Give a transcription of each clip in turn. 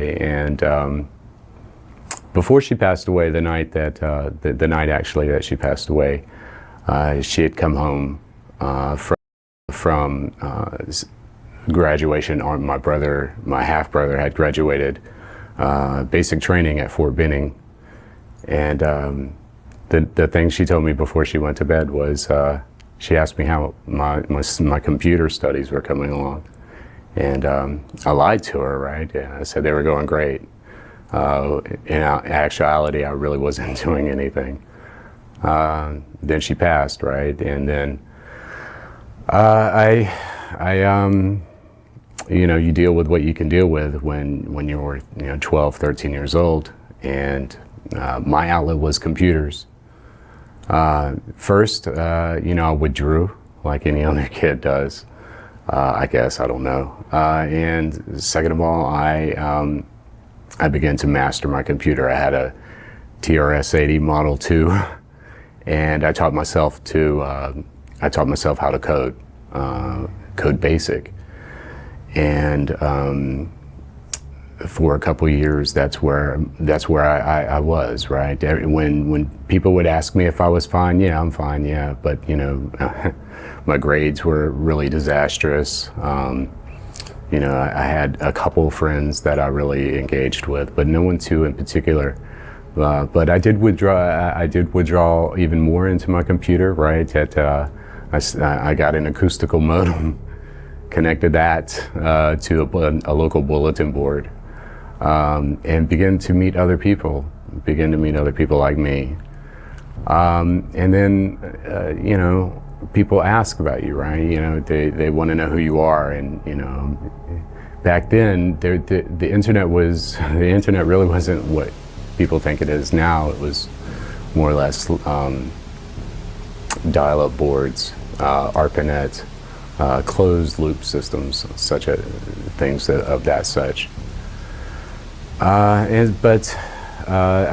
away, and before she passed away, the night actually that she passed away, she had come home from graduation. My half brother had graduated basic training at Fort Benning, and the thing she told me before she went to bed was she asked me how my computer studies were coming along, and I lied to her, right? And I said they were going great. In actuality, I really wasn't doing anything. Then she passed, right? And then you deal with what you can deal with when you're 12, 13 years old, and my outlet was computers. First, I withdrew like any other kid does, I guess, I don't know. And second of all, I began to master my computer. I had a TRS-80 Model 2, and I taught myself how to code BASIC. And for a couple of years, that's where I was, right? When people would ask me if I was fine, yeah, I'm fine, yeah. But my grades were really disastrous. I had a couple of friends that I really engaged with, but no one too in particular. But I did withdraw even more into my computer, right? I got an acoustical modem, connected that to a local bulletin board, and began to meet other people like me. And then, people ask about you, right? They want to know who you are, and back then the internet really wasn't what people think it is now. It was more or less dial-up boards, ARPANET, closed loop systems, things of that such. I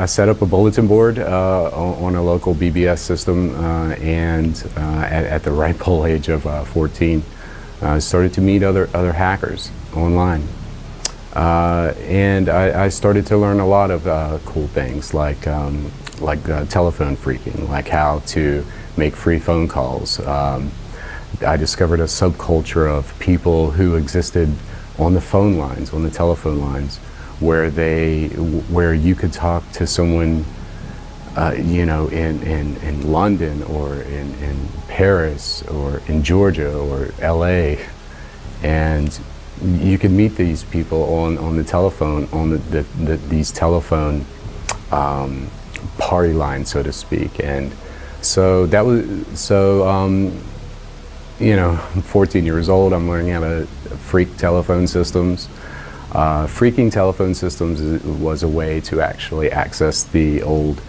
set up a bulletin board on a local BBS system, and at the ripe old age of 14, started to meet other hackers online. And I started to learn a lot of cool things like telephone phreaking, like how to make free phone calls. I discovered a subculture of people who existed on the phone lines, on the telephone lines, where you could talk to someone, in London or in Paris or in Georgia or LA, and you could meet these people on the telephone, on these telephone party lines, so to speak. And so that was I'm 14 years old. I'm learning how to phreak telephone systems. Phreaking telephone systems was a way to actually access the old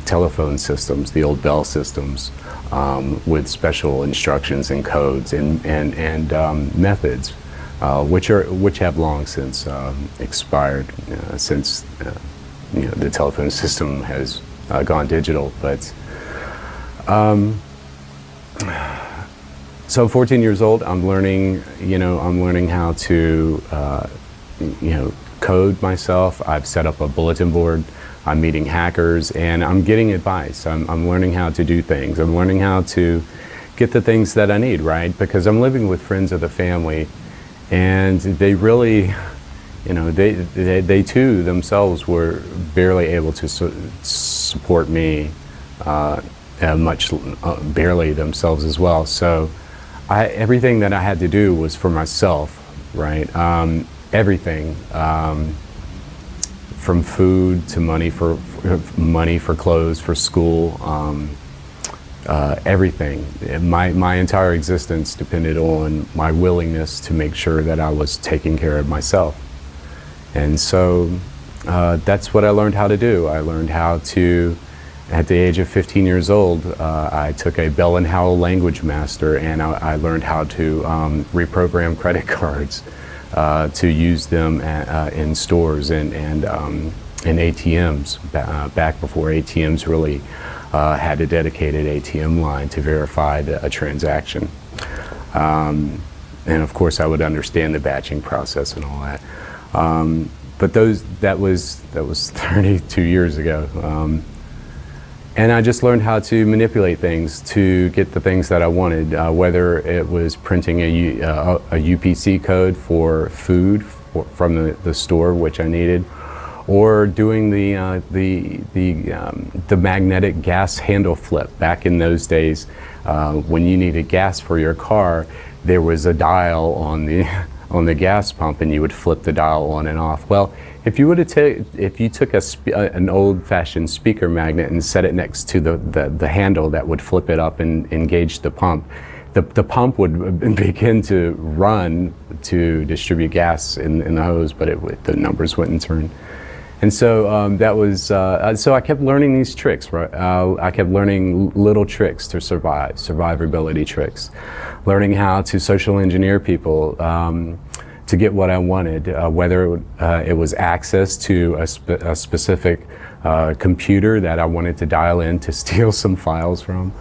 telephone systems, the old Bell systems, with special instructions and codes and methods, which have long since expired, since the telephone system has gone digital. But so 14 years old, I'm learning how to code myself. I've set up a bulletin board. I'm meeting hackers, and I'm getting advice. I'm learning how to do things. I'm learning how to get the things that I need, right? Because I'm living with friends of the family, and they really, they too themselves were barely able to support me, barely themselves as well. So everything that I had to do was for myself, right? Everything, from food to money for clothes, for school, everything. My entire existence depended on my willingness to make sure that I was taking care of myself. And so that's what I learned how to do. I learned how to, at the age of 15 years old, I took a Bell & Howell language master, and I learned how to reprogram credit cards to use them in stores and in ATMs, back before ATMs really had a dedicated ATM line to verify a transaction. And of course I would understand the batching process and all that. but that was 32 years ago. And I just learned how to manipulate things to get the things that I wanted, whether it was printing a UPC code for food from the store, which I needed, or doing the magnetic gas handle flip. Back in those days, when you needed gas for your car, there was a dial on the gas pump, and you would flip the dial on and off. Well, if you took an old-fashioned speaker magnet and set it next to the handle that would flip it up and engage the pump, the pump would begin to run to distribute gas in the hose, but the numbers wouldn't turn. And so that was so I kept learning these tricks. Right, I kept learning little tricks to survivability tricks, learning how to social engineer people to get what I wanted, whether it was access to a specific computer that I wanted to dial in to steal some files from,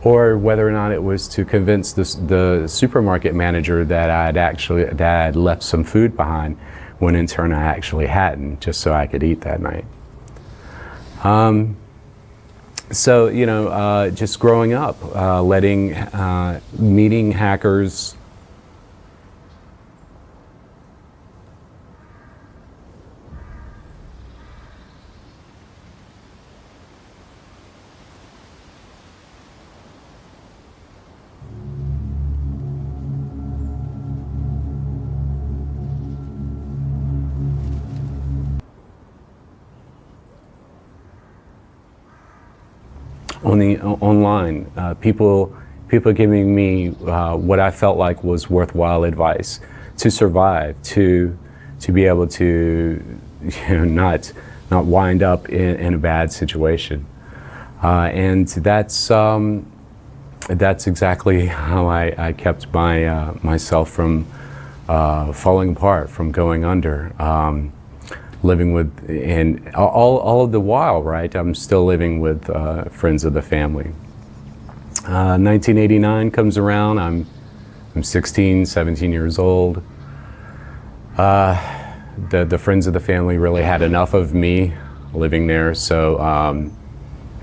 or whether or not it was to convince the supermarket manager that I had left some food behind, when in turn I actually hadn't, just so I could eat that night. So, just growing up, meeting hackers, online, people giving me what I felt like was worthwhile advice to survive, to be able to not wind up in a bad situation, and that's exactly how I kept myself from falling apart, from going under. Living with, and all of the while, right, I'm still living with friends of the family. 1989 comes around, I'm 16, 17 years old. The friends of the family really had enough of me living there, so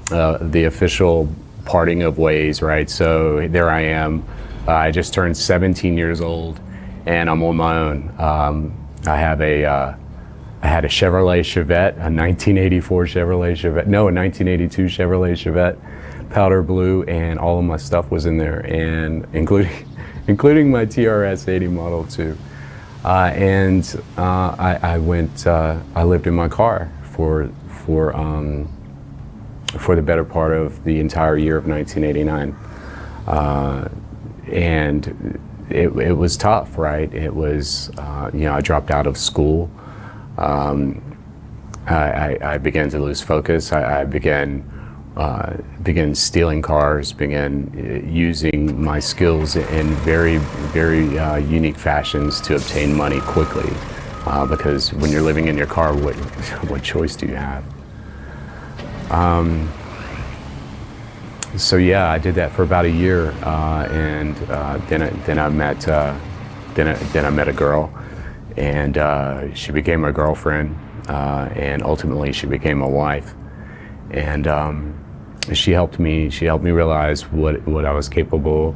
the official parting of ways, right? So there I am, I just turned 17 years old, and I'm on my own. I had a Chevrolet Chevette, a 1984 Chevrolet Chevette, no, a 1982 Chevrolet Chevette, powder blue, and all of my stuff was in there, and including my TRS 80 Model 2. I lived in my car for the better part of the entire year of 1989, and it was tough, right? It was, I dropped out of school. I began to lose focus. I began stealing cars, began using my skills in very, very unique fashions to obtain money quickly. Because when you're living in your car, what choice do you have? So yeah, I did that for about a year, and then I met a girl. And she became my girlfriend, and ultimately she became my wife. And she helped me realize what I was capable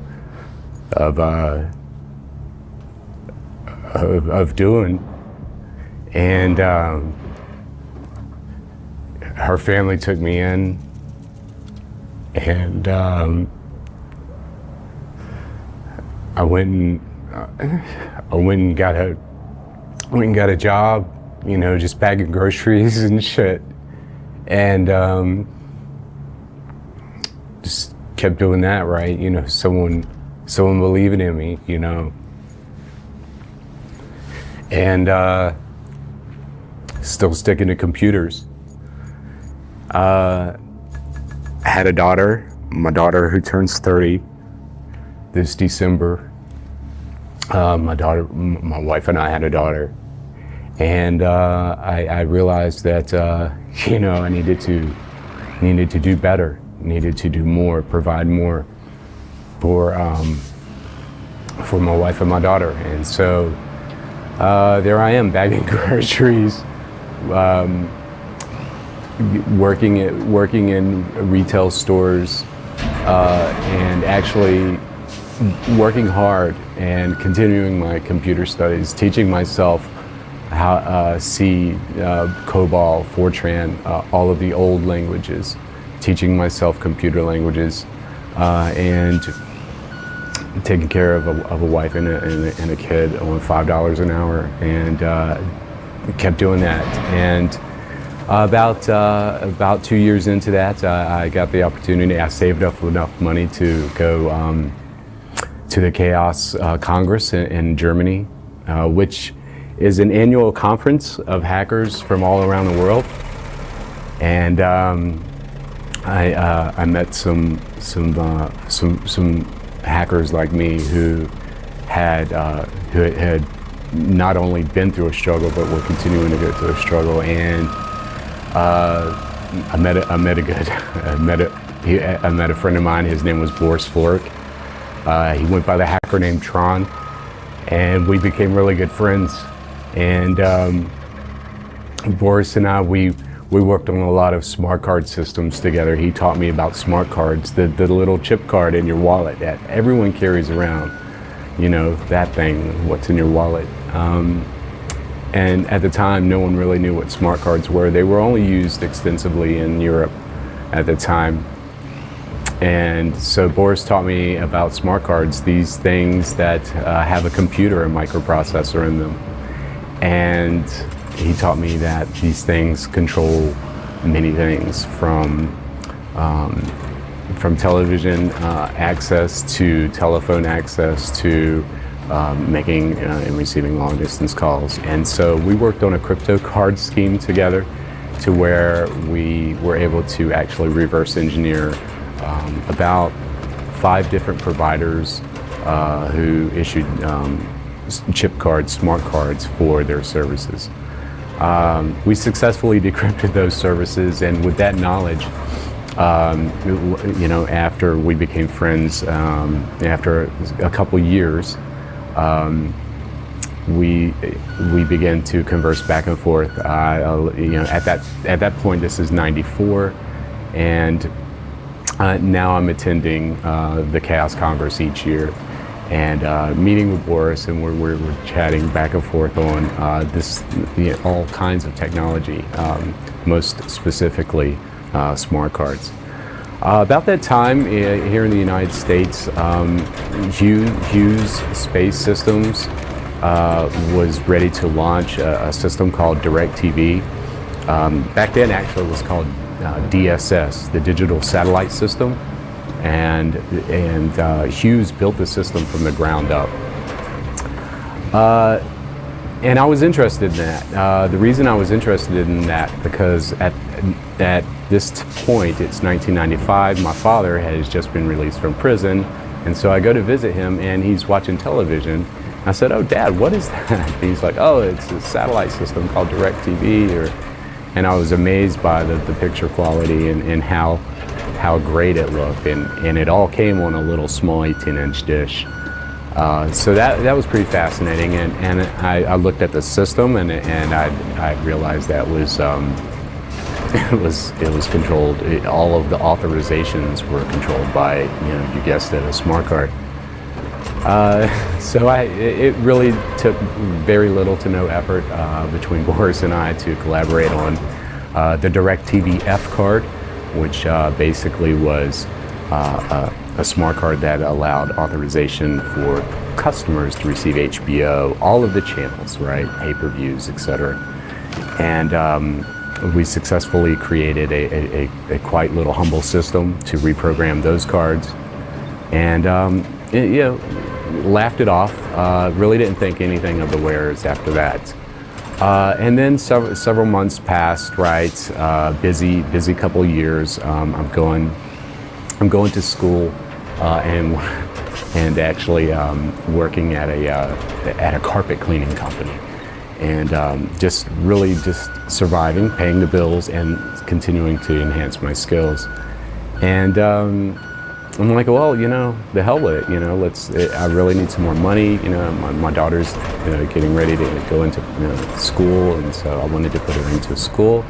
of doing. And her family took me in, and I went and got a job, just bagging groceries and shit, and just kept doing that, right? Someone believing in me, and still sticking to computers. I had a daughter, my daughter who turns 30 this December. My wife and I had a daughter, and I realized that I needed to do better, needed to do more, provide more for my wife and my daughter. And so there I am, bagging groceries, working in retail stores, and actually working hard and continuing my computer studies, teaching myself how C, COBOL, Fortran, all of the old languages, teaching myself computer languages, and taking care of a wife and a kid on $5 an hour, and kept doing that. And about 2 years into that, I got the opportunity. I saved up enough money to go to the Chaos Congress in Germany, which is an annual conference of hackers from all around the world. And I met some hackers like me who had not only been through a struggle, but were continuing to go through a struggle. And I met a friend of mine. His name was Boris Florek. He went by the hacker name Tron, and we became really good friends. And Boris and I, we worked on a lot of smart card systems together. He taught me about smart cards, the little chip card in your wallet that everyone carries around. You know, that thing, what's in your wallet. And at the time, no one really knew what smart cards were. They were only used extensively in Europe at the time. And so Boris taught me about smart cards, these things that have a computer, a microprocessor in them. And he taught me that these things control many things, from television access to telephone access to making and receiving long distance calls. And so we worked on a crypto card scheme together to where we were able to actually reverse engineer about 5 different providers who issued chip cards, smart cards for their services. We successfully decrypted those services, and with that knowledge, you know, after we became friends, after a couple years, we began to converse back and forth. You know, at that point, this is '94, and now I'm attending the Chaos Congress each year, and meeting with Boris, and we're chatting back and forth on this, you know, all kinds of technology, most specifically smart cards. About that time, here in the United States, Hughes Space Systems was ready to launch a system called DirecTV. Back then, actually, it was called DSS, the Digital Satellite System, and Hughes built the system from the ground up. And I was interested in that. The reason I was interested in that, because at this point, it's 1995, my father has just been released from prison, and so I go to visit him, and he's watching television. I said, "Oh, Dad, what is that?" And he's like, "Oh, it's a satellite system called DirecTV." And I was amazed by the picture quality and how great it looked, and it all came on a little small 18-inch dish. So that was pretty fascinating, and I looked at the system, and I realized that was it was controlled. All of the authorizations were controlled by, you know, you guessed it, a smart card. So it really took very little to no effort between Boris and I to collaborate on the DirecTV F card, which basically was a smart card that allowed authorization for customers to receive HBO, all of the channels, right, pay-per-views, etc. And we successfully created a quite little humble system to reprogram those cards, and you know, laughed it off. Really didn't think anything of the wares after that. And then several months passed, right? Busy couple years. I'm going to school and actually working at a carpet cleaning company, and just surviving, paying the bills, and continuing to enhance my skills. And I'm like, well, the hell with it. I really need some more money. My daughter's getting ready to go into school, and so I wanted to put her into school.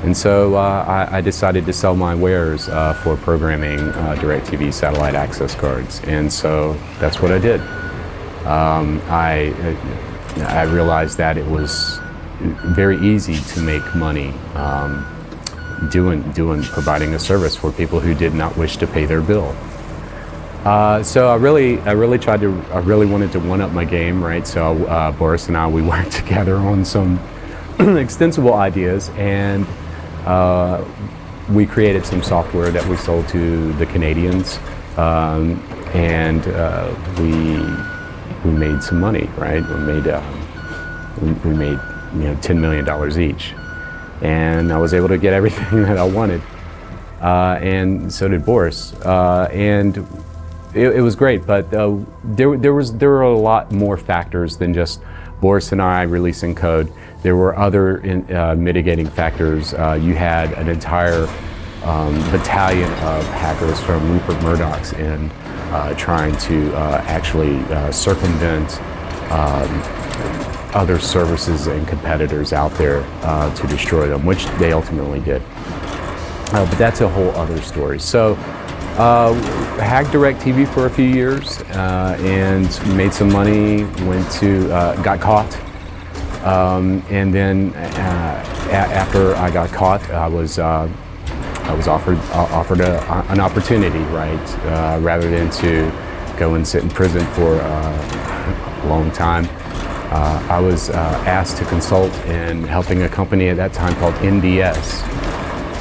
And so I decided to sell my wares for programming DirecTV satellite access cards, and so that's what I did. I realized that it was very easy to make money providing a service for people who did not wish to pay their bill. So I really wanted to one up my game, right? So Boris and I, we worked together on some extensible ideas, and we created some software that we sold to the Canadians, and we made some money, right? We made $10 million each, and I was able to get everything that I wanted, and so did Boris, and it was great. But there were a lot more factors than just Boris and I releasing code. There were other mitigating factors. You had an entire battalion of hackers from Rupert Murdoch's end trying to actually circumvent other services and competitors out there to destroy them, which they ultimately did. But that's a whole other story. So hacked DirecTV for a few years and made some money, got caught. And then after I got caught, I was offered an opportunity, right? Rather than to go and sit in prison for a long time, I was asked to consult in helping a company at that time called NDS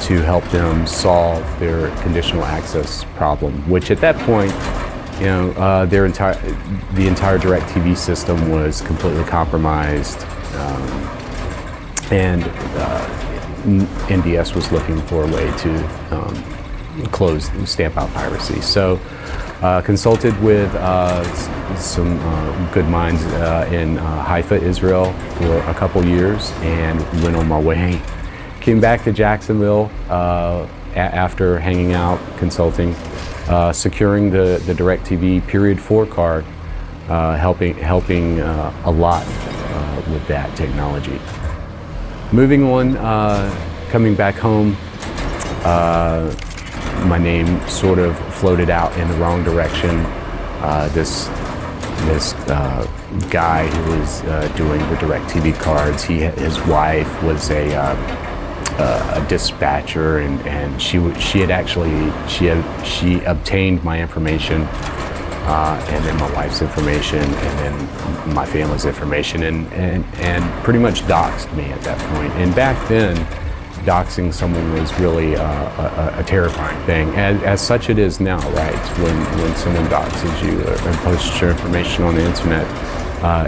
to help them solve their conditional access problem, which at that point, the entire DirecTV system was completely compromised, and NDS was looking for a way to stamp out piracy. So consulted with some good minds in Haifa, Israel for a couple years, and went on my way. Came back to Jacksonville after hanging out, consulting, securing the DirecTV Period 4 card, helping a lot with that technology. Moving on, coming back home, my name sort of floated out in the wrong direction. This guy who was doing the DirecTV cards, his wife was a dispatcher, and she obtained my information, and then my wife's information, and then my family's information, and pretty much doxed me at that point. And back then, doxing someone was really a terrifying thing, as such it is now, right? When someone doxes you and posts your information on the internet,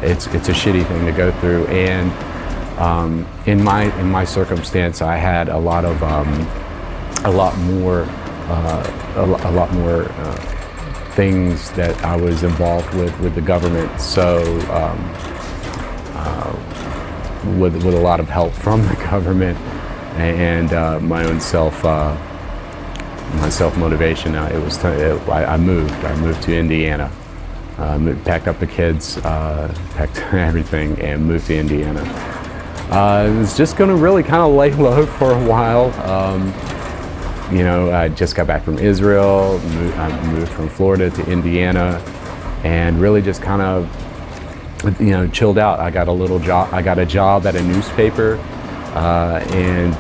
it's a shitty thing to go through. And in my circumstance, I had a lot more things that I was involved with the government. So with a lot of help from the government and my own self-motivation, I moved to Indiana. Packed up the kids, packed everything, and moved to Indiana. I was just going to really kind of lay low for a while. I just got back from Israel. I moved from Florida to Indiana, and really just kind of, chilled out. I got a job at a newspaper, and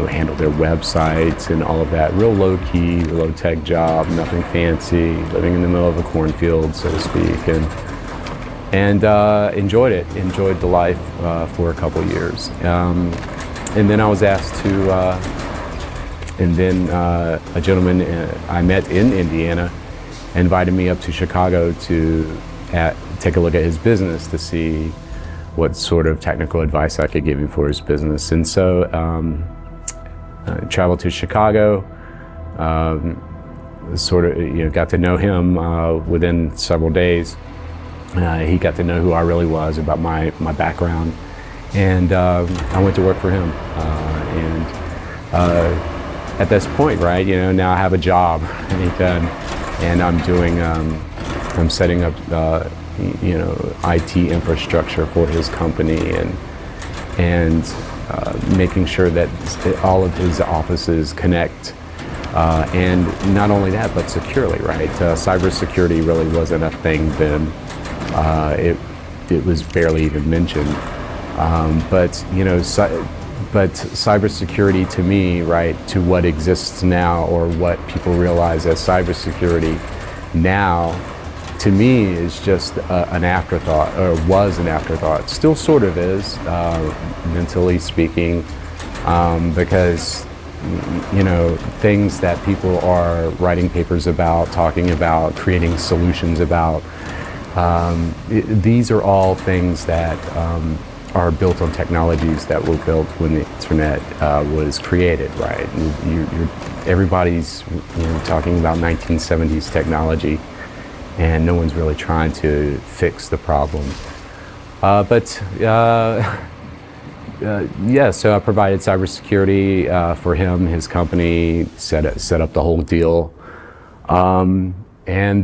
handled their websites and all of that. Real low-key, low-tech job, nothing fancy, living in the middle of a cornfield, so to speak, and enjoyed it. Enjoyed the life for a couple years, and then I was asked to. And then a gentleman I met in Indiana invited me up to Chicago to take a look at his business to see what sort of technical advice I could give him for his business. And so I traveled to Chicago, got to know him within several days. He got to know who I really was, about my background, and I went to work for him. at this point, right, now I have a job, right, and I'm doing, I'm setting up, IT infrastructure for his company, and making sure that all of his offices connect, and not only that, but securely, right? Cybersecurity really wasn't a thing then. It was barely even mentioned, but cybersecurity to me, right, to what exists now, or what people realize as cybersecurity now, to me is just an afterthought, or was an afterthought. Still sort of is, mentally speaking, because things that people are writing papers about, talking about, creating solutions about, these are all things that are built on technologies that were built when the internet was created, right? Everybody's talking about 1970s technology, and no one's really trying to fix the problem. So I provided cybersecurity for him, his company, set up the whole deal, and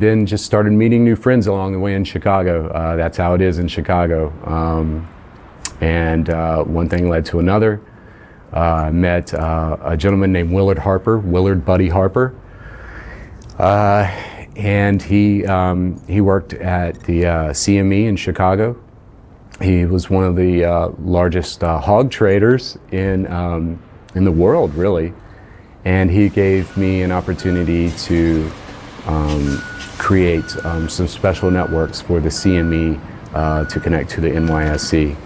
then just started meeting new friends along the way in Chicago. That's how it is in Chicago. And one thing led to another. I met a gentleman named Willard Buddy Harper. And he worked at the CME in Chicago. He was one of the largest hog traders in the world, really. And he gave me an opportunity to create some special networks for the CME to connect to the NYSE.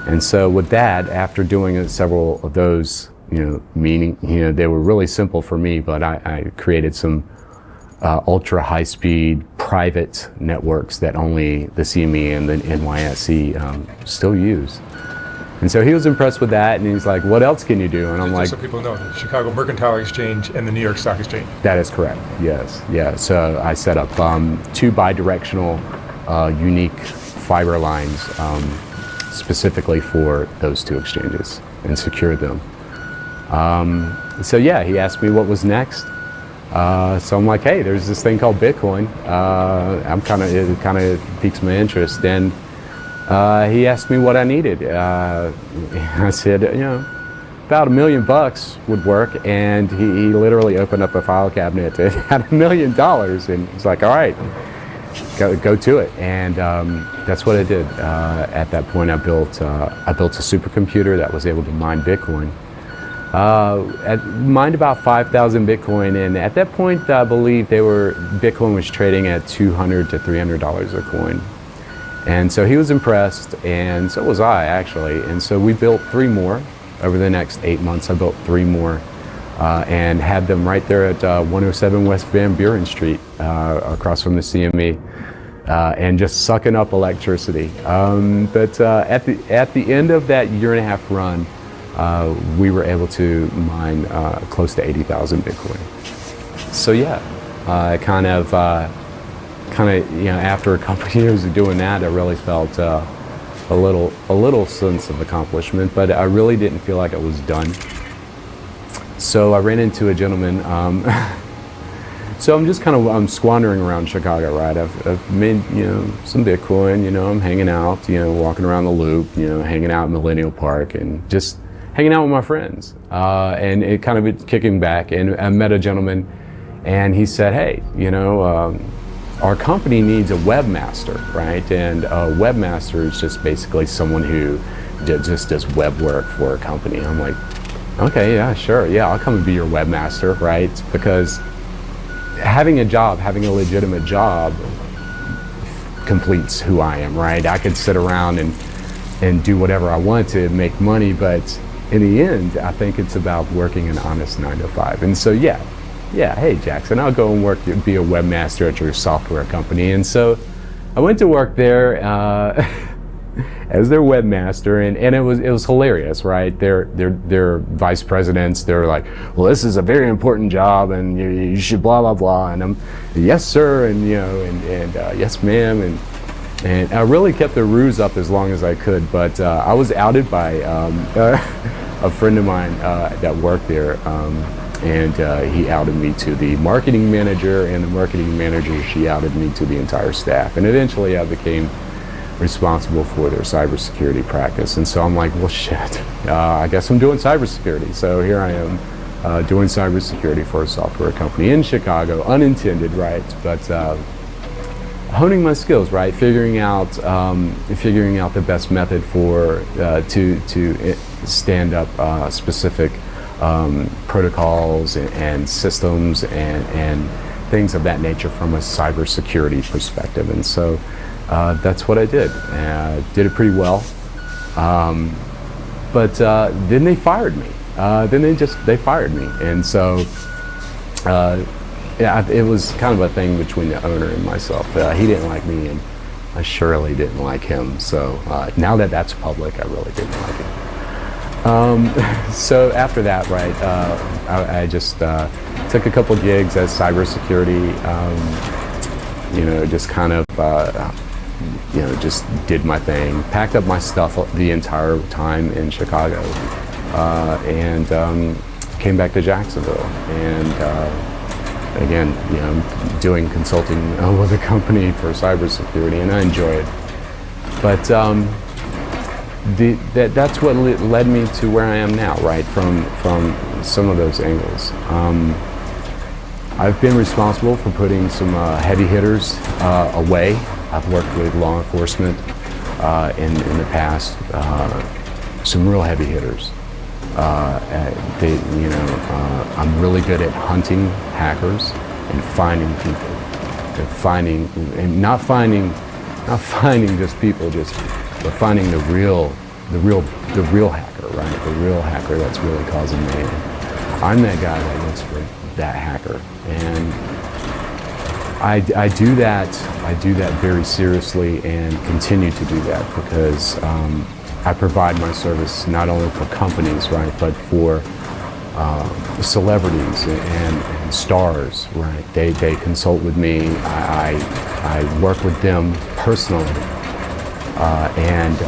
And so with that, after doing several of those, they were really simple for me, but I created some ultra high-speed private networks that only the CME and the NYSE still use. And so he was impressed with that, and he's like, what else can you do? And I'm like, so people know, the Chicago Mercantile Exchange and the New York Stock Exchange. That is correct, yes. Yeah, so I set up 2 bi-directional unique fiber lines specifically for those 2 exchanges and secured them. So yeah, he asked me what was next. So I'm like, hey, there's this thing called Bitcoin. It kind of piques my interest. And he asked me what I needed. I said, about $1 million would work. And he literally opened up a file cabinet that had $1 million. And he's like, all right, go to it. And that's what I did. At that point, I built a supercomputer that was able to mine Bitcoin. Mined about 5,000 Bitcoin, and at that point, I believe Bitcoin was trading at $200 to $300 a coin. And so he was impressed, and so was I, actually. And so we built 3 more. Over the next 8 months, I built 3 more, and had them right there at 107 West Van Buren Street, across from the CME, and just sucking up electricity. But at the end of that 1.5-year run, we were able to mine close to 80,000 Bitcoin. So yeah, after a couple of years of doing that, I really felt a little sense of accomplishment, but I really didn't feel like I was done. So I ran into a gentleman. So I'm just I'm squandering around Chicago, right? I've made some Bitcoin. I'm hanging out, walking around the Loop, hanging out in Millennial Park, and just hanging out with my friends, and it kind of kicking back. And I met a gentleman, and he said, hey, our company needs a webmaster, right? And a webmaster is just basically someone who just does web work for a company. I'm like, okay, yeah, sure, yeah, I'll come and be your webmaster, right? Because having a legitimate job completes who I am, right? I could sit around and do whatever I want to make money, but in the end, I think it's about working an honest 9 to 5. And so, yeah, hey Jackson, I'll go and be a webmaster at your software company. And so I went to work there as their webmaster, and it was hilarious, right? Their vice presidents, they're like, well, this is a very important job, and you should blah blah blah. And I'm, yes sir, and yes ma'am, and I really kept the ruse up as long as I could, but I was outed by a friend of mine that worked there. And he outed me to the marketing manager, and the marketing manager, she outed me to the entire staff. And eventually I became responsible for their cybersecurity practice. And so I'm like, well, shit, I guess I'm doing cybersecurity. So here I am doing cybersecurity for a software company in Chicago, unintended, right? But honing my skills, right? Figuring out the best method for to stand up specific protocols and systems and things of that nature from a cybersecurity perspective. And so that's what I did. Did it pretty well. But then they fired me. They fired me. And so yeah, it was kind of a thing between the owner and myself. He didn't like me, and I surely didn't like him. So now that that's public, I really didn't like him. So after that, right, I just took a couple gigs as cybersecurity, just kind of, just did my thing, packed up my stuff the entire time in Chicago, and came back to Jacksonville. And again, doing consulting with a company for cybersecurity, and I enjoy it. But that's what led me to where I am now, right? From some of those angles. I've been responsible for putting some heavy hitters away. I've worked with law enforcement in the past, some real heavy hitters. I'm really good at hunting hackers and finding people, not finding just people, but finding the real hacker, right? The real hacker that's really causing mayhem. I'm that guy that looks for that hacker, and I do that very seriously and continue to do that because I provide my service not only for companies, right, but for celebrities and stars, right? They consult with me. I work with them personally and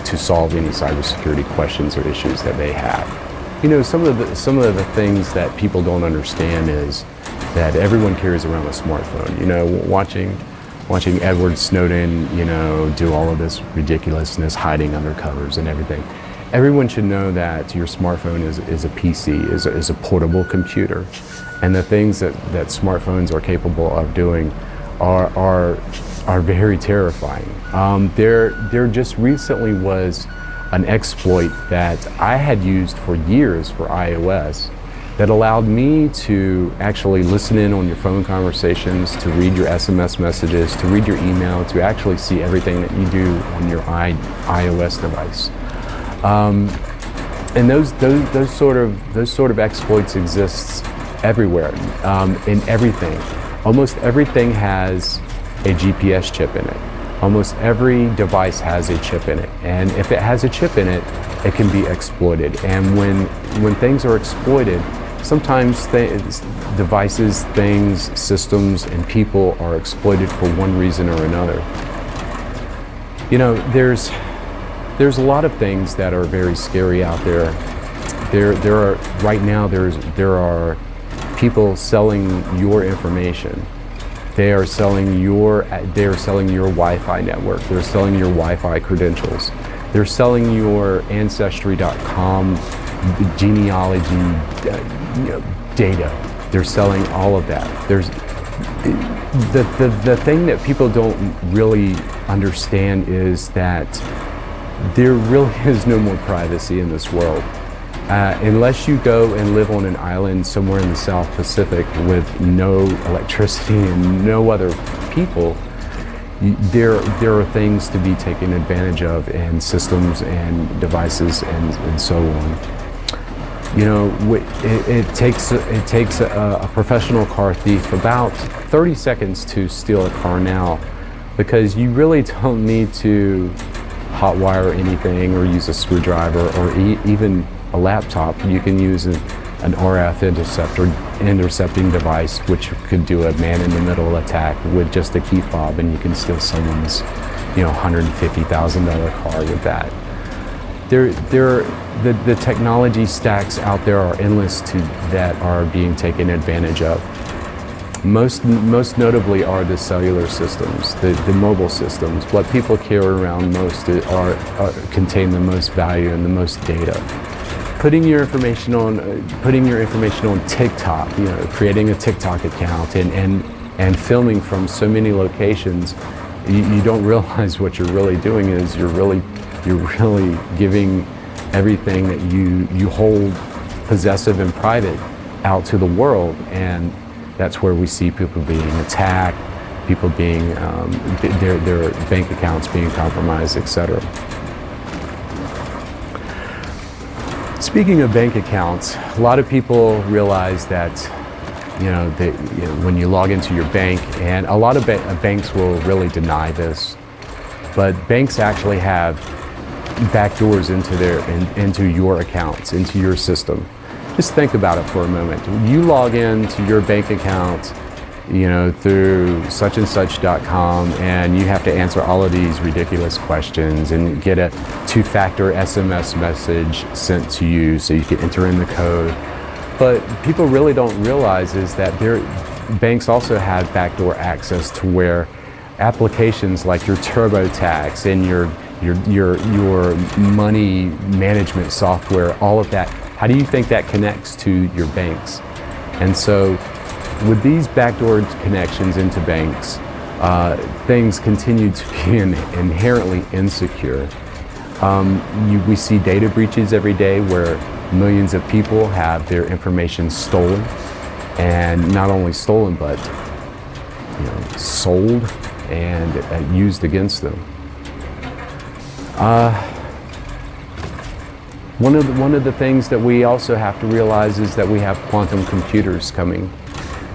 to solve any cybersecurity questions or issues that they have. Some of the things that people don't understand is that everyone carries around a smartphone. Watching Edward Snowden, do all of this ridiculousness, hiding under covers and everything. Everyone should know that your smartphone is a PC, is a portable computer, and the things that smartphones are capable of doing are very terrifying. There just recently was an exploit that I had used for years for iOS that allowed me to actually listen in on your phone conversations, to read your SMS messages, to read your email, to actually see everything that you do on your iOS device. And those sort of exploits exist everywhere, in everything. Almost everything has a GPS chip in it. Almost every device has a chip in it, and if it has a chip in it, it can be exploited. And when things are exploited, sometimes devices, things, systems, and people are exploited for one reason or another. There's a lot of things that are very scary out there. There are right now. There are people selling your information. They are selling your Wi-Fi network. They're selling your Wi-Fi credentials. They're selling your Ancestry.com genealogy data. They're selling all of that. There's the thing that people don't really understand is that there really is no more privacy in this world. Unless you go and live on an island somewhere in the South Pacific with no electricity and no other people, there are things to be taken advantage of, and systems and devices and so on. It takes a professional car thief about 30 seconds to steal a car now, because you really don't need to hotwire anything or use a screwdriver or even a laptop. You can use an RF intercepting device, which could do a man-in-the-middle attack with just a key fob, and you can steal someone's, $150,000 car with that. the technology stacks out there are endless that are being taken advantage of. Most notably are the cellular systems, the mobile systems. What people carry around most contain the most value and the most data. Putting your information on TikTok, creating a TikTok account and filming from so many locations, you don't realize what you're really doing is you're really giving everything that you hold possessive and private out to the world, and that's where we see people being attacked, people being their bank accounts being compromised, etc. Speaking of bank accounts, a lot of people realize that when you log into your bank, and a lot of banks will really deny this, but banks actually have backdoors into your accounts, into your system. Just think about it for a moment. You log into your bank account, through suchandsuch.com, and you have to answer all of these ridiculous questions and get a two-factor SMS message sent to you so you can enter in the code. But people really don't realize is that banks also have backdoor access to where applications like your TurboTax and your money management software, all of that, how do you think that connects to your banks? And so with these backdoor connections into banks, things continue to be inherently insecure. We see data breaches every day where millions of people have their information stolen, and not only stolen, but sold and used against them. One of the things that we also have to realize is that we have quantum computers coming.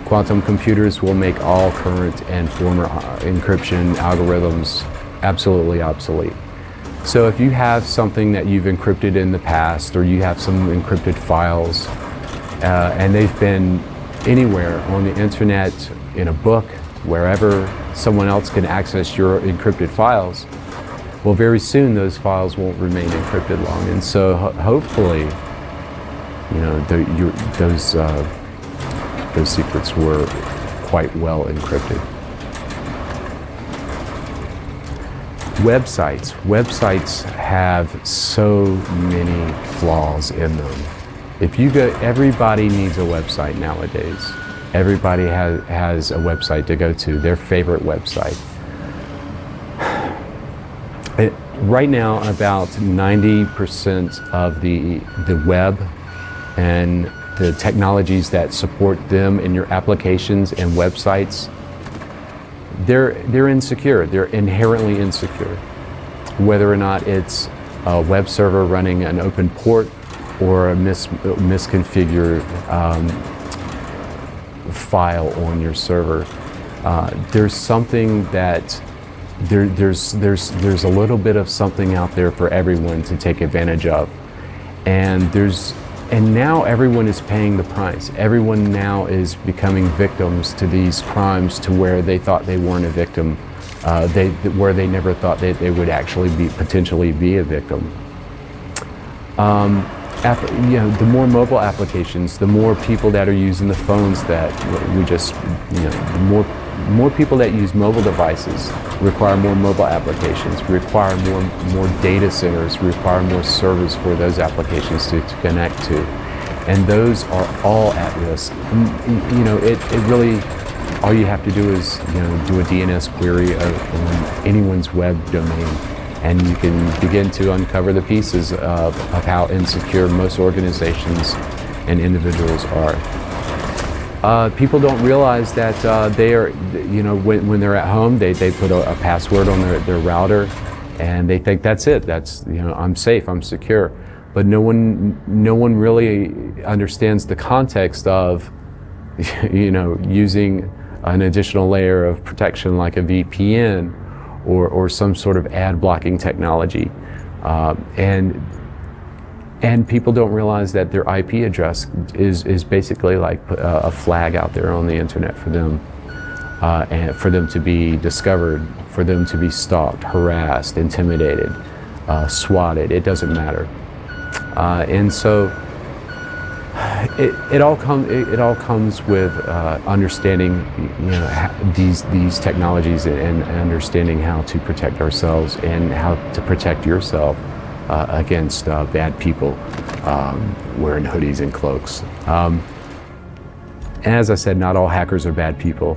Quantum computers will make all current and former encryption algorithms absolutely obsolete. So if you have something that you've encrypted in the past, or you have some encrypted files, and they've been anywhere on the internet, in a book, wherever someone else can access your encrypted files, well, very soon those files won't remain encrypted long. And so hopefully, those secrets were quite well encrypted. Websites have so many flaws in them. Everybody needs a website nowadays. Everybody has a website to go to, their favorite website. Right now, about 90% of the web and the technologies that support them in your applications and websites, they're insecure. They're inherently insecure. Whether or not it's a web server running an open port or a misconfigured file on your server, there's something that there's a little bit of something out there for everyone to take advantage of, and now everyone is paying the price. Everyone now is becoming victims to these crimes, to where they thought they weren't a victim, where they never thought that they would actually potentially be a victim. The more mobile applications, the more people that are using the phones that the more people that use mobile devices require more mobile applications, require more data centers, require more servers for those applications to connect to. And those are all at risk. It really, all you have to do is do a DNS query on anyone's web domain, and you can begin to uncover the pieces of how insecure most organizations and individuals are. People don't realize that they are, when they're at home, they put a password on their router, and they think that's it. That's, I'm safe, I'm secure. But no one really understands the context of, using an additional layer of protection like a VPN or some sort of ad blocking technology, and people don't realize that their IP address is basically like a flag out there on the internet for them, and for them to be discovered, for them to be stalked, harassed, intimidated. swatted. It doesn't matter. And so it all comes with understanding, these technologies and understanding how to protect ourselves and how to protect yourself against bad people wearing hoodies and cloaks. And as I said, not all hackers are bad people.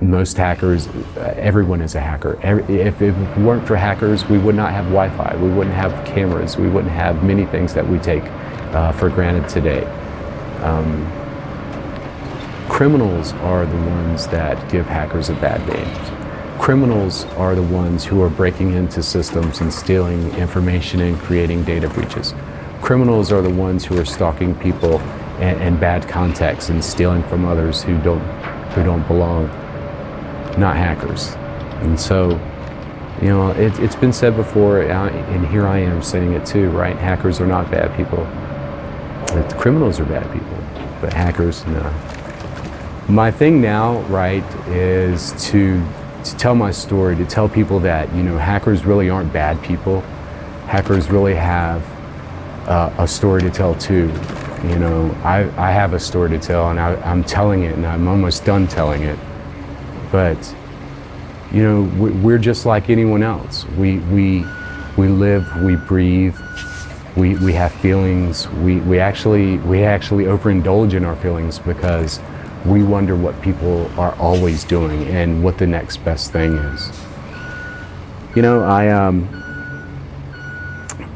Most hackers, everyone is a hacker. If it weren't for hackers, we would not have Wi-Fi, we wouldn't have cameras, we wouldn't have many things that we take for granted today. Criminals are the ones that give hackers a bad name. Criminals are the ones who are breaking into systems and stealing information and creating data breaches. Criminals are the ones who are stalking people and bad contacts and stealing from others who don't belong, not hackers. And so, it's been said before, and here I am saying it too, right? Hackers are not bad people. But criminals are bad people, but hackers, no. My thing now, right, is to tell my story, to tell people that, hackers really aren't bad people. Hackers really have a story to tell too. I have a story to tell, and I'm telling it, and I'm almost done telling it. But, we're just like anyone else. We live, we breathe, we have feelings. We actually overindulge in our feelings because we wonder what people are always doing and what the next best thing is.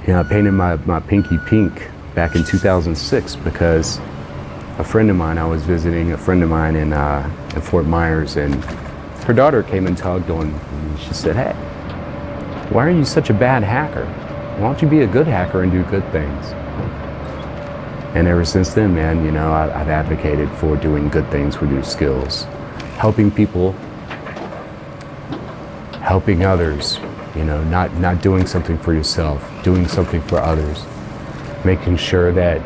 I painted my pinky pink back in 2006 because I was visiting a friend of mine in Fort Myers, and her daughter came and tugged on me, and she said, "Hey, why are you such a bad hacker? Why don't you be a good hacker and do good things?" And ever since then, man, I've advocated for doing good things with your skills, helping people, helping others, not doing something for yourself, doing something for others, making sure that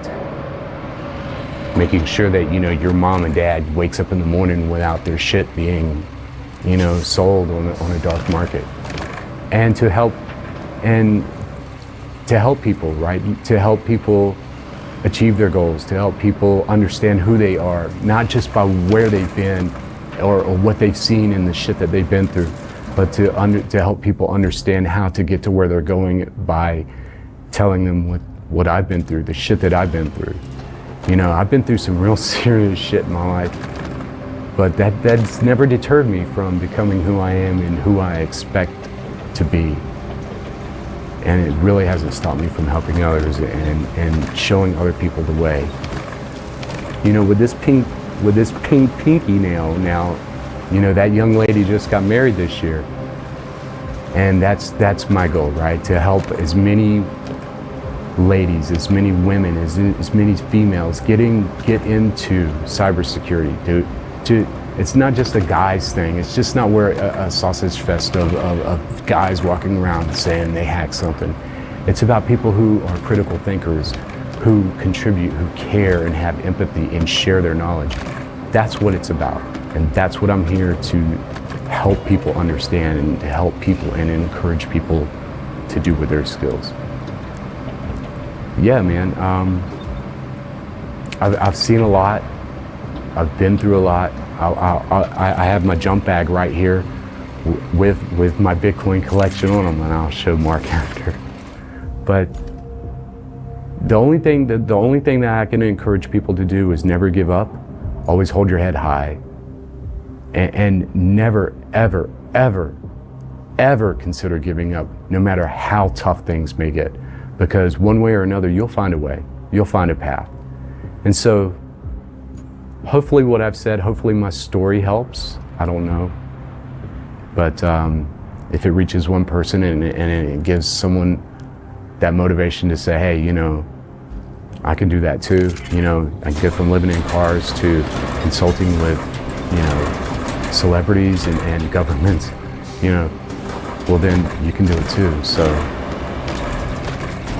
your mom and dad wakes up in the morning without their shit being, sold on a dark market, and to help people, right? To help people achieve their goals, to help people understand who they are, not just by where they've been or what they've seen in the shit that they've been through, but to help people understand how to get to where they're going by telling them what I've been through, the shit that I've been through. I've been through some real serious shit in my life, but that's never deterred me from becoming who I am and who I expect to be. And it really hasn't stopped me from helping others and showing other people the way. With this pink pinky nail now, that young lady just got married this year. And that's my goal, right? To help as many ladies, as many women, as many females get into cybersecurity. It's not just a guy's thing. It's just not where a sausage fest of guys walking around saying they hack something. It's about people who are critical thinkers, who contribute, who care and have empathy and share their knowledge. That's what it's about. And that's what I'm here to help people understand and to help people and encourage people to do with their skills. Yeah, man, I've seen a lot. I've been through a lot. I have my jump bag right here with my Bitcoin collection on them, and I'll show Mark after. But the only thing that I can encourage people to do is never give up. Always hold your head high, and never, ever, ever, ever consider giving up, no matter how tough things may get. Because one way or another, you'll find a way. You'll find a path. And so, hopefully what I've said, hopefully my story helps. I don't know. But if it reaches one person and it gives someone that motivation to say, hey, I can do that too. I get from living in cars to consulting with, celebrities and governments, well then you can do it too. So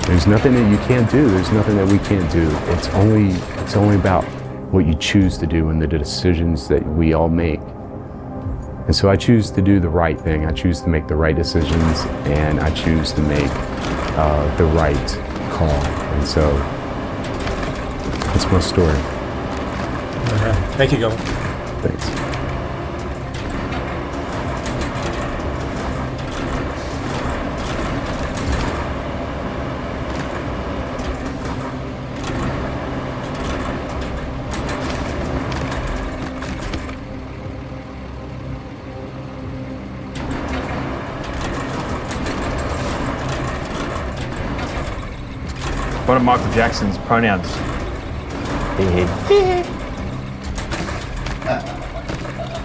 there's nothing that you can't do. There's nothing that we can't do. It's only about what you choose to do and the decisions that we all make. And so I choose to do the right thing. I choose to make the right decisions, and I choose to make the right call. And so that's my story. Okay. Thank you, Gilman. Thanks. What are Michael Jackson's pronouns?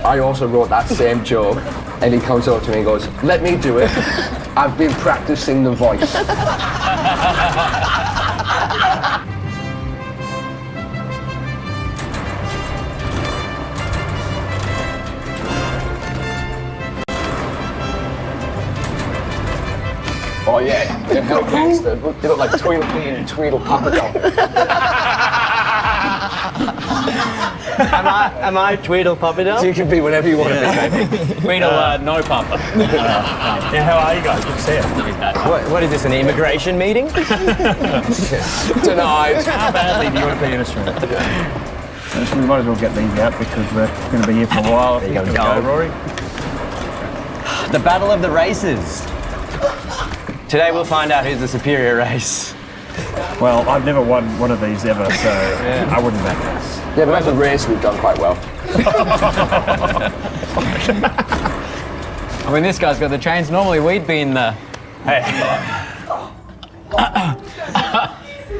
I also wrote that same joke, and he comes up to me and goes, "Let me do it. I've been practicing the voice." Oh yeah, they're hell gangster. They look like Tweedledee and Tweedle Papadon. Am I Tweedle Papadon? So you can be whatever you want to be, baby. Tweedle, no Papa. Yeah, how are you guys? Good to see you. What is this, an immigration meeting? Denied. How badly do you want to be in Australia? So we might as well get these out because we're going to be here for a while. There you go, Here we go. Rory. The battle of the races. Today we'll find out who's the superior race. Well, I've never won one of these ever, so I wouldn't bet this. Yeah, but as a race, we've done quite well. I mean, this guy's got the trains. Normally we'd be in the... Hey,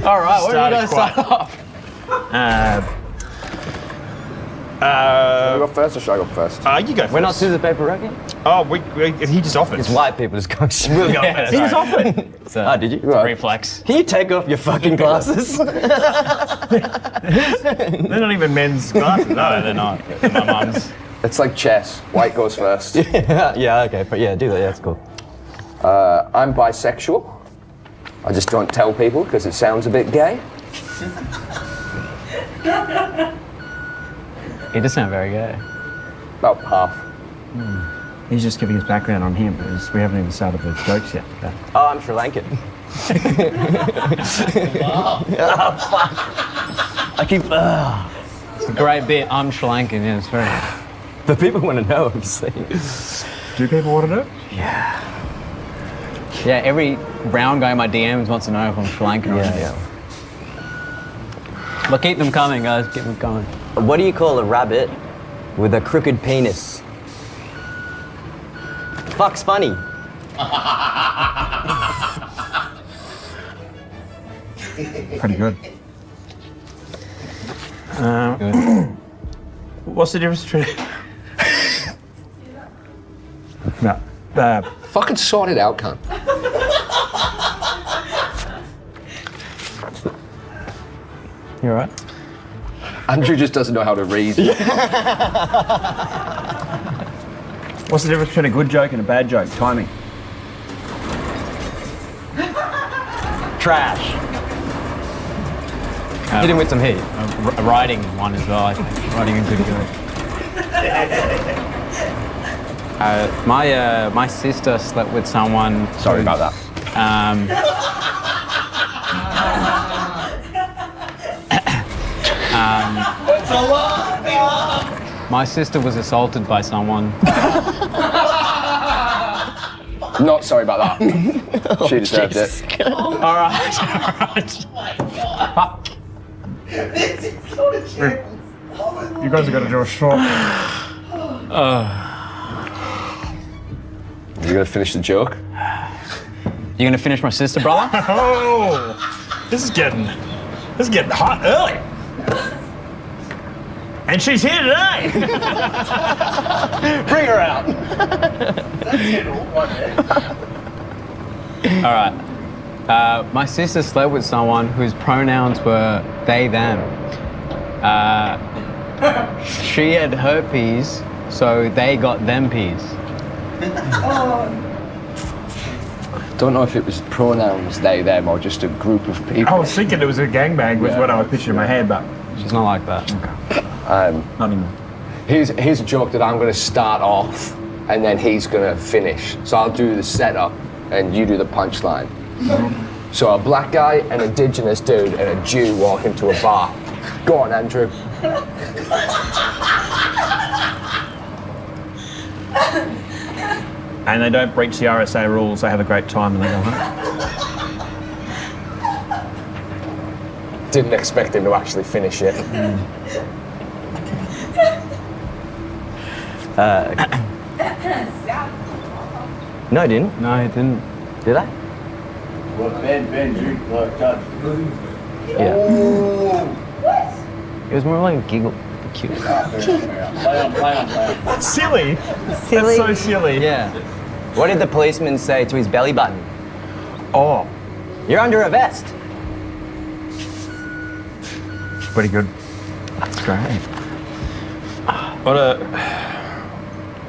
All right, where are we going to Started start off? You go first or should I go first? you go first. We're not scissors, paper, rock yet? Oh, he just offered. It's white people just going... We'll go He just offered. Oh, did you? Right. Reflex. Can you take off your fucking glasses? They're not even men's glasses. No, they're not. They're my mum's. It's like chess. White goes first. Yeah, okay, but yeah, do that, yeah, that's cool. I'm bisexual. I just don't tell people because it sounds a bit gay. He does sound very gay. About half. He's just giving his background on him, because we haven't even started the jokes yet. Oh, I'm Sri Lankan. Oh, fuck. I keep... It's a great bit. I'm Sri Lankan, yeah, it's very... But people want to know, obviously. Do people want to know? Yeah, every brown guy in my DMs wants to know if I'm Sri Lankan. Yeah. But keep them coming, guys. Keep them coming. What do you call a rabbit with a crooked penis? Fuck's funny. Pretty good. What's the difference between... No. Fucking sort it out, cunt. You alright? Andrew just doesn't know how to read. What's the difference between a good joke and a bad joke? Timing. Trash. Hit him with some heat. A writing one as well, I think. Writing a good joke. My sister slept with someone. Sorry about that. My sister was assaulted by someone. Not sorry about that. She deserved it. All right. You guys are going to do a short... You gonna finish the joke? You gonna finish my sister, brother? Oh! This is getting hot early. And she's here today. Bring her out. All right. My sister slept with someone whose pronouns were they, them. She had herpes, so they got them peas. Don't know if it was pronouns they, them, or just a group of people. I was thinking it was a gangbang was what I was picturing in my head, but She's not like that. not anymore. Here's a joke that I'm going to start off, and then he's going to finish. So I'll do the setup, and you do the punchline. So a black guy, an indigenous dude, and a Jew walk into a bar. Go on, Andrew. And they don't breach the RSA rules. They have a great time and they go home. Didn't expect him to actually finish it. No, I didn't. No, he didn't. Did I? Well, Ben, you touch. Yeah. It was more like a giggle. Cute. Play on. Silly. Silly. That's so silly. Yeah. What did the policeman say to his belly button? Oh, You're under arrest. pretty good. That's great. What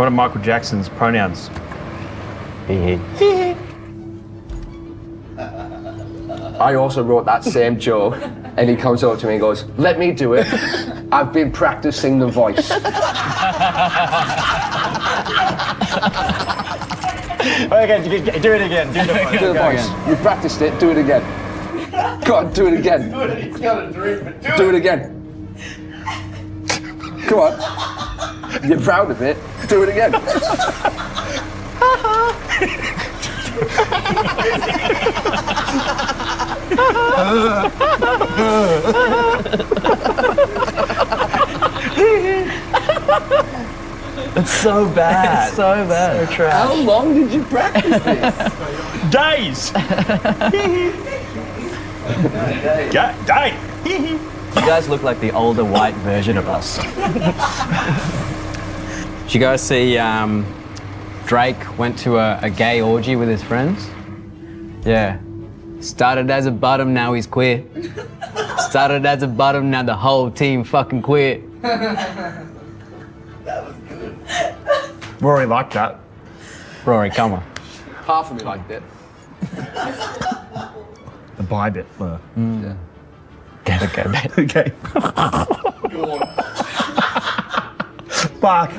are Michael Jackson's pronouns? I also wrote that same joke, and he comes over to me and goes, let me do it. I've been practicing the voice. Okay, do it again. Do the voice. Do the voice. You practiced it, do it again. Go on, do it again. He's got a dream, but Do it again. Come on. You're proud of it. Do it again. It's so bad. It's so bad. So trash. How long did you practice this? Days. Day. You guys look like the older white version of us. Did you guys see Drake went to a gay orgy with his friends? Yeah. Started as a bottom, now he's queer. Started as a bottom, now the whole team fucking queer. Rory liked that. Rory, come on. Half of me liked it. The buy bit. Yeah. Okay. Fuck.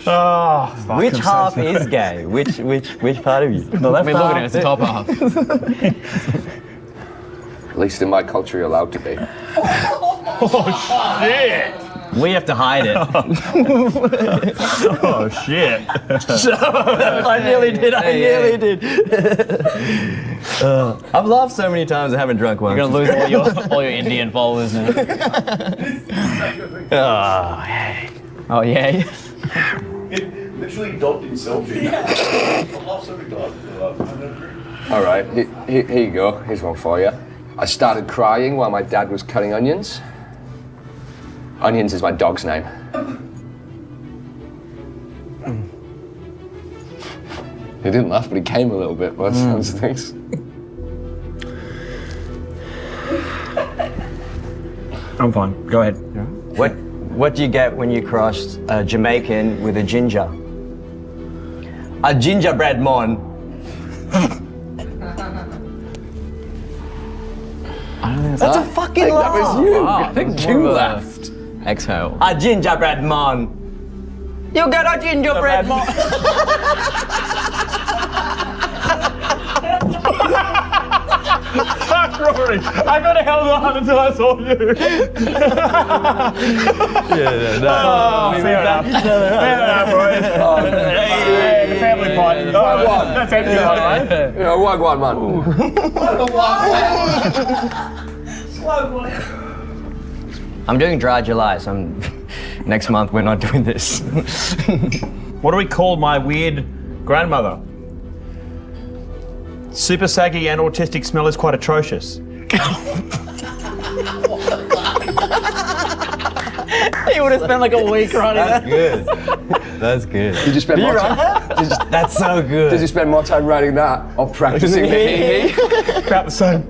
Oh, fuck. Which I'm so half sorry. is gay? Which part of you? The left We're looking half. at it, it's the top half. At least in my culture, you're allowed to be. Oh shit. We have to hide it. Oh shit. I nearly did. I've laughed so many times I haven't drunk once. You're gonna lose all your Indian followers now. Oh, hey. Oh, yeah. literally dogged himself in. I love so many dogs. All right, here you go. Here's one for you. I started crying while my dad was cutting onions. Onions is my dog's name. He didn't laugh, but he came a little bit. But those things. I'm fine. Go ahead. What do you get when you cross a Jamaican with a ginger? A gingerbread mon. That's a fucking That laugh. was you. Wow, I think that was you more of a- laughed. Exhale. A gingerbread mon. You got a gingerbread mon. Fuck Rory. I got a hell of until I saw you. Fair enough, boys. Hey, family party. That's empty, right? Yeah, wagwan, man. I'm doing dry July, so next month we're not doing this. What do we call my weird grandmother? Super saggy and autistic smell is quite atrocious. He would have spent like a week running that. Good. That's good. Did you spend more time? That's so good. Did you spend more time writing that or practicing the hee? About the same.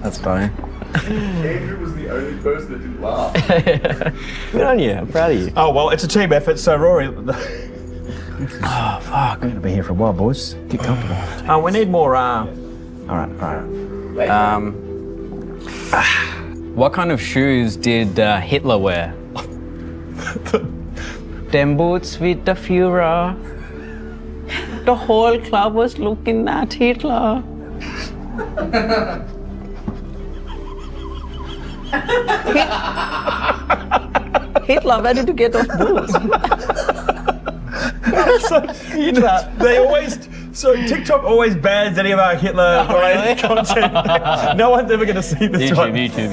That's funny. Andrew was the only person that didn't laugh. Good on you. I'm proud of you. Oh, well, it's a team effort, so Rory... Oh, fuck. We're going to be here for a while, boys. Get comfortable. We need more, All right. What kind of shoes did Hitler wear? Them boots with the Führer. The whole club was looking at Hitler. Hitler, where did you get those boots? They always. So TikTok always bans any of our Hitler content. No one's ever going to see this one. Me too.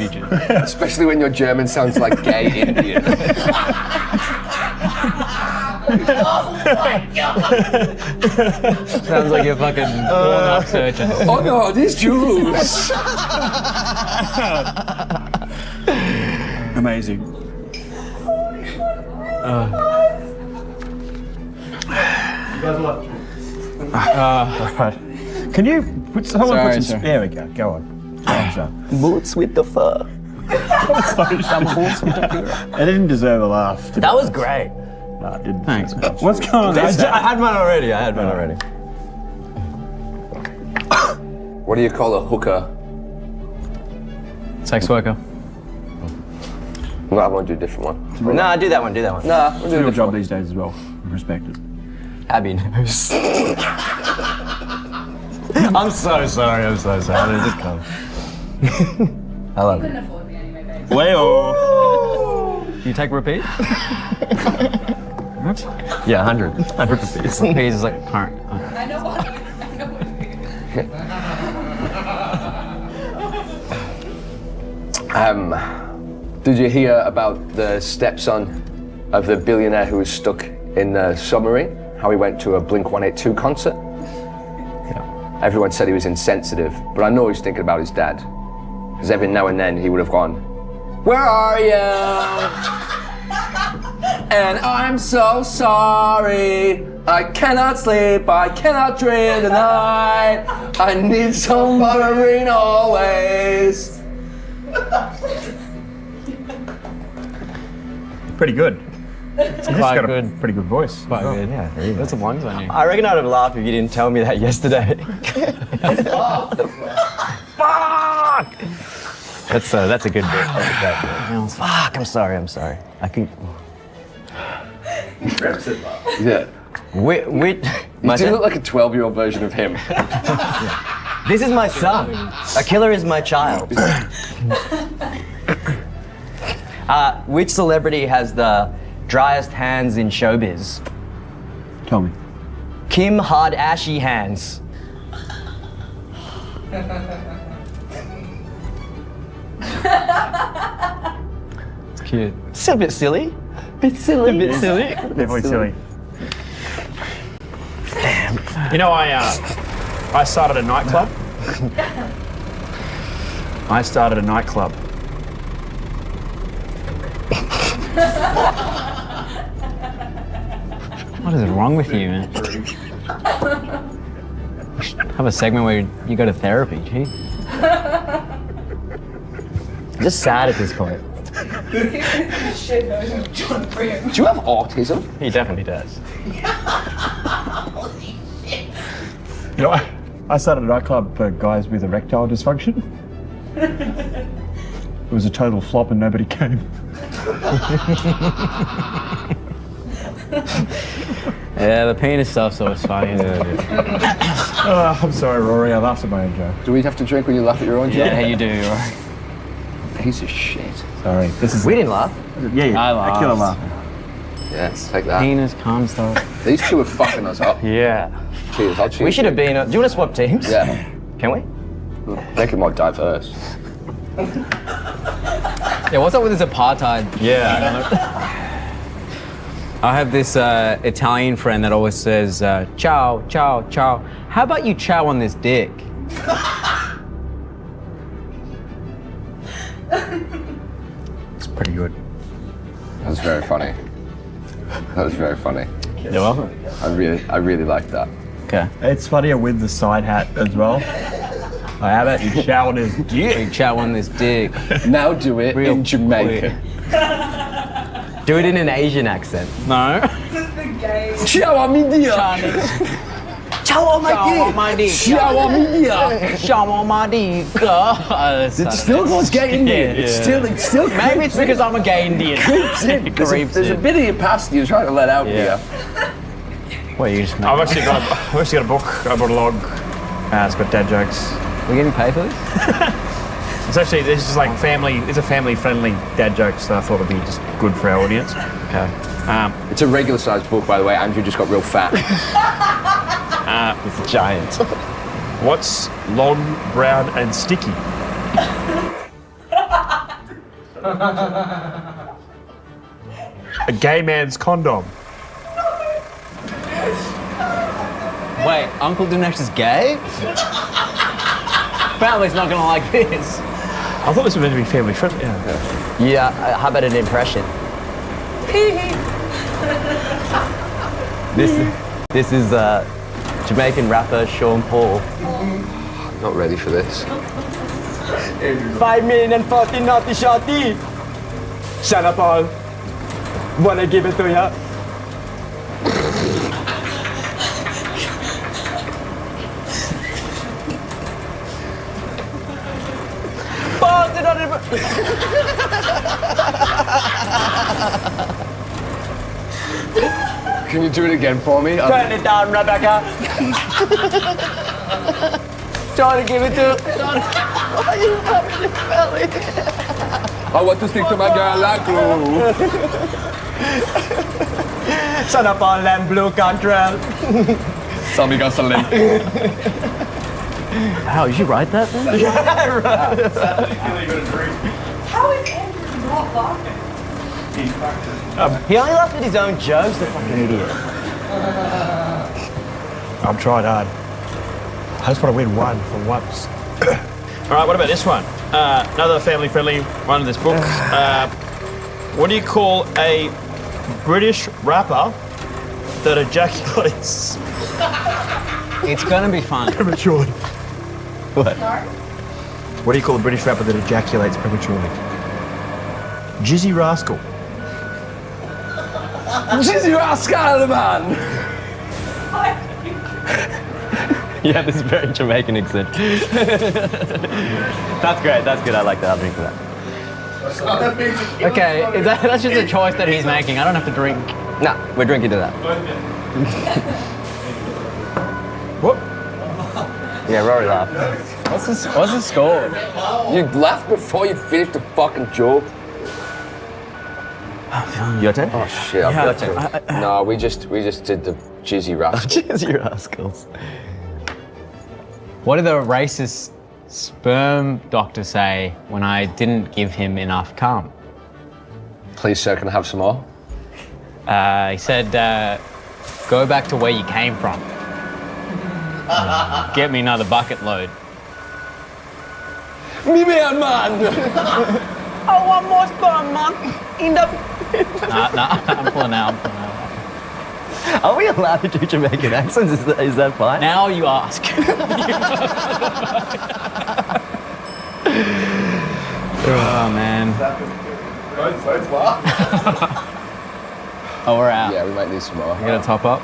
Especially when your German sounds like gay Indian. Sounds like you're fucking Pornhub searching. Oh no, these Jews! Amazing. You guys what? Can you put someone Sorry, put some? sir. There we go. Go on. Boots with the fur. I didn't deserve a laugh. That was great. No, I didn't. Thanks. What's going on? I had one already. What do you call a hooker? Sex worker. No, I want to do a different one. No, do that one. Nah, we'll do It's a a real different job one. these days as well. Respect it. Abby knows. I'm so sorry. How did it come? I love it. Couldn't afford me anyway, babe. Well, You take repeat? Yeah, 100 rupees. Repeat is like current. I know what you Did you hear about the stepson of the billionaire who was stuck in the submarine? How he went to a Blink-182 concert? Yeah. Everyone said he was insensitive, but I know he was thinking about his dad. Because every now and then he would have gone, "Where are you? And I'm so sorry. I cannot sleep, I cannot dream tonight. I need some submarine always." pretty good. He's Quite got good. a pretty good voice. Quite good. Yeah, that's some ones on you. I reckon I'd have laughed if you didn't tell me that yesterday. Fuck! That's a good bit. Fuck! I'm sorry. I can. Yeah. Wait. You do look like a 12-year-old version of him. This is my son. A killer is my child. Which celebrity has the driest hands in showbiz? Tell me. Kim Hard-Ashy hands. It's cute. It's a bit silly. Definitely silly. You know, I started a nightclub. What is wrong with you, man? Have a segment where you go to therapy, gee. Just sad at this point. shit version of John Brim. Do you have autism? He definitely does. You know, I started a nightclub for guys with erectile dysfunction. It was a total flop and nobody came. Yeah, the penis stuff's always funny, isn't it? I'm sorry, Rory. I laughed at my own joke. Do we have to drink when you laugh at your own joke? Yeah, you do, right? Piece of shit. Sorry. This is We didn't laugh. yeah. I A killer laughed. laugh. Yes, take that. Penis, cum stuff. These two are fucking us up. Yeah. Cheers, I'll cheers. We should have been. Do you want to swap teams? Yeah, Can we? make it more diverse. Yeah, what's up with this apartheid? Yeah. I have this Italian friend that always says, ciao, ciao, ciao. How about you chow on this dick? It's pretty good. That was very funny. That was very funny. You're welcome. I really liked that. Okay. It's funnier with the side hat as well. How about you shower his dick? You chow on this dick. Now do it Real in Jamaica. Do it in an Asian accent. No. Just the gay. Ciao, amidia. Show on my dick. Show on me, yeah. Show on my dick. It still goes gay in me. It's still Maybe it's because I'm a gay Indian. creeps in. There's a bit of your past you're trying to let out here. Well, you just I've actually got a book. I bought a log. It's got dad jokes. We're getting paid for this? This is like family. It's a family-friendly dad jokes that I thought would be just good for our audience. Okay. It's a regular sized book, by the way. Andrew just got real fat. It's giant. What's long, brown, and sticky? A gay man's condom. Wait, Uncle Dinesh is gay? Family's not gonna like this. I thought this was meant to be family friendly. Yeah, how about an impression? This is Jamaican rapper Sean Paul. I'm not ready for this. 5 million and 40 naughty shorty. Shut up all. Wanna give it to ya? Can you do it again for me? Turn it down, Rebecca. Try to give it to. I want to stick to my girl like glue. Shut up all them blue control. Sammy got some link. Wow, did you write that then? How is Andrew not laughing? He only laughed at his own jokes, the fucking idiot. I'm trying hard. I just want to win one for once. All right, what about this one? Another family-friendly one in this book. What do you call a British rapper that ejaculates It's gonna be fun. prematurely? Sorry? What do you call a British rapper that ejaculates prematurely? Jizzy Rascal. Jizzy Rascal, man! Yeah, this is very Jamaican accent. That's great, that's good, I like that, I'll drink to that. Okay, that's just a choice that he's making. I don't have to drink. Nah, we're drinking to that. What? Yeah, Rory laughed. What's the score? You laughed before you finished the fucking joke. Your turn? Oh shit, I've got to. No, we just did the Jizzy Rascal. Cheers, you rascals. What did the racist sperm doctor say when I didn't give him enough cum? Please, sir, can I have some more? He said, go back to where you came from. Get me another bucket load. Me man! I want more sperm, man. In the... Nah, I'm pulling out. Are we allowed to do Jamaican accents? Is that fine? Now you ask. Oh, man. Both laugh. Oh, we're out. Yeah, we might need some more. You gonna top up?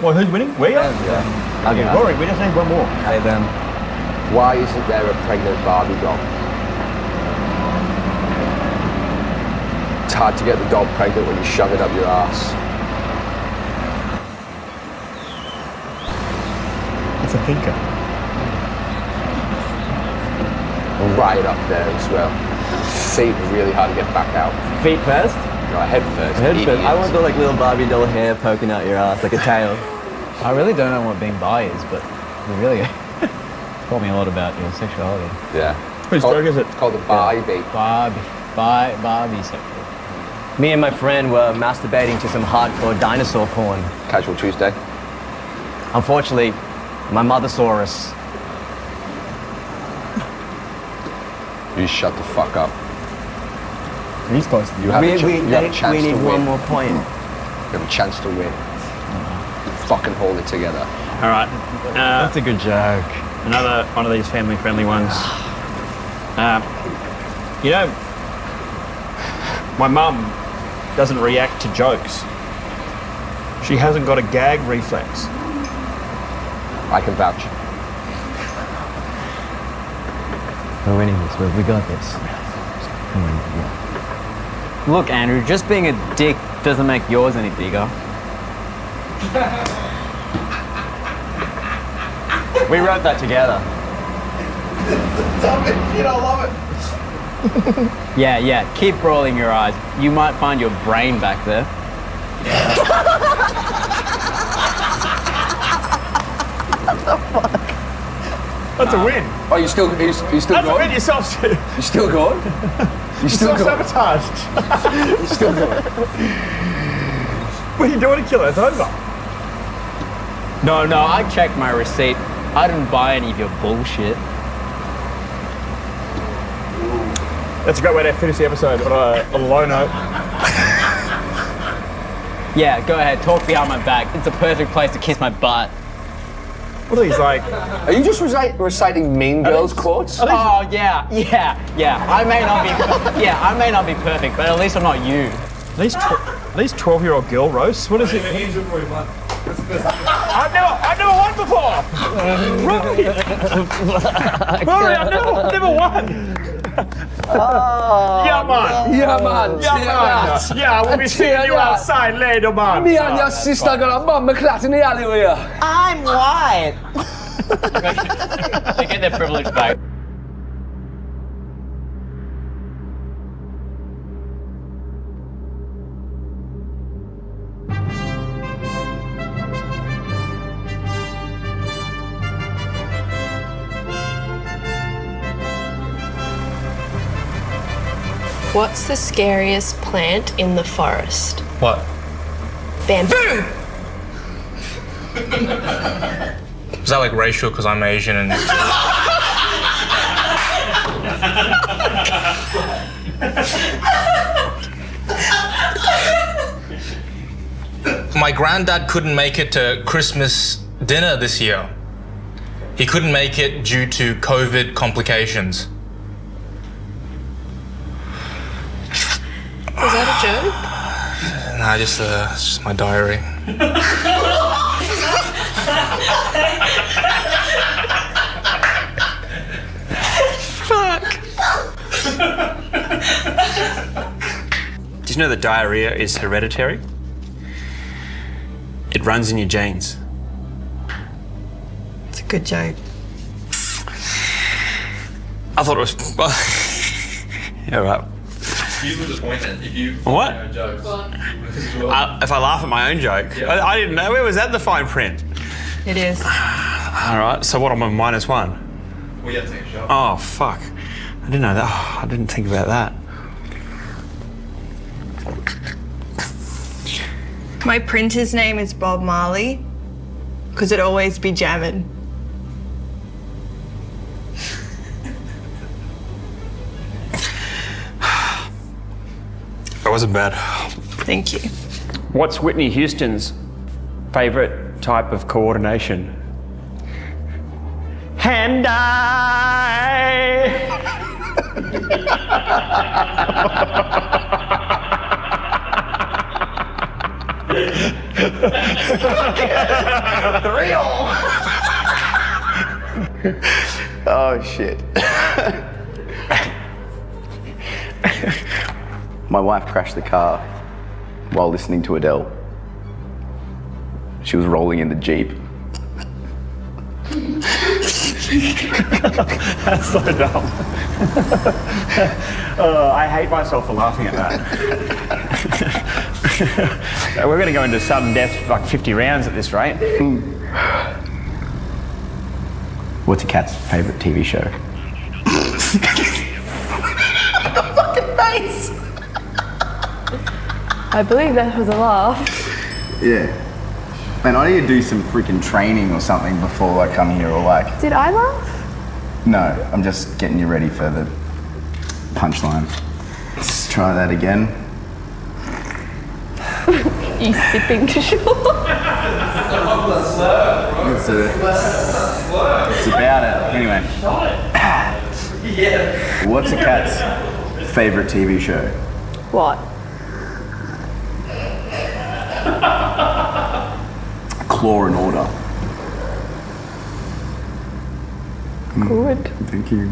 Well, who's winning? We are? I'll give it. Rory, we just need one more. Hey, them. Why isn't there a pregnant Barbie doll? It's hard to get the doll pregnant when you shove it up your ass. It's a thinker. Right up there as well. Feet really hard to get back out. Feet first? No, head first. Head first. idiots. I want the like little Barbie doll hair poking out your ass like a tail. I really don't know what being bi is, but you really taught me a lot about your sexuality. Yeah. Whose joke is it? It's called a Barbie. Barbie sexual. Me and my friend were masturbating to some hardcore dinosaur porn. Casual Tuesday. Unfortunately, my mother saw us. You shut the fuck up. He's close. You have a chance We to need win. one more point. You have a chance to win. Fucking hold it together. All right. That's a good joke. Another one of these family-friendly ones. You know, my mum doesn't react to jokes. She hasn't got a gag reflex. I can vouch. We're winning this. We got this. Look, Andrew, just being a dick doesn't make yours any bigger. We wrote that together. Shit, I love it. Yeah, keep rolling your eyes. You might find your brain back there. That's a win. Oh, you still That's a going? win yourself. You still going? You still going? Sabotaged. You still going? What are you doing to kill her? It's over. No, I checked my receipt. I didn't buy any of your bullshit. That's a great way to finish the episode on a low note. Yeah, go ahead, talk behind my back. It's a perfect place to kiss my butt. What are these like? Are you just reciting Mean Girls quotes? Oh yeah. I may not be perfect, but at least I'm not you. These 12-year-old girl roasts. What is it? I've never won before. Rory, I've never won. Yeah, man. Yeah, we'll be seeing you outside later, man. Me and your sister got a mum clat in the alleyway. I'm white. They get their privilege back. What's the scariest plant in the forest? What? Bamboo! Is that like racial because I'm Asian and... My granddad couldn't make it to Christmas dinner this year. He couldn't make it due to COVID complications. Was that a joke? Nah, it's just my diary. Fuck. Did you know that diarrhea is hereditary? It runs in your genes. It's a good joke. I thought it was... Well, yeah, right. You were disappointed if you... What? If I laugh at my own joke? Yeah. I didn't know. Where was that in the fine print? It is. All right, so what, I'm a -1? Well, you have to take a shot. Oh, fuck. I didn't know that. Oh, I didn't think about that. My printer's name is Bob Marley, because it'd always be jamming. That wasn't bad. Thank you. What's Whitney Houston's favourite type of coordination? Hand-eye! Oh shit. My wife crashed the car while listening to Adele. She was rolling in the Jeep. That's so dumb. I hate myself for laughing at that. We're going to go into sudden death for like 50 rounds at this rate. What's a cat's favourite TV show? The fucking face! I believe that was a laugh. Yeah. Man, I need to do some freaking training or something before I come here, or like... Did I laugh? No, I'm just getting you ready for the punchline. Let's try that again. You sipping to shore? It's about it. Anyway. What's a cat's favourite TV show? What? Claw and Order. Good. Thank you.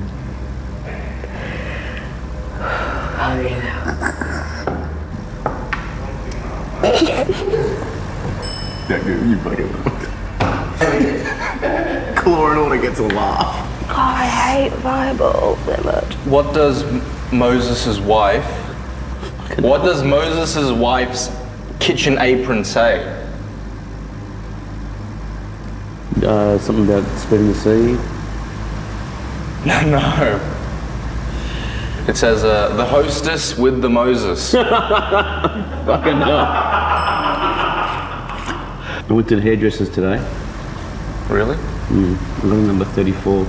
You fucking. Claw and Order gets a laugh. Oh, I hate fireballs so much. What does Moses' wife's kitchen apron say? Something about splitting the sea. No. It says, the hostess with the Moses. Fucking hell. I went to the hairdressers today. Really? I got number 34.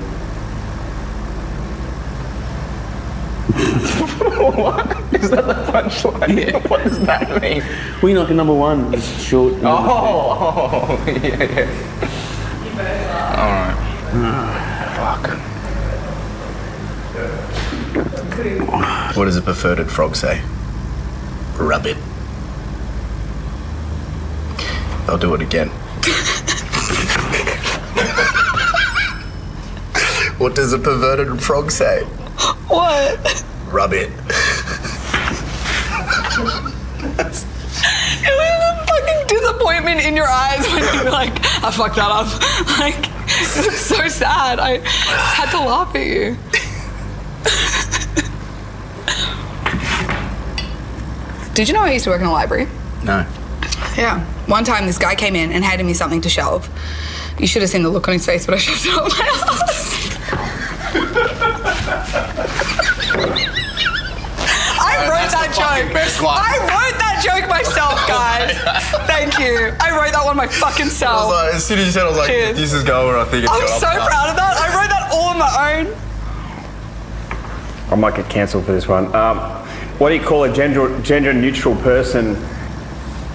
What? Is that the punchline? Yeah. What does that mean? We like a number 1. It's short. Oh, yeah. Alright. Fuck. What does a perverted frog say? Rub it. I'll do it again. What does a perverted frog say? What? Rub it. It was a fucking disappointment in your eyes when you were like, I fucked that up. Like, it's so sad. I just had to laugh at you. Did you know I used to work in a library? No. Yeah. One time this guy came in and handed me something to shelve. You should have seen the look on his face when I shoved it up my ass. I wrote that joke. I wrote that joke myself, guys. Thank you. I wrote that one my fucking self. As soon as you said, I was like, Cheers. this is going, I think it's I'm going. so proud of that. I wrote that all on my own. I might get cancelled for this one. What do you call a gender neutral person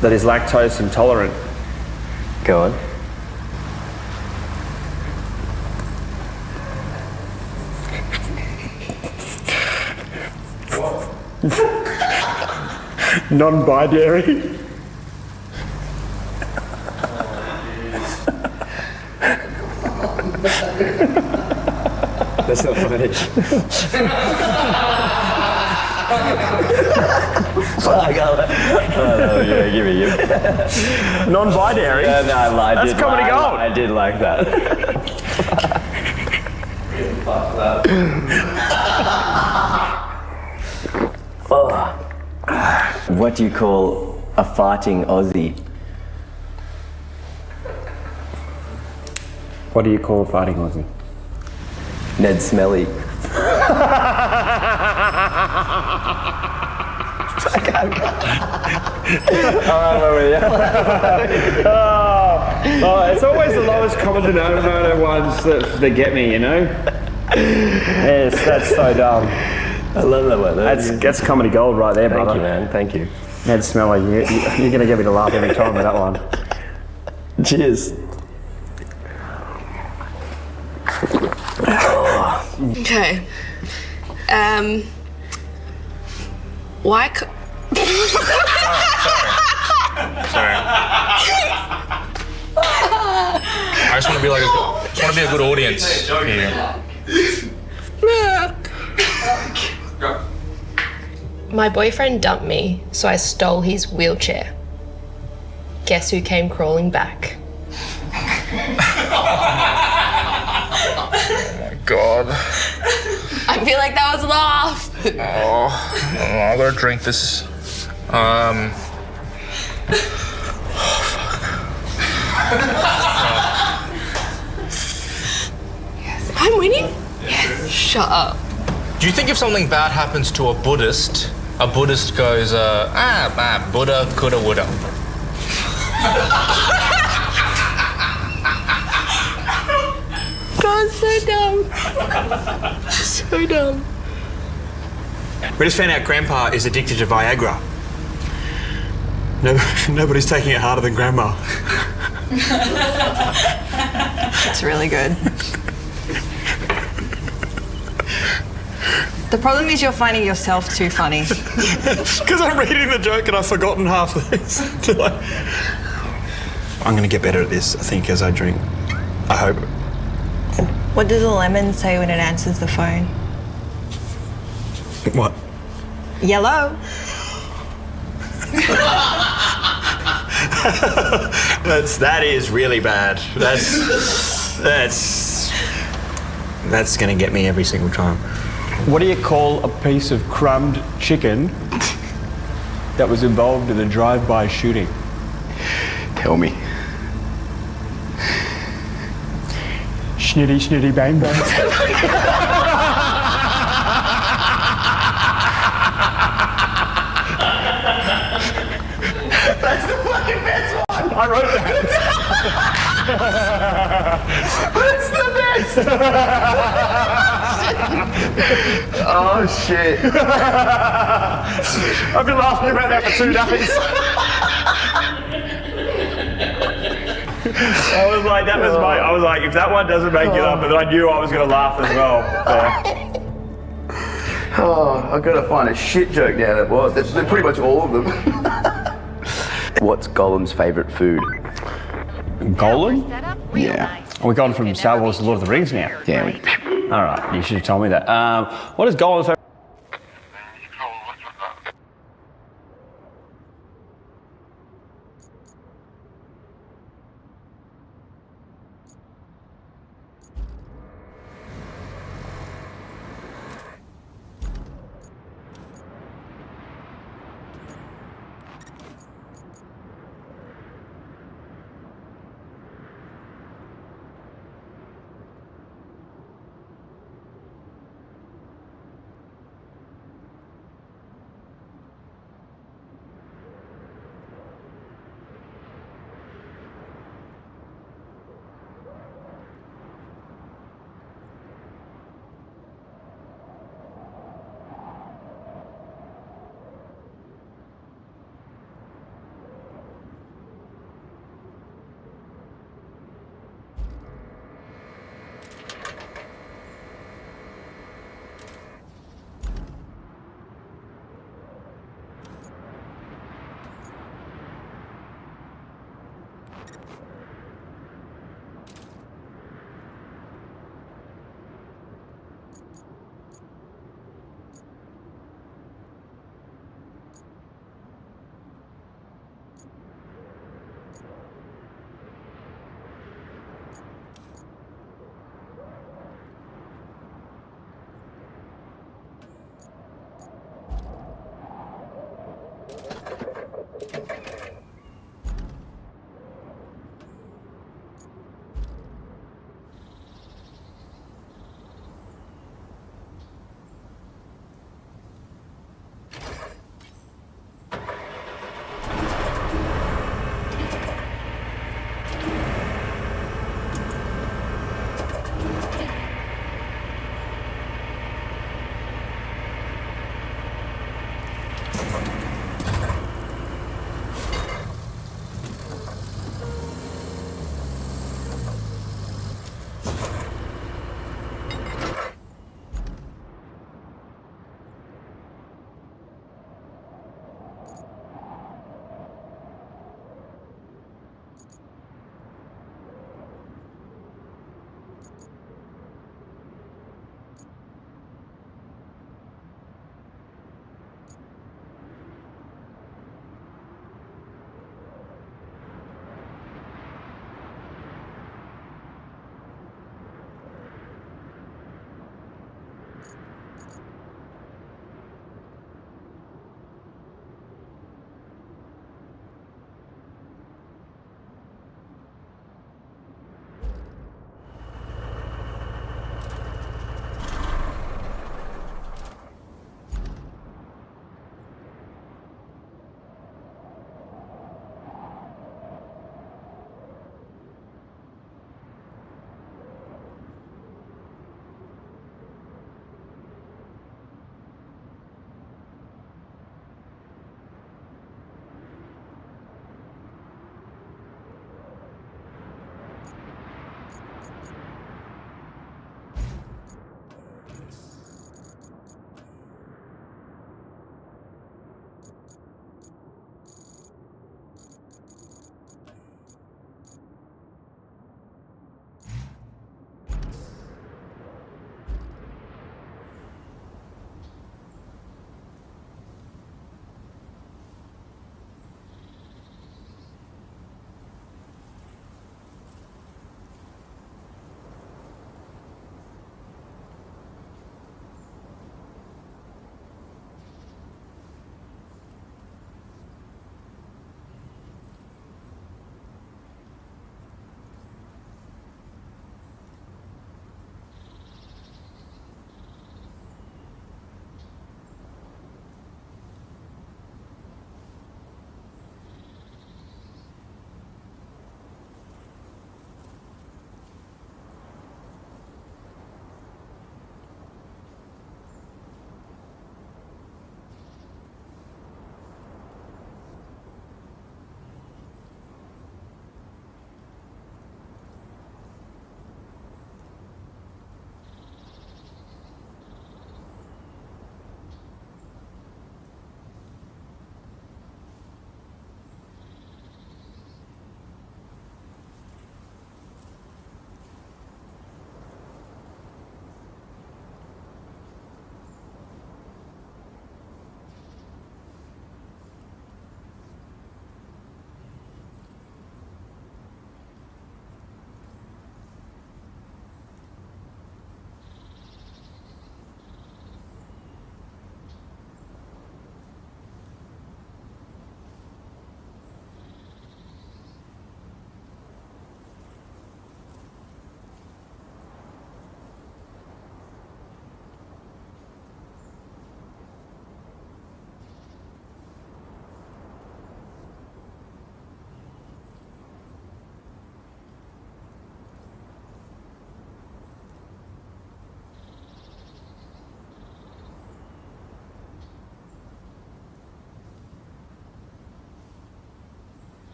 that is lactose intolerant? Go on. Non-binary. That's not funny. Yeah, give me. Non-binary? Yeah, no, I lied. That's comedy gold. I did like that. What do you call a farting Aussie? What do you call a farting Aussie? Ned Smelly. It's always the lowest common denominator ones that get me, you know? Yes, that's so dumb. I love that one. That's comedy gold right there, brother. Thank you, man. Thank you. Ned Smelly, you're going to get me to laugh every time with that one. Cheers. Okay. Why? Sorry. I just want to be a good audience here. My boyfriend dumped me, so I stole his wheelchair. Guess who came crawling back? God. I feel like that was a laugh. Oh, I gotta drink this. I'm winning? Yes. Shut up. Do you think if something bad happens to a Buddhist goes, Buddha, coulda, woulda? God, so dumb. So dumb. We just found out Grandpa is addicted to Viagra. Nobody's taking it harder than Grandma. It's really good. The problem is you're finding yourself too funny. Because I'm reading the joke and I've forgotten half of this. I'm gonna get better at this, I think, as I drink. I hope. What does a lemon say when it answers the phone? What? Yellow. That is really bad. That's gonna get me every single time. What do you call a piece of crumbed chicken that was involved in a drive-by shooting? Tell me. Schnitty, schnitty, bang, bang. That's the fucking best one! I wrote that. That's the best! Oh shit. I've been laughing about that for 2 days. I was like, I was like, if that one doesn't make it up, and I knew I was going to laugh as well. Oh, I've got to find a shit joke now that was. They're pretty much all of them. What's Gollum's favourite food? Gollum? Yeah. We've gone from Star Wars to Lord of the Rings now. Yeah. All right, you should have told me that. What is Gollum's favourite?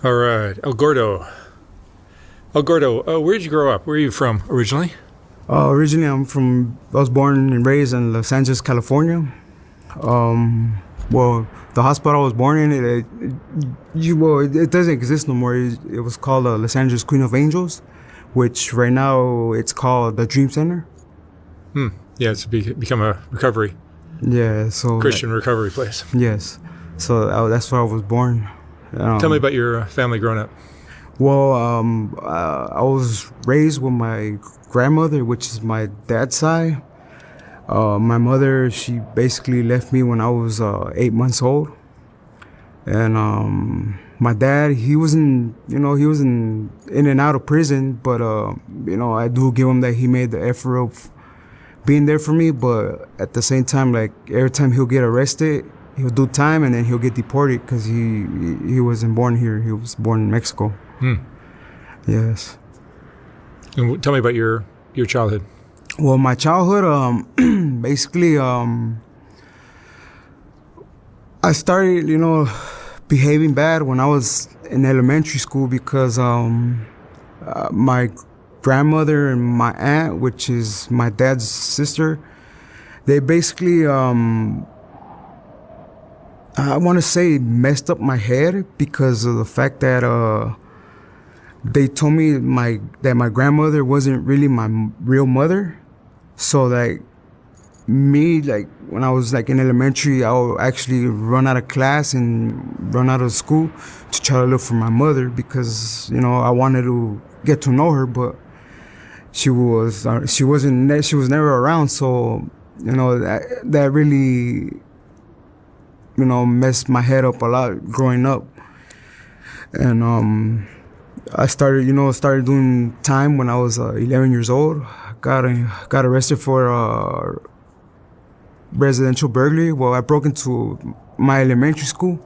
All right, El Gordo. El Gordo, where did you grow up? Where are you from originally? Originally, I was born and raised in Los Angeles, California. Well, the hospital I was born in, it doesn't exist no more. It was called Los Angeles Queen of Angels, which right now it's called the Dream Center. Yeah, it's become a recovery. Yeah, so Christian recovery place. Yes, so that's where I was born. Tell me about your family growing up. Well, I was raised with my grandmother, which is my dad's side. My mother, she basically left me when I was 8 months old. And my dad, he was in and out of prison, but I do give him that he made the effort of being there for me. But at the same time, like every time he'll get arrested, he'll do time and then he'll get deported because he wasn't born here. He was born in Mexico. Yes. And tell me about your childhood. Well, my childhood, basically, I started, behaving bad when I was in elementary school because my grandmother and my aunt, which is my dad's sister, they basically, I want to say messed up my head because of the fact that they told me that my grandmother wasn't really my real mother. So when I was in elementary, I would actually run out of class and run out of school to try to look for my mother because I wanted to get to know her, but she was never around. So that really messed my head up a lot growing up. And I started doing time when I was 11 years old. Got arrested for residential burglary. Well, I broke into my elementary school.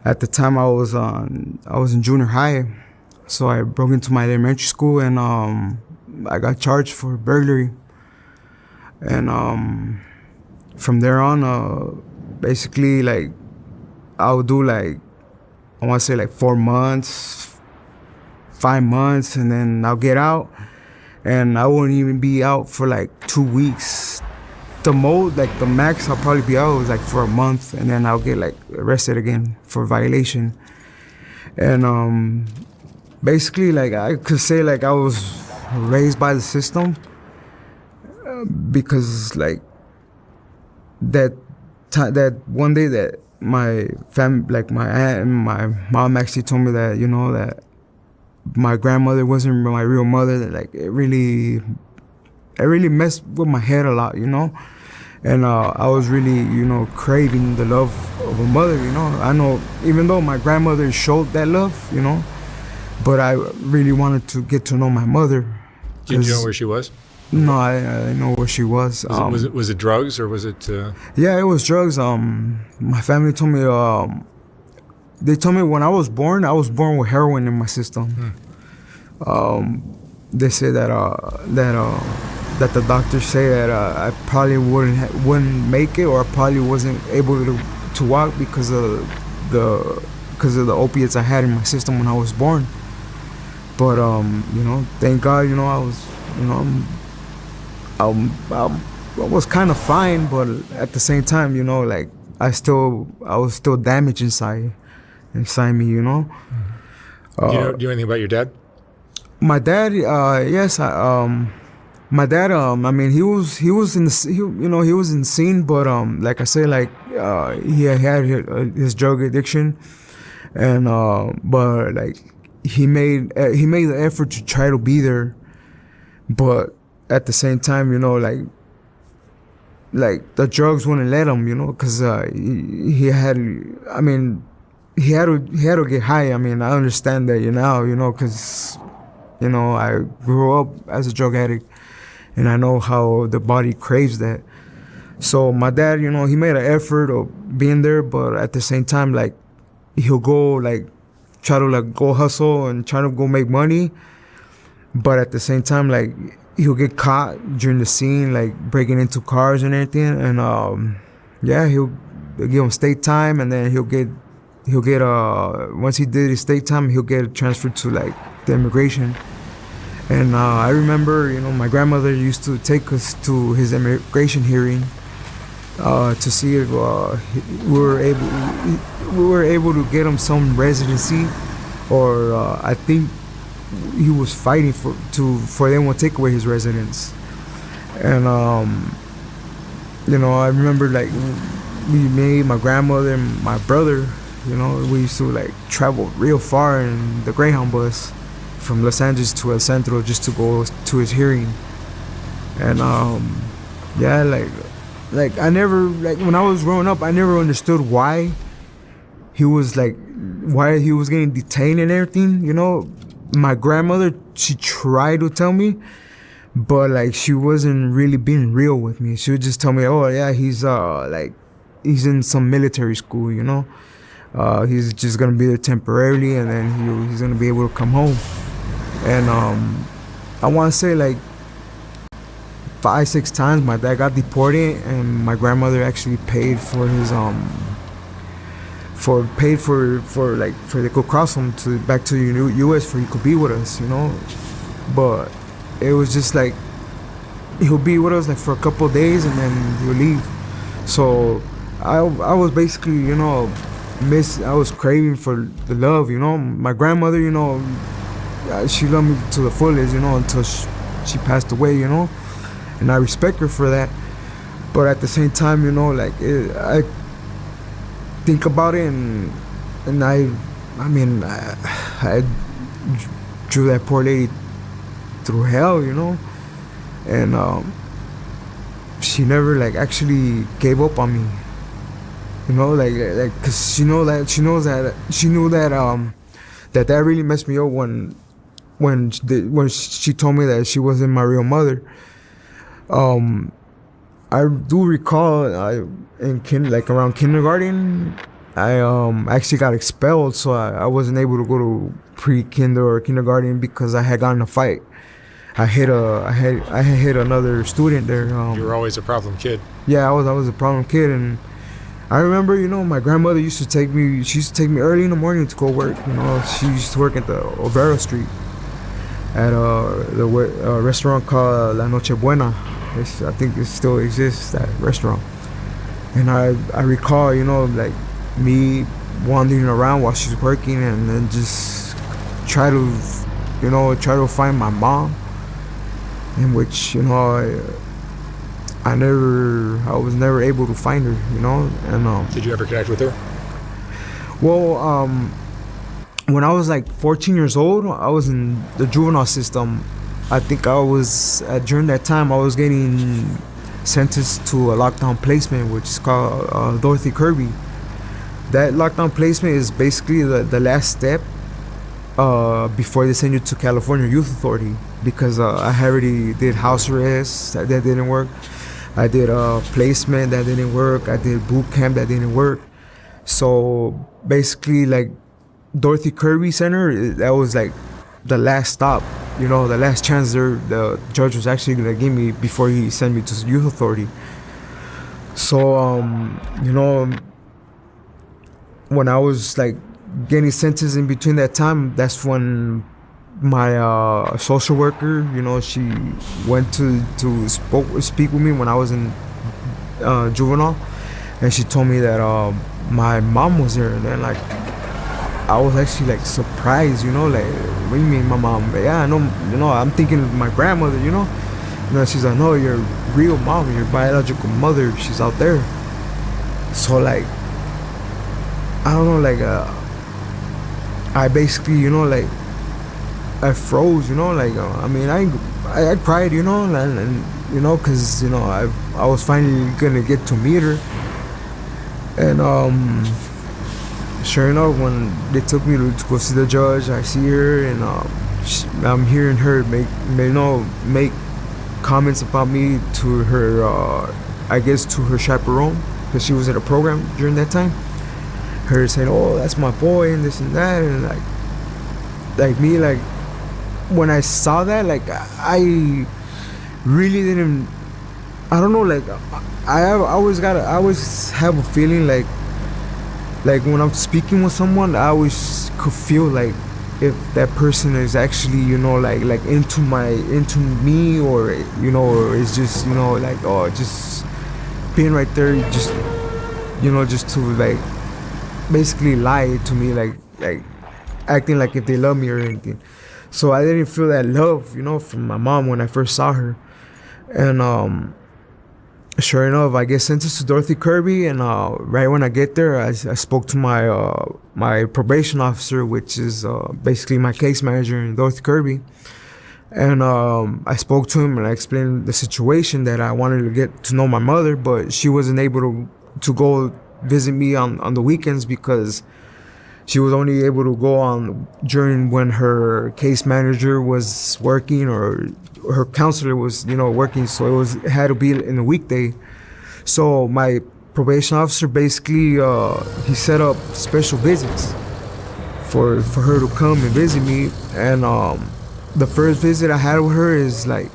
At the time, I was in junior high, so I broke into my elementary school and I got charged for burglary. And from there on, basically, I would do I want to say 4 months, 5 months, and then I'll get out. And I wouldn't even be out for 2 weeks. The max I'll probably be out was for a month, and then I'll get arrested again for violation. And basically, I could say I was raised by the system because that one day that my family, my aunt and my mom actually told me that that my grandmother wasn't my real mother. That it really messed with my head a lot, And I was really, craving the love of a mother, I know, even though my grandmother showed that love, but I really wanted to get to know my mother. Did you know where she was? No, I know where she was. Was it drugs or was it? Yeah, it was drugs. My family told me. They told me when I was born with heroin in my system. They say that the doctors say that I probably wouldn't make it, or I probably wasn't able to walk because of the opiates I had in my system when I was born. But thank God, I was kind of fine, but at the same time, I was still damaged inside me, Do you know anything about your dad? My dad, yes. My dad, he was in the scene, but like I said, he had his drug addiction, and but he made the effort to try to be there, but at the same time, the drugs wouldn't let him, because he had to get high. I understand that now, because I grew up as a drug addict, and I know how the body craves that. So my dad, he made an effort of being there, but at the same time, he'll go try to go hustle and try to go make money, but at the same time, he'll get caught during the scene, breaking into cars and everything, and he'll give him state time, and then he'll get he'll get once he did his state time, he'll get transferred to like the immigration. And I remember, my grandmother used to take us to his immigration hearing to see if we were able to get him some residency, or I think he was fighting for them to take away his residence. And I remember like me, my grandmother, and my brother, we used to like travel real far in the Greyhound bus from Los Angeles to El Centro just to go to his hearing. And like I never, like when I was growing up, I never understood why he was getting detained and everything. My grandmother, she tried to tell me, but like she wasn't really being real with me. She would just tell me, oh yeah, he's in some military school, he's just gonna be there temporarily, and then he's gonna be able to come home. And I want to say like 5-6 times my dad got deported, and my grandmother actually paid for his for they could cross him back to the U.S. for he could be with us, But it was just like he'll be with us like for a couple of days and then he'll leave. So I was basically I was craving for the love, My grandmother, she loved me to the fullest, until she passed away, and I respect her for that. But at the same time, I think about it, and I drew that poor lady through hell, and she never like actually gave up on me, cause she knew that that really messed me up when she told me that she wasn't my real mother. I do recall around kindergarten, I actually got expelled, so I wasn't able to go to pre-kinder or kindergarten because I had gotten in a fight. I hit another student there. You were always a problem kid. Yeah, I was a problem kid, and I remember, my grandmother used to take me. She used to take me early in the morning to go work. She used to work at the Overo Street at the restaurant called La Noche Buena. I think it still exists, that restaurant. And I recall, like me wandering around while she's working, and then just try to find my mom, in which I was never able to find her, And did you ever connect with her? Well, when I was like 14 years old, I was in the juvenile system. I think during that time I was getting sentenced to a lockdown placement, which is called Dorothy Kirby. That lockdown placement is basically the last step before they send you to California Youth Authority, because I already did house arrest, that didn't work. I did placement, that didn't work. I did boot camp, that didn't work. So basically, like Dorothy Kirby Center, that was like the last stop, the last chance the judge was actually gonna give me before he sent me to Youth Authority. So when I was like getting sentenced in between that time, that's when my social worker, she went to speak with me when I was in juvenile, and she told me that my mom was there. And then like I was actually like surprised, like, what do you mean my mom? Yeah, I know, I'm thinking of my grandmother, she's like, no, your real mom, your biological mother, she's out there. So like, I don't know, like I basically, like, I froze, I cried, and cause I was finally gonna get to meet her. And sure enough, when they took me to go see the judge, I see her, and I'm hearing her make comments about me to her, I guess to her chaperone, because she was at a program during that time. Her saying, oh, that's my boy, and this and that, and like me, like when I saw that, like I really didn't, I don't know, like I always have a feeling like like when I'm speaking with someone, I always could feel like if that person is actually, you know, like into me, or you know, or is just, you know, like, oh, just being right there, just, you know, just to like basically lie to me, like acting like if they love me or anything. So I didn't feel that love, you know, from my mom when I first saw her. And sure enough, I get sentenced to Dorothy Kirby, and right when I get there, I spoke to my probation officer, which is basically my case manager in Dorothy Kirby. And I spoke to him and I explained the situation, that I wanted to get to know my mother, but she wasn't able to go visit me on the weekends because she was only able to go on during when her case manager was working or her counselor was, you know, working. So it had to be in a weekday. So my probation officer basically he set up special visits for her to come and visit me. And the first visit I had with her is like,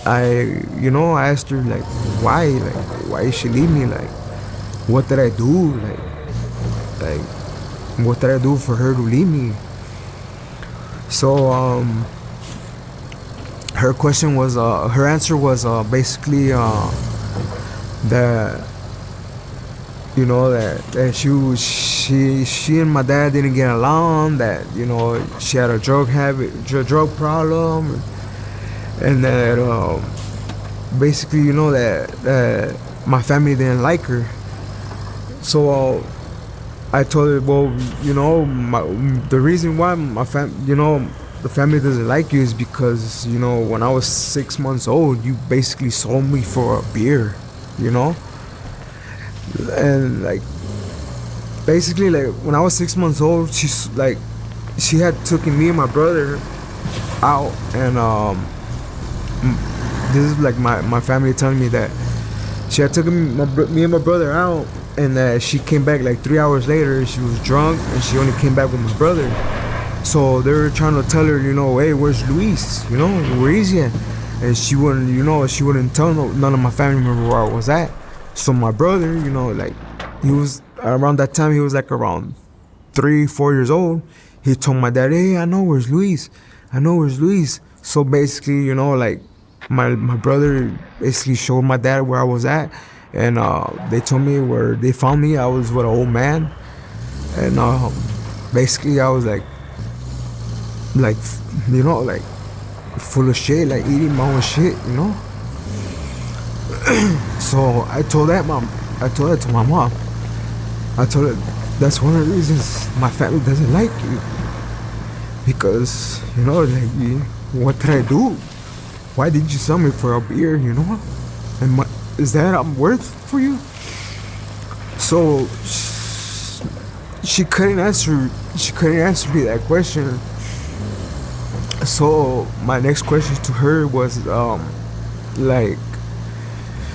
I asked her like why did she leave me, like what did I do, like what did I do for her to leave me? So her question was her answer was basically that, you know, that she and my dad didn't get along, that, you know, she had a drug problem, and that basically, you know, that my family didn't like her. So I told her, well, you know, the reason why the family doesn't like you is because, you know, when I was 6 months old, you basically sold me for a beer, you know? And like, basically, like when I was 6 months old, she had taken me and my brother out, and this is like my family telling me that she had taken me and my brother out, and she came back like 3 hours later. She was drunk, and she only came back with my brother. So they were trying to tell her, you know, hey, where's Luis? You know, where is he at? And she wouldn't tell none of my family members where I was at. So my brother, you know, like, he was around that time, he was like around 3-4 years old. He told my dad, hey, I know where's Luis. So basically, you know, like, my brother basically showed my dad where I was at, and they told me where they found me. I was with an old man, and basically I was like, you know, like full of shit, like eating my own shit, you know. So I told that to my mom. I told her that's one of the reasons my family doesn't like you, because, you know, like, what did I do? Why did you sell me for a beer, you know? And is that I'm worth for you? So she couldn't answer me that question. So my next question to her was like,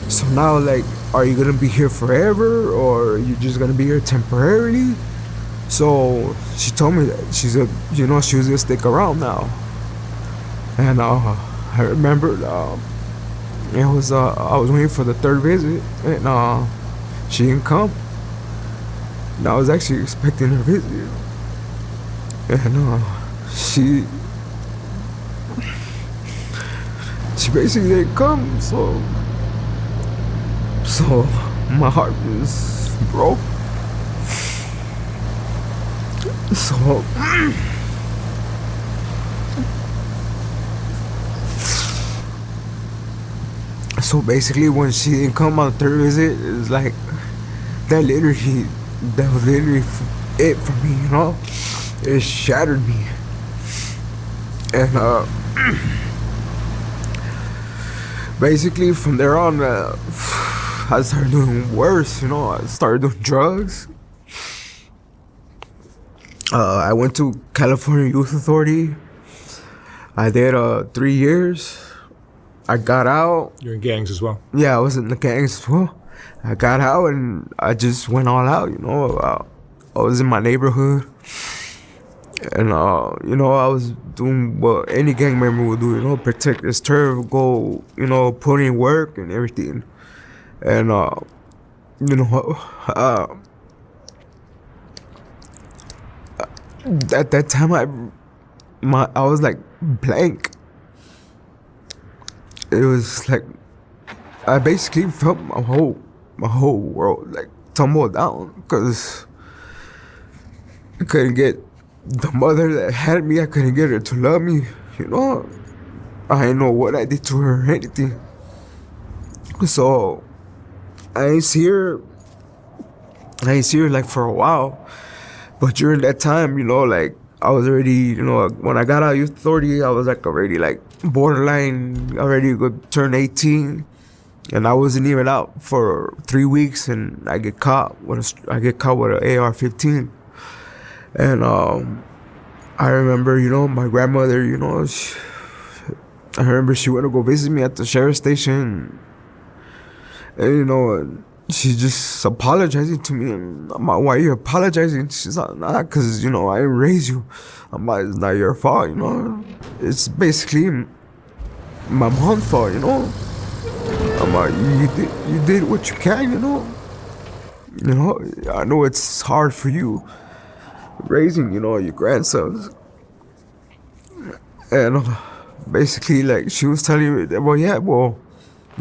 so now, like, are you gonna be here forever, or are you just gonna be here temporarily? So she told me that she was gonna stick around now. And I remember it was I was waiting for the third visit, and she didn't come. And I was actually expecting her visit, and she basically didn't come. So my heart was broke. So basically, when she didn't come on the third visit, it was like that was literally it for me, you know. It shattered me, and basically from there on, I started doing worse, you know. I started doing drugs. I went to California Youth Authority. I did 3 years. I got out. You're in gangs as well? Yeah, I was in the gangs as well. I got out and I just went all out, you know. I was in my neighborhood. And, you know, I was doing what any gang member would do, you know, protect his turf, go, you know, put in work and everything. And, you know, at that time, I was like blank. It was like I basically felt my whole world like tumble down because I couldn't get the mother that had me. I couldn't get her to love me. You know, I didn't know what I did to her or anything. So I ain't see her like for a while. But during that time, you know, like I was already, you know, when I got out of youth authority, I was like already like borderline, already good turn 18, and I wasn't even out for 3 weeks, and I get caught with an AR-15, and I remember, you know, my grandmother, you know, I remember she went to go visit me at the sheriff's station, and you know, she just apologizing to me, and I'm like, why are you apologizing? She's like, nah, cause you know I didn't raise you. I'm like, it's not your fault, you know. It's basically my mom's fault, you know. I'm like, you did what you can, you know. You know, I know it's hard for you raising, you know, your grandsons. And basically, like she was telling me, well, yeah, well,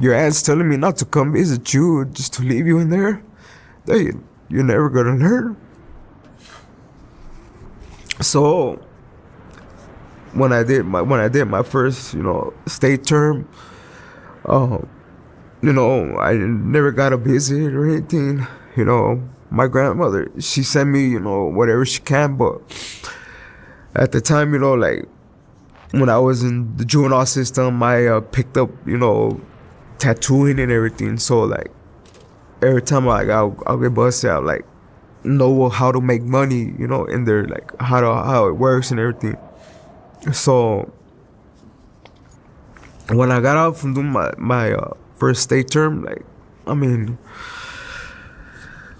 your aunt's telling me not to come visit you, just to leave you in there. You're never gonna learn. So when I did my first, you know, state term, you know, I never got a visit or anything. You know, my grandmother, she sent me, you know, whatever she can, but at the time, you know, like when I was in the juvenile system, I picked up, you know, tattooing and everything. So like every time I'll get busted, I'll like know how to make money, you know, in there, like how it works and everything. So when I got out from doing my first state term, like I mean,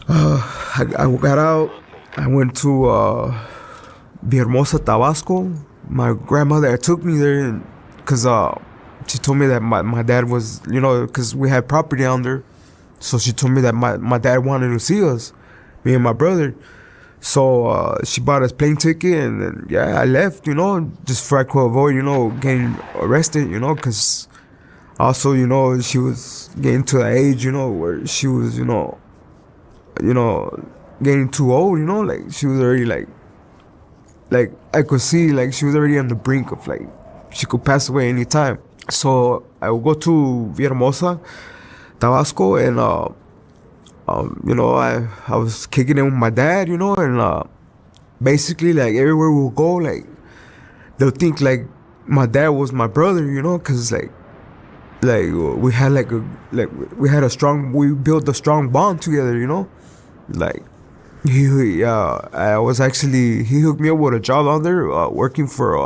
I got out. I went to Villahermosa, Tabasco. My grandmother took me there because she told me that my dad was, you know, because we had property down there. So she told me that my dad wanted to see us, me and my brother. So she bought us plane ticket, and then, yeah, I left, you know, just for I could avoid, you know, getting arrested, you know, because also, you know, she was getting to the age, you know, where she was, you know, getting too old, you know, like she was already like I could see like she was already on the brink of like she could pass away anytime. So I would go to Villahermosa, Tabasco, and you know, I was kicking it with my dad, you know, and basically like everywhere we'll go, like they'll think like my dad was my brother, you know, cause like we had we built a strong bond together, you know, like he hooked me up with a job out there, working for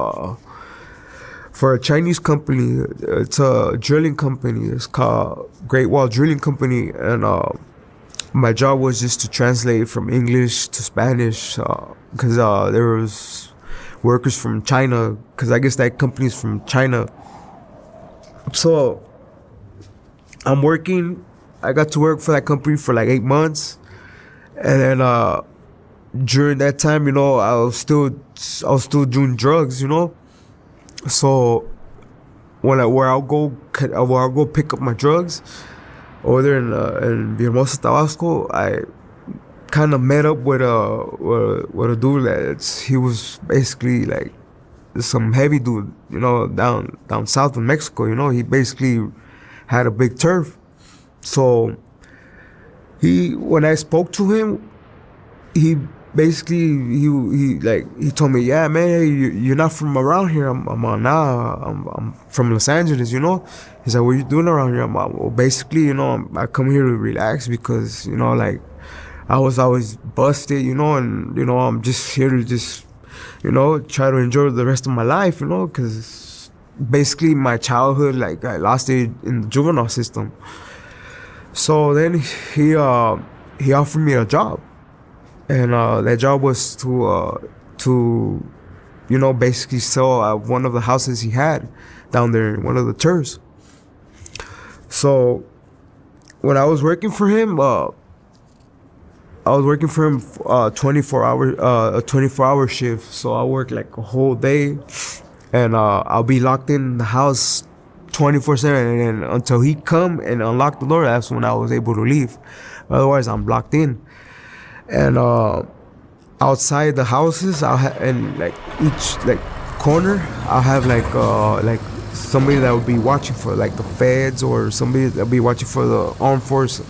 a Chinese company. It's a drilling company. It's called Great Wall Drilling Company, and my job was just to translate from English to Spanish, because there was workers from China, because I guess that company's from China. So I'm working. I got to work for that company for like 8 months, and then during that time, you know, I was still doing drugs, you know. So where I'll go pick up my drugs over there in Villahermosa, Tabasco, I kind of met up with a dude he was basically like some heavy dude, you know, down south of Mexico, you know. He basically had a big turf. So when I spoke to him, he basically he told me, yeah, man, hey, you're not from around here. I'm from Los Angeles, you know. He's like, what are you doing around here? I'm like, well, basically, you know, I come here to relax because, you know, like I was always busted, you know, and, you know, I'm just here to just, you know, try to enjoy the rest of my life, you know, because basically my childhood, like I lost it in the juvenile system. So then he offered me a job. And that job was to, you know, basically sell one of the houses he had down there in one of the tours. So when I was working for him, I was working for him 24-hour shift. So I work like a whole day, and I'll be locked in the house 24/7, and then until he come and unlock the door, that's when I was able to leave. Otherwise, I'm locked in. And outside the houses, I'll have, and like each like corner, I'll have like somebody that will be watching for like the feds, or somebody that'll be watching for the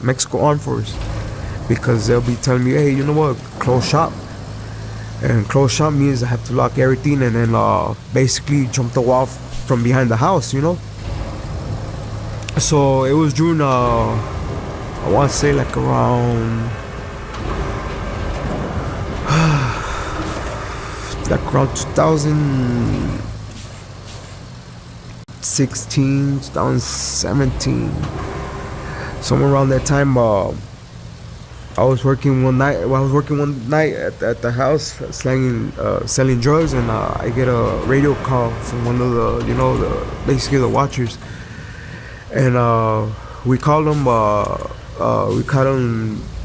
Mexico armed force, because they'll be telling me, hey, you know what, close shop. And close shop means I have to lock everything and then basically jump the wall from behind the house, you know. So it was during I want to say like around 2016, 2017, somewhere around that time. I was working one night at the house selling drugs, and I get a radio call from one of the, basically the watchers, and we call them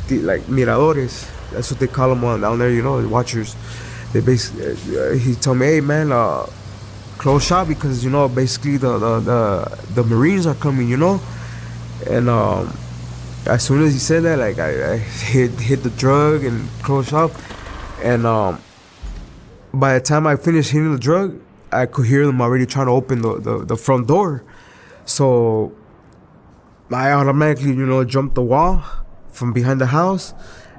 like miradores. That's what they call them down there, the watchers. They basically he told me, hey man, close shop, because basically the Marines are coming, and as soon as he said that, like I hit the drug and closed shop, and by the time I finished hitting the drug, I could hear them already trying to open the front door. So I automatically, jumped the wall from behind the house,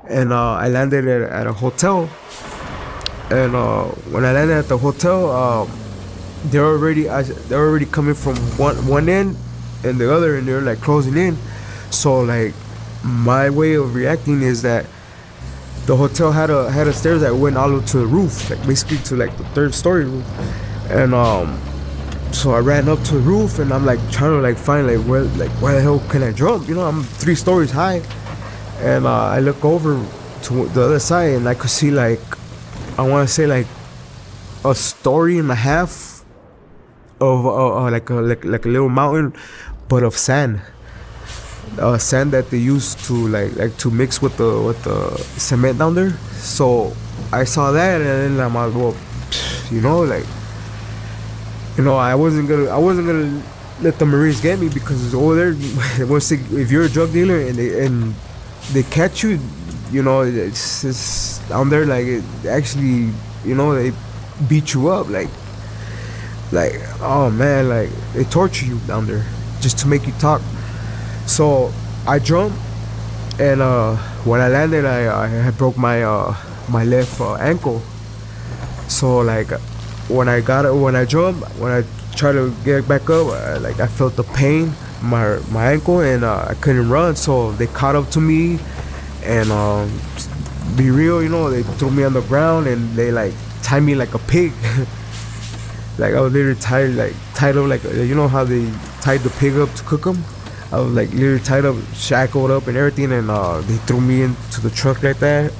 and I landed at a hotel. And when I landed at the hotel, they're already coming from one end and the other, and they're like closing in. So like my way of reacting is that the hotel had a stairs that went all the way to the roof, like basically to like the 3rd story roof. And so I ran up to the roof, and I'm like trying to like find where the hell can I jump? I'm 3 stories high, and I look over to the other side, and I could see like, I want to say like a story and a half of like a little mountain, but of sand. Sand that they use to like to mix with the cement down there. So I saw that, and then I'm like, well, I wasn't gonna let the Marines get me, because over there, if you're a drug dealer and they catch you, it's just down there, like it actually, they beat you up, like oh man, like they torture you down there just to make you talk. So I jumped, and when I landed, I had broke my left ankle. So like when I jumped, when I tried to get back up, I felt the pain in my ankle, and I couldn't run. So they caught up to me, and be real, they threw me on the ground, and they like tied me like a pig. Like I was literally tied up like, how they tied the pig up to cook them. I was like literally tied up, shackled up and everything, and they threw me into the truck like that,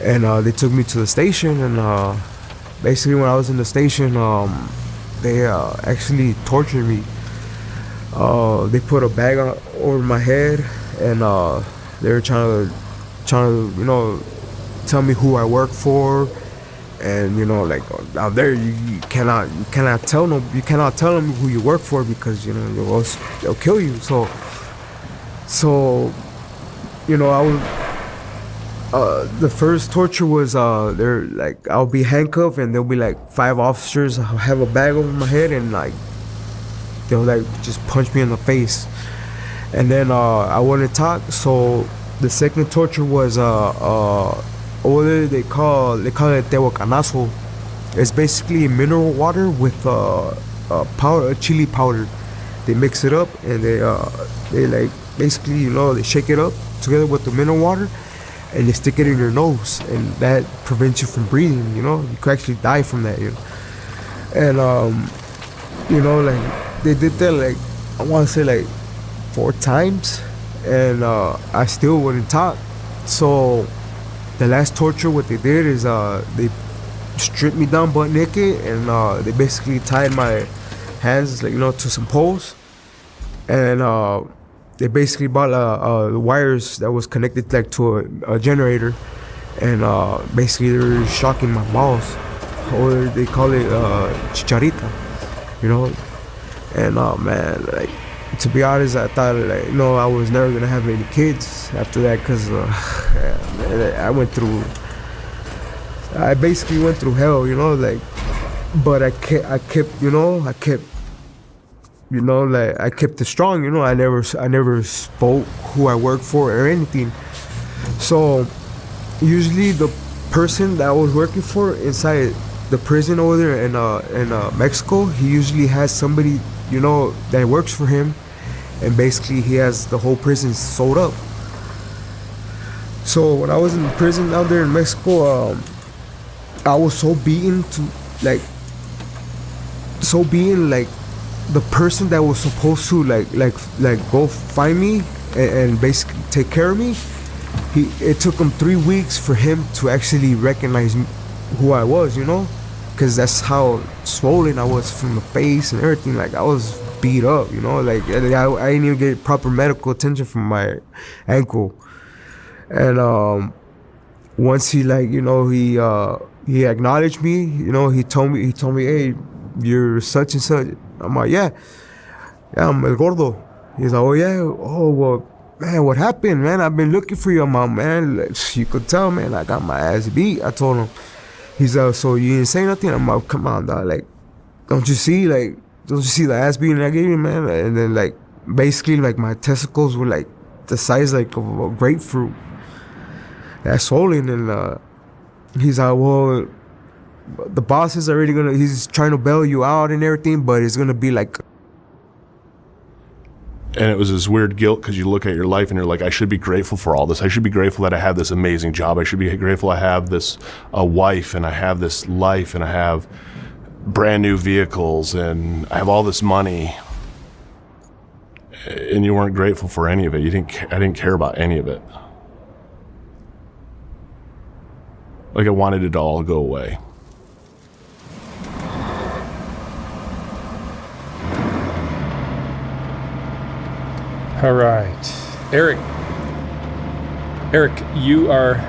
and they took me to the station. And basically when I was in the station, they actually tortured me. They put a bag over my head, and they were trying to tell me who I work for. And like out there, you cannot tell them who you work for, because they'll kill you. So I was the first torture was they're like, I'll be handcuffed, and there'll be like 5 officers have a bag over my head, and like they'll like just punch me in the face, and then I wouldn't talk. So the second torture was over there they call it tehuacanazo. It's basically mineral water with powder, chili powder. They mix it up, and they like basically they shake it up together with the mineral water, and they stick it in your nose, and that prevents you from breathing. You could actually die from that. And like they did that like, I want to say like 4 times, and I still wouldn't talk. So the last torture, what they did is they stripped me down butt naked, and they basically tied my hands like to some poles, and they basically bought wires that was connected like to a generator, and basically they were shocking my balls, or they call it chicharita, you know. And man, like, to be honest, I thought like, I was never gonna have any kids after that, cause I basically went through hell, like, but I kept it strong, I never spoke who I worked for or anything. So usually the person that I was working for inside the prison over there in Mexico, he usually has somebody, that works for him, and basically he has the whole prison sold up. So when I was in prison down there in Mexico, I was so beaten the person that was supposed to like go find me and basically take care of me, it took him 3 weeks for him to actually recognize who I was, because that's how swollen I was from the face and everything. Like, I was beat up, like I didn't even get proper medical attention from my ankle. And once he he acknowledged me, he told me, hey, you're such and such. I'm like, yeah, I'm El Gordo. He's like, oh yeah, oh well, man, what happened, man? I've been looking for you, man. Like, you could tell, man, I got my ass beat. I told him. He's like, so you didn't say nothing? I'm like, come on, dog. Like, don't you see the ass beating I gave you, man? And then like, basically, like, my testicles were like the size like of a grapefruit. That's swollen. And he's like, well, the boss is already he's trying to bail you out and everything, but it's gonna be like. And it was this weird guilt, because you look at your life and you're like, I should be grateful for all this. I should be grateful that I have this amazing job. I should be grateful I have this wife, and I have this life, and I have brand new vehicles, and I have all this money. And you weren't grateful for any of it. I didn't care about any of it. Like, I wanted it to all go away. All right, Eric, you have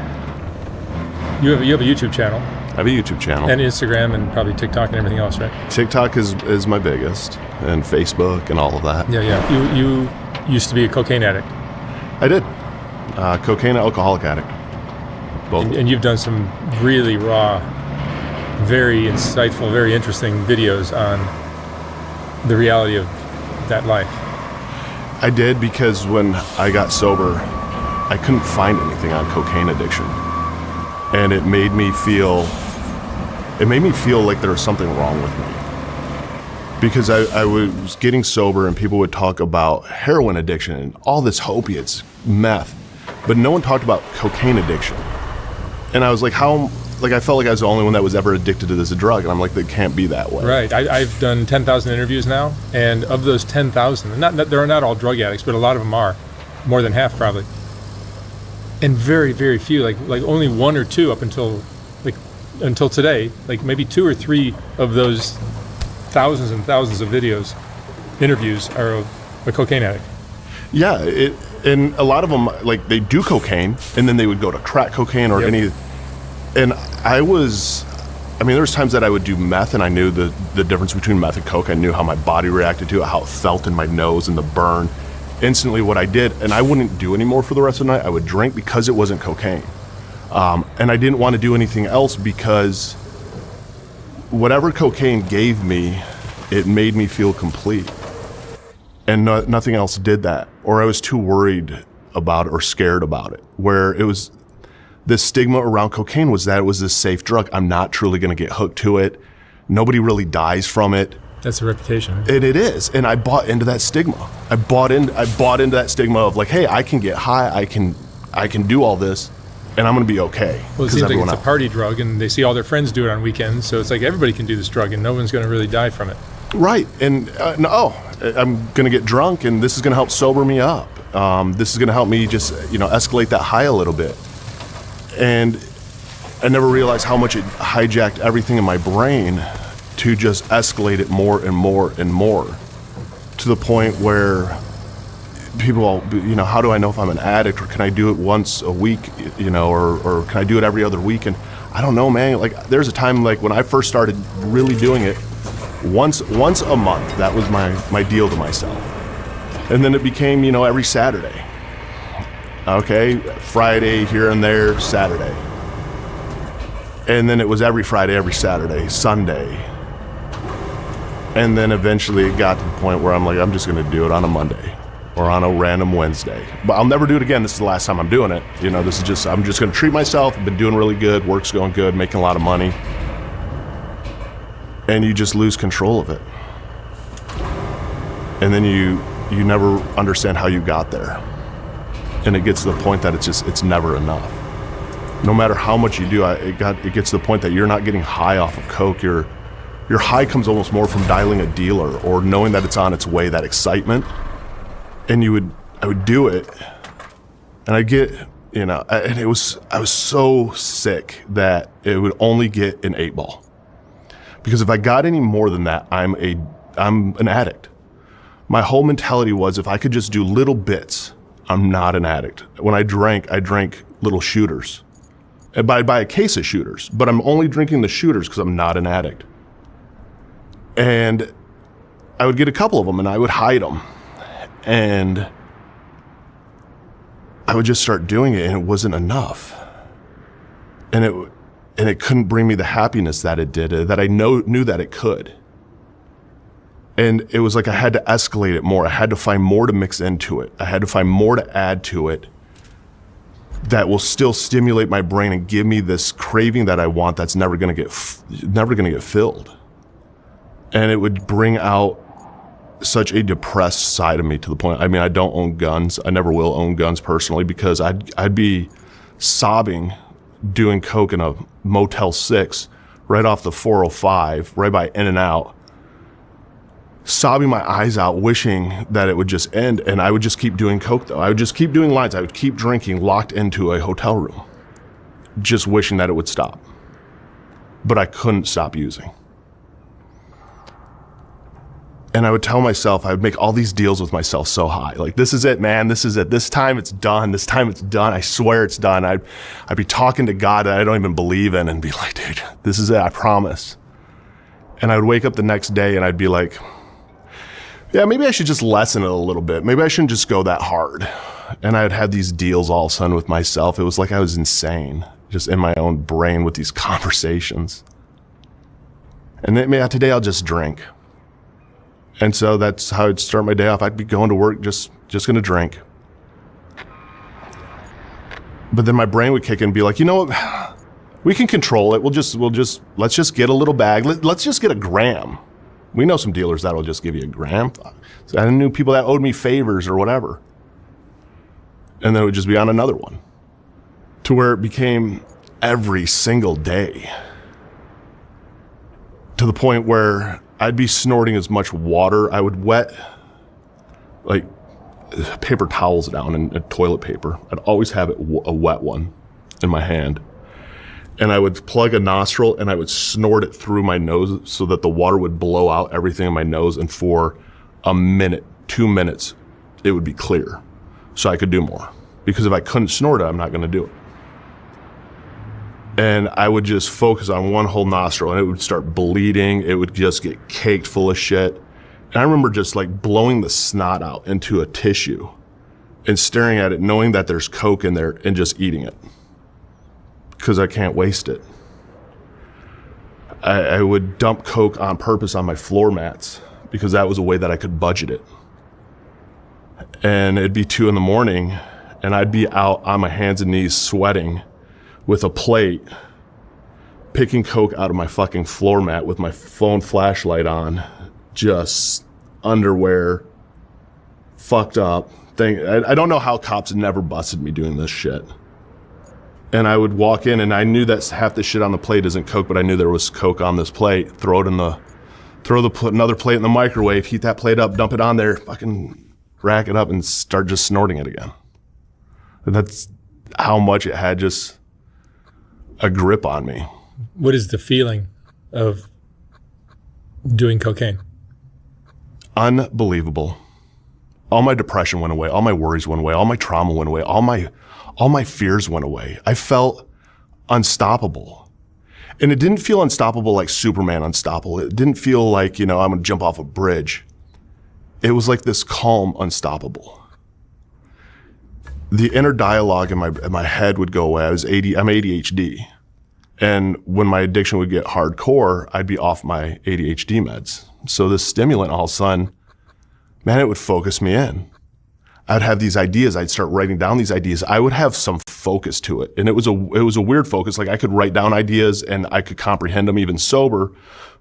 a YouTube channel. I have a YouTube channel. And Instagram and probably TikTok and everything else, right? TikTok is my biggest, and Facebook and all of that. Yeah. You used to be a cocaine addict. I did. Cocaine and alcoholic addict. Both. And you've done some really raw, very insightful, very interesting videos on the reality of that life. I did, because when I got sober, I couldn't find anything on cocaine addiction. And it made me feel like there was something wrong with me. Because I was getting sober and people would talk about heroin addiction and all this opiates, meth, but no one talked about cocaine addiction. And I was like, I felt like I was the only one that was ever addicted to this drug, and I'm like, that can't be that way. Right. I've done 10,000 interviews now, and of those 10,000, they're not all drug addicts, but a lot of them are, more than half probably. And very, very few, like only one or two up until today, like maybe 2 or 3 of those thousands and thousands of interviews are of a cocaine addict. Yeah, and a lot of them, like, they do cocaine, and then they would go to crack cocaine or any. And there was times that I would do meth, and I knew the difference between meth and coke. I knew how my body reacted to it, how it felt in my nose and the burn. Instantly what I did, and I wouldn't do anymore for the rest of the night. I would drink because it wasn't cocaine. And I didn't want to do anything else, because whatever cocaine gave me, it made me feel complete. And nothing else did that. Or I was too worried about it or scared about it. Where it was, the stigma around cocaine was that it was this safe drug. I'm not truly going to get hooked to it. Nobody really dies from it. That's the reputation. And it is. And I bought into that stigma. I bought into that stigma of like, hey, I can get high, I can do all this, and I'm going to be okay. Well, it seems like it's a party drug, and they see all their friends do it on weekends, so it's like everybody can do this drug, and no one's going to really die from it. Right. And I'm going to get drunk, and this is going to help sober me up. This is going to help me just, escalate that high a little bit. And I never realized how much it hijacked everything in my brain to just escalate it more and more and more, to the point where people, how do I know if I'm an addict, or can I do it once a week, or can I do it every other week? And I don't know, man. Like, there's a time, like, when I first started really doing it, once a month, that was my deal to myself. And then it became, every Saturday. Okay, Friday here and there, Saturday. And then it was every Friday, every Saturday, Sunday. And then eventually it got to the point where I'm like, I'm just gonna do it on a Monday or on a random Wednesday. But I'll never do it again. This is the last time I'm doing it. I'm just gonna treat myself. I've been doing really good, work's going good, making a lot of money. And you just lose control of it. And then you never understand how you got there. And it gets to the point that it's never enough. No matter how much you do, it gets to the point that you're not getting high off of coke. Your high comes almost more from dialing a dealer or knowing that it's on its way, that excitement. And I would do it, and I get, and I was so sick that it would only get an 8-ball. Because if I got any more than that, I'm an addict. My whole mentality was, if I could just do little bits, I'm not an addict. When I drank little shooters. And buy a case of shooters, but I'm only drinking the shooters because I'm not an addict. And I would get a couple of them and I would hide them. And I would just start doing it, and it wasn't enough. And it couldn't bring me the happiness that it did, that I knew that it could. And it was like I had to escalate it more. I had to find more to mix into it. I had to find more to add to it that will still stimulate my brain and give me this craving that I want that's never gonna get filled. And it would bring out such a depressed side of me, to the point, I don't own guns. I never will own guns personally, because I'd be sobbing doing coke in a Motel 6 right off the 405, right by In-N-Out, sobbing my eyes out, wishing that it would just end. And I would just keep doing coke, though. I would just keep doing lines. I would keep drinking, locked into a hotel room, just wishing that it would stop. But I couldn't stop using. And I would tell myself, I would make all these deals with myself so high. Like, this is it, man. This is it. This time it's done. This time it's done. I swear it's done. I'd be talking to God that I don't even believe in and be like, dude, this is it. I promise. And I would wake up the next day and I'd be like, yeah, maybe I should just lessen it a little bit. Maybe I shouldn't just go that hard. And I'd have these deals all of a sudden with myself. It was like I was insane, just in my own brain with these conversations. And then, yeah, today I'll just drink. And so that's how I'd start my day off. I'd be going to work, just gonna drink. But then my brain would kick in and be like, you know what? We can control it. Let's just get a little bag. Let's just get a gram. We know some dealers that'll just give you a gram. So I knew people that owed me favors or whatever. And then it would just be on another one. To where it became every single day. To the point where I'd be snorting as much water. I would wet like paper towels down and toilet paper. I'd always have a wet one in my hand. And I would plug a nostril and I would snort it through my nose so that the water would blow out everything in my nose. And for a minute, 2 minutes, it would be clear. So I could do more. Because if I couldn't snort it, I'm not gonna do it. And I would just focus on one whole nostril and it would start bleeding. It would just get caked full of shit. And I remember just like blowing the snot out into a tissue and staring at it, knowing that there's coke in there, and just eating it. Because I can't waste it. I would dump coke on purpose on my floor mats because that was a way that I could budget it. And it'd be 2 a.m. and I'd be out on my hands and knees sweating with a plate, picking coke out of my fucking floor mat with my phone flashlight on, just underwear, fucked up. I don't know how cops never busted me doing this shit. And I would walk in and I knew that half the shit on the plate isn't coke, but I knew there was coke on this plate. Throw another plate in the microwave, heat that plate up, dump it on there, fucking rack it up and start just snorting it again. And that's how much it had just a grip on me. What is the feeling of doing cocaine? Unbelievable. all my depression went away, all my worries went away, all my trauma went away, all my fears went away. I felt unstoppable. And it didn't feel unstoppable like Superman unstoppable. It didn't feel like, I'm gonna jump off a bridge. It was like this calm unstoppable. The inner dialogue in my head would go away. I'm ADHD. And when my addiction would get hardcore, I'd be off my ADHD meds. So this stimulant, all of a sudden, man, it would focus me in. I'd have these ideas. I'd start writing down these ideas. I would have some focus to it. And it was a weird focus. Like I could write down ideas and I could comprehend them even sober.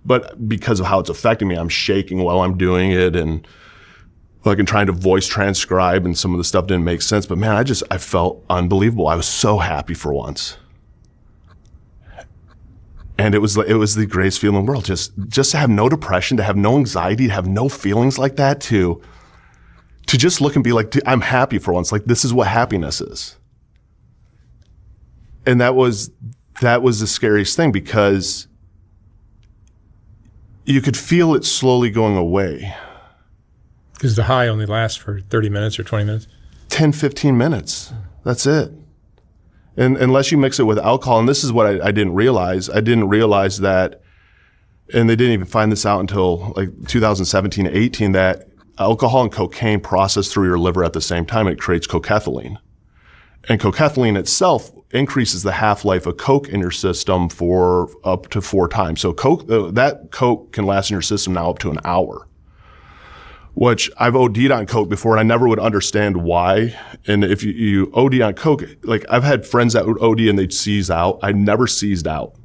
But because of how it's affecting me, I'm shaking while I'm doing it and fucking trying to voice transcribe, and some of the stuff didn't make sense. But man, I felt unbelievable. I was so happy for once. And it was the greatest feeling in the world. Just to have no depression, to have no anxiety, to have no feelings like that, to just look and be like, I'm happy for once. Like, this is what happiness is. And that was the scariest thing, because you could feel it slowly going away. Because the high only lasts for 30 minutes or 20 minutes? 10, 15 minutes. That's it. And unless you mix it with alcohol, and this is what I didn't realize. I didn't realize that, and they didn't even find this out until like 2017, 18, that alcohol and cocaine process through your liver at the same time. It creates cocaethylene. And cocaethylene itself increases the half-life of coke in your system for up to 4 times. So that coke can last in your system now up to an hour. Which I've OD'd on coke before, and I never would understand why. And if you OD on coke, like I've had friends that would OD and they'd seize out. I never seized out,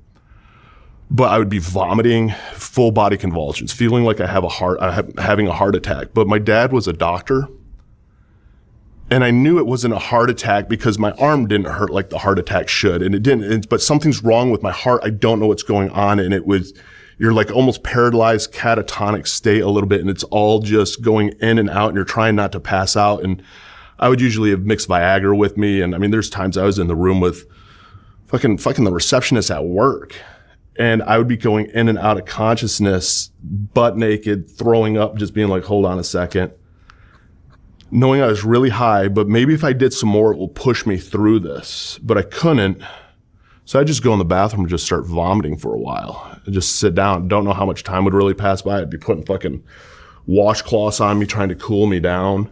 but I would be vomiting, full body convulsions, feeling like having a heart attack. But my dad was a doctor, and I knew it wasn't a heart attack because my arm didn't hurt like the heart attack should, and it didn't. But something's wrong with my heart. I don't know what's going on, and you're like almost paralyzed, catatonic state a little bit, and it's all just going in and out, and you're trying not to pass out. And I would usually have mixed Viagra with me. And I mean, there's times I was in the room with fucking the receptionist at work, and I would be going in and out of consciousness, butt naked, throwing up, just being like, hold on a second. Knowing I was really high, but maybe if I did some more, it will push me through this. But I couldn't. So I'd just go in the bathroom and just start vomiting for a while. I'd just sit down. Don't know how much time would really pass by. I'd be putting fucking washcloths on me, trying to cool me down.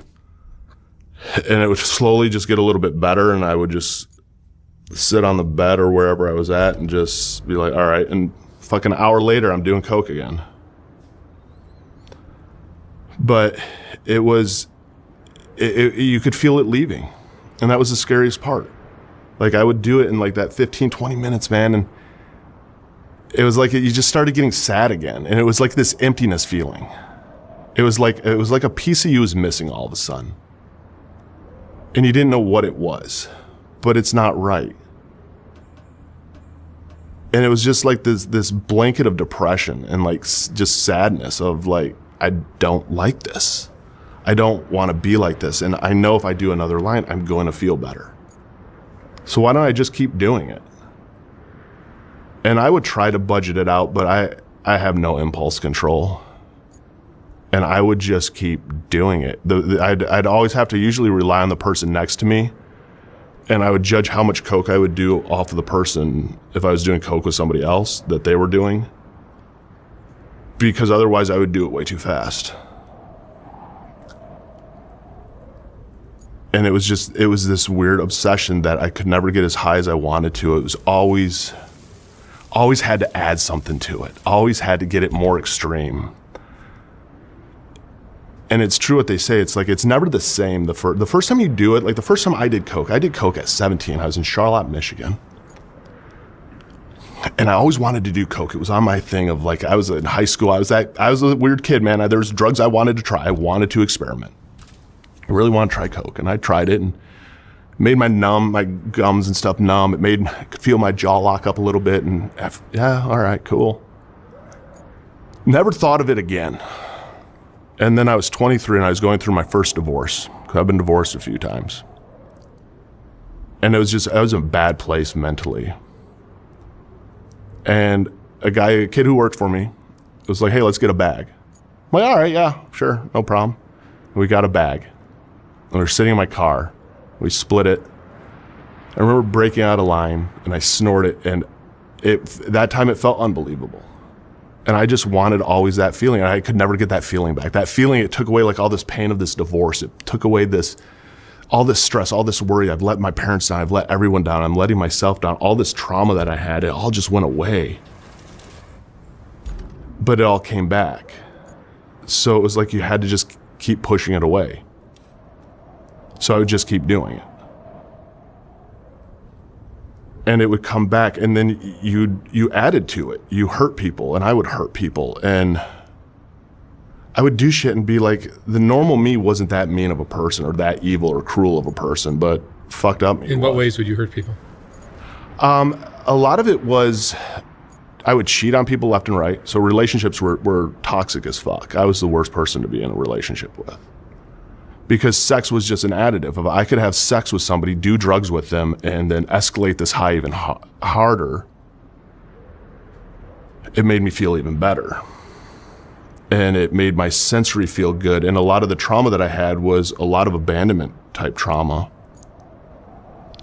And it would slowly just get a little bit better, and I would just sit on the bed or wherever I was at and just be like, all right. And fucking an hour later, I'm doing coke again. But you could feel it leaving. And that was the scariest part. Like I would do it in like that 15, 20 minutes, man. And it was like, you just started getting sad again. And it was like this emptiness feeling. It was like a piece of you was missing all of a sudden. And you didn't know what it was, but it's not right. And it was just like this blanket of depression and like just sadness of like, I don't like this. I don't want to be like this. And I know if I do another line, I'm going to feel better. So why don't I just keep doing it? And I would try to budget it out, but I have no impulse control. And I would just keep doing it. I'd always have to usually rely on the person next to me. And I would judge how much coke I would do off of the person if I was doing coke with somebody else that they were doing. Because otherwise I would do it way too fast. And it was this weird obsession that I could never get as high as I wanted to. It was always had to add something to it. Always had to get it more extreme. And it's true what they say. It's like, it's never the same. The first time you do it, like the first time I did coke at 17. I was in Charlotte, Michigan. And I always wanted to do coke. It was on my thing of like, I was in high school. I was a weird kid, man. There was drugs I wanted to try. I wanted to experiment. I really want to try coke, and I tried it and made my gums and stuff numb. I could feel my jaw lock up a little bit, and yeah, all right, cool. Never thought of it again. And then I was 23 and I was going through my first divorce. I've been divorced a few times. And I was in a bad place mentally. And a kid who worked for me was like, hey, let's get a bag. I'm like, all right, yeah, sure, no problem. We got a bag. And we were sitting in my car. We split it. I remember breaking out a line, and I snorted, and that time it felt unbelievable. And I just wanted always that feeling. I could never get that feeling back. That feeling, it took away like all this pain of this divorce. It took away all this stress, all this worry. I've let my parents down. I've let everyone down. I'm letting myself down. All this trauma that I had, it all just went away. But it all came back. So it was like you had to just keep pushing it away. So I would just keep doing it. And it would come back, and then you added to it. You hurt people, and I would hurt people, and I would do shit and be like, the normal me wasn't that mean of a person or that evil or cruel of a person, but fucked up me. In what ways would you hurt people? A lot of it was I would cheat on people left and right. So relationships were toxic as fuck. I was the worst person to be in a relationship with. Because sex was just an additive. If I could have sex with somebody, do drugs with them, and then escalate this high even harder, it made me feel even better. And it made my sensory feel good. And a lot of the trauma that I had was a lot of abandonment type trauma.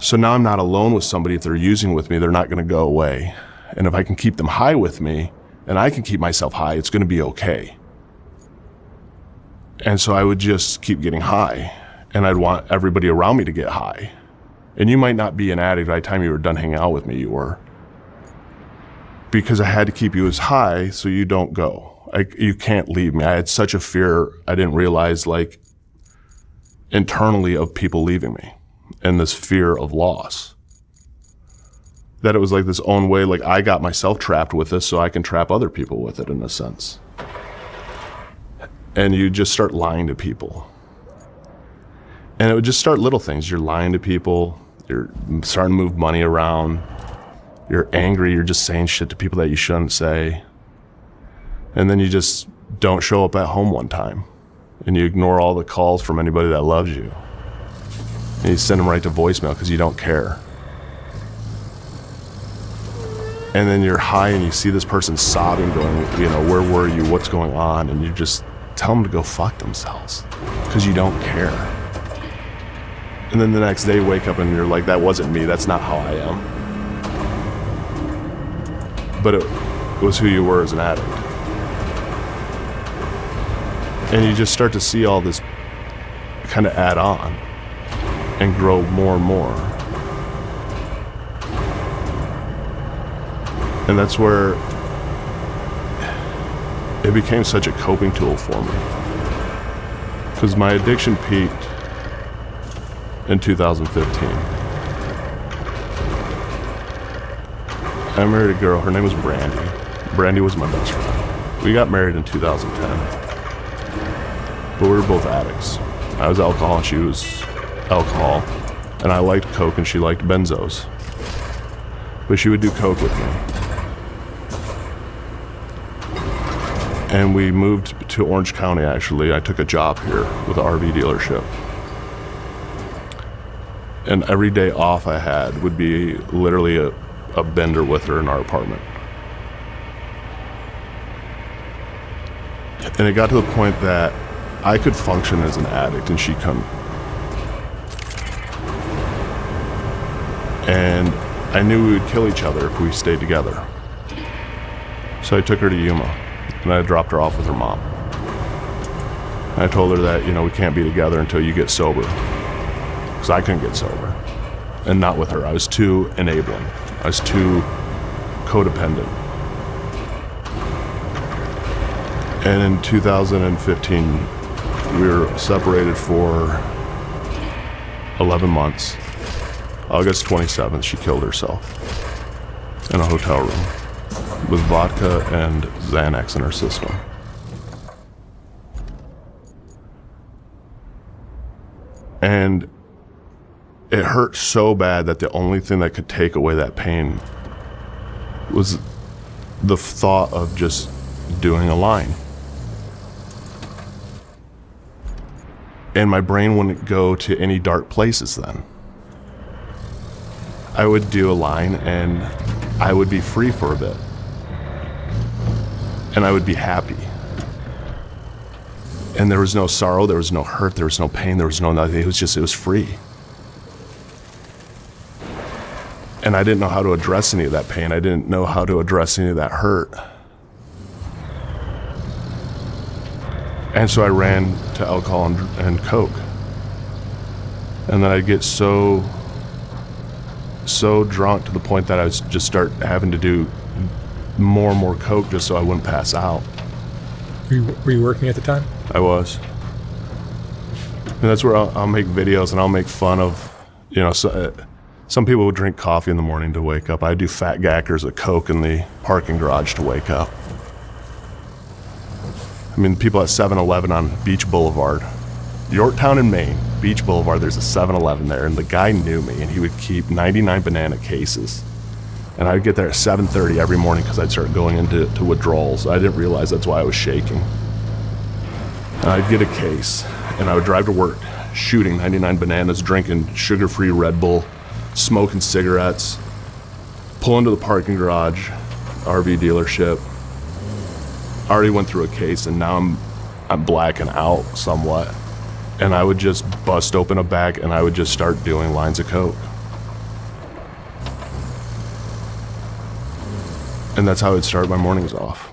So now I'm not alone with somebody. If they're using with me, they're not going to go away. And if I can keep them high with me, and I can keep myself high, it's going to be okay. And so I would just keep getting high, and I'd want everybody around me to get high. And you might not be an addict by the time you were done hanging out with me, you were. Because I had to keep you as high so you don't go. You can't leave me. I had such a fear, I didn't realize, like, internally of people leaving me, and this fear of loss. That it was like this own way, like I got myself trapped with this so I can trap other people with it in a sense. And you just start lying to people. And it would just start little things. You're lying to people. You're starting to move money around. You're angry. You're just saying shit to people that you shouldn't say. And then you just don't show up at home one time. And you ignore all the calls from anybody that loves you. And you send them right to voicemail because you don't care. And then you're high and you see this person sobbing, going, where were you? What's going on? And you just tell them to go fuck themselves because you don't care. And then the next day wake up and you're like, that wasn't me. That's not how I am. But it was who you were as an addict. And you just start to see all this kind of add on and grow more and more. And that's where it became such a coping tool for me. Because my addiction peaked in 2015. I married a girl, her name was Brandy. Brandy was my best friend. We got married in 2010. But we were both addicts. I was alcohol and she was alcohol. And I liked coke and she liked benzos. But she would do coke with me. And we moved to Orange County, actually. I took a job here with an RV dealership. And every day off I had would be literally a bender with her in our apartment. And it got to the point that I could function as an addict and she couldn't. And I knew we would kill each other if we stayed together. So I took her to Yuma. And I dropped her off with her mom. And I told her that, we can't be together until you get sober. Because I couldn't get sober. And not with her. I was too enabling. I was too codependent. And in 2015, we were separated for 11 months. August 27th, she killed herself in a hotel room with vodka and Xanax in her system. And it hurt so bad that the only thing that could take away that pain was the thought of just doing a line. And my brain wouldn't go to any dark places then. I would do a line and I would be free for a bit. And I would be happy. And there was no sorrow, there was no hurt, there was no pain, there was no nothing. It was free. And I didn't know how to address any of that pain. I didn't know how to address any of that hurt. And so I ran to alcohol and coke. And then I'd get so drunk to the point that I would just start having to do more and more coke just so I wouldn't pass out. Were you working at the time? I was. And that's where I'll make videos and I'll make fun of, you know, some people would drink coffee in the morning to wake up. I do fat gackers of coke in the parking garage to wake up. I mean, people at 7-Eleven on Beach Boulevard, Yorktown in Maine, Beach Boulevard, there's a 7-Eleven there, and the guy knew me, and he would keep 99 banana cases. And I'd get there at 7:30 every morning because I'd start going into withdrawals. I didn't realize that's why I was shaking. And I'd get a case, and I would drive to work, shooting 99 bananas, drinking sugar-free Red Bull, smoking cigarettes, pull into the parking garage, RV dealership. I already went through a case, and now I'm blacking out somewhat. And I would just bust open a bag, and I would just start doing lines of coke. And that's how I'd start my mornings off.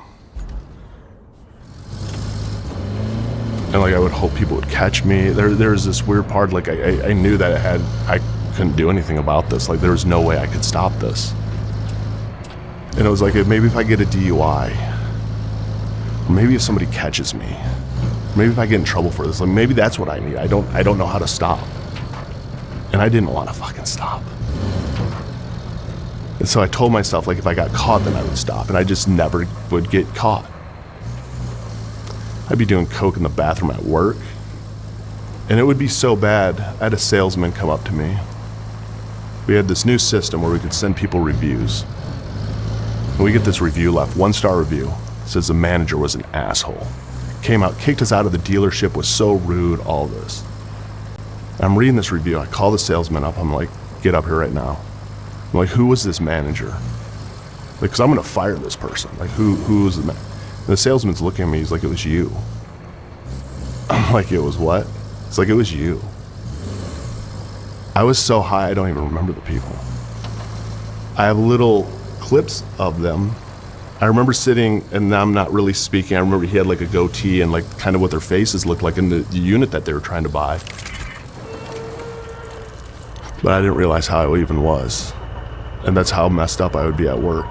And like I would hope people would catch me. There was this weird part, like I knew that I couldn't do anything about this. Like there was no way I could stop this. And it was like, maybe if I get a DUI, or maybe if somebody catches me, maybe if I get in trouble for this, like maybe that's what I need. I don't know how to stop. And I didn't want to fucking stop. And so I told myself, like, if I got caught, then I would stop. And I just never would get caught. I'd be doing coke in the bathroom at work. And it would be so bad. I had a salesman come up to me. We had this new system where we could send people reviews. And we get this review left, 1-star review. It says the manager was an asshole. Came out, kicked us out of the dealership, was so rude, all this. I'm reading this review. I call the salesman up. I'm like, get up here right now. I'm like, who was this manager? Like, because I'm going to fire this person. Like, who was the man? And the salesman's looking at me. He's like, it was you. I'm like, it was what? It's like, it was you. I was so high, I don't even remember the people. I have little clips of them. I remember sitting, and I'm not really speaking. I remember he had like a goatee and like kind of what their faces looked like in the unit that they were trying to buy. But I didn't realize how it even was. And that's how messed up I would be at work.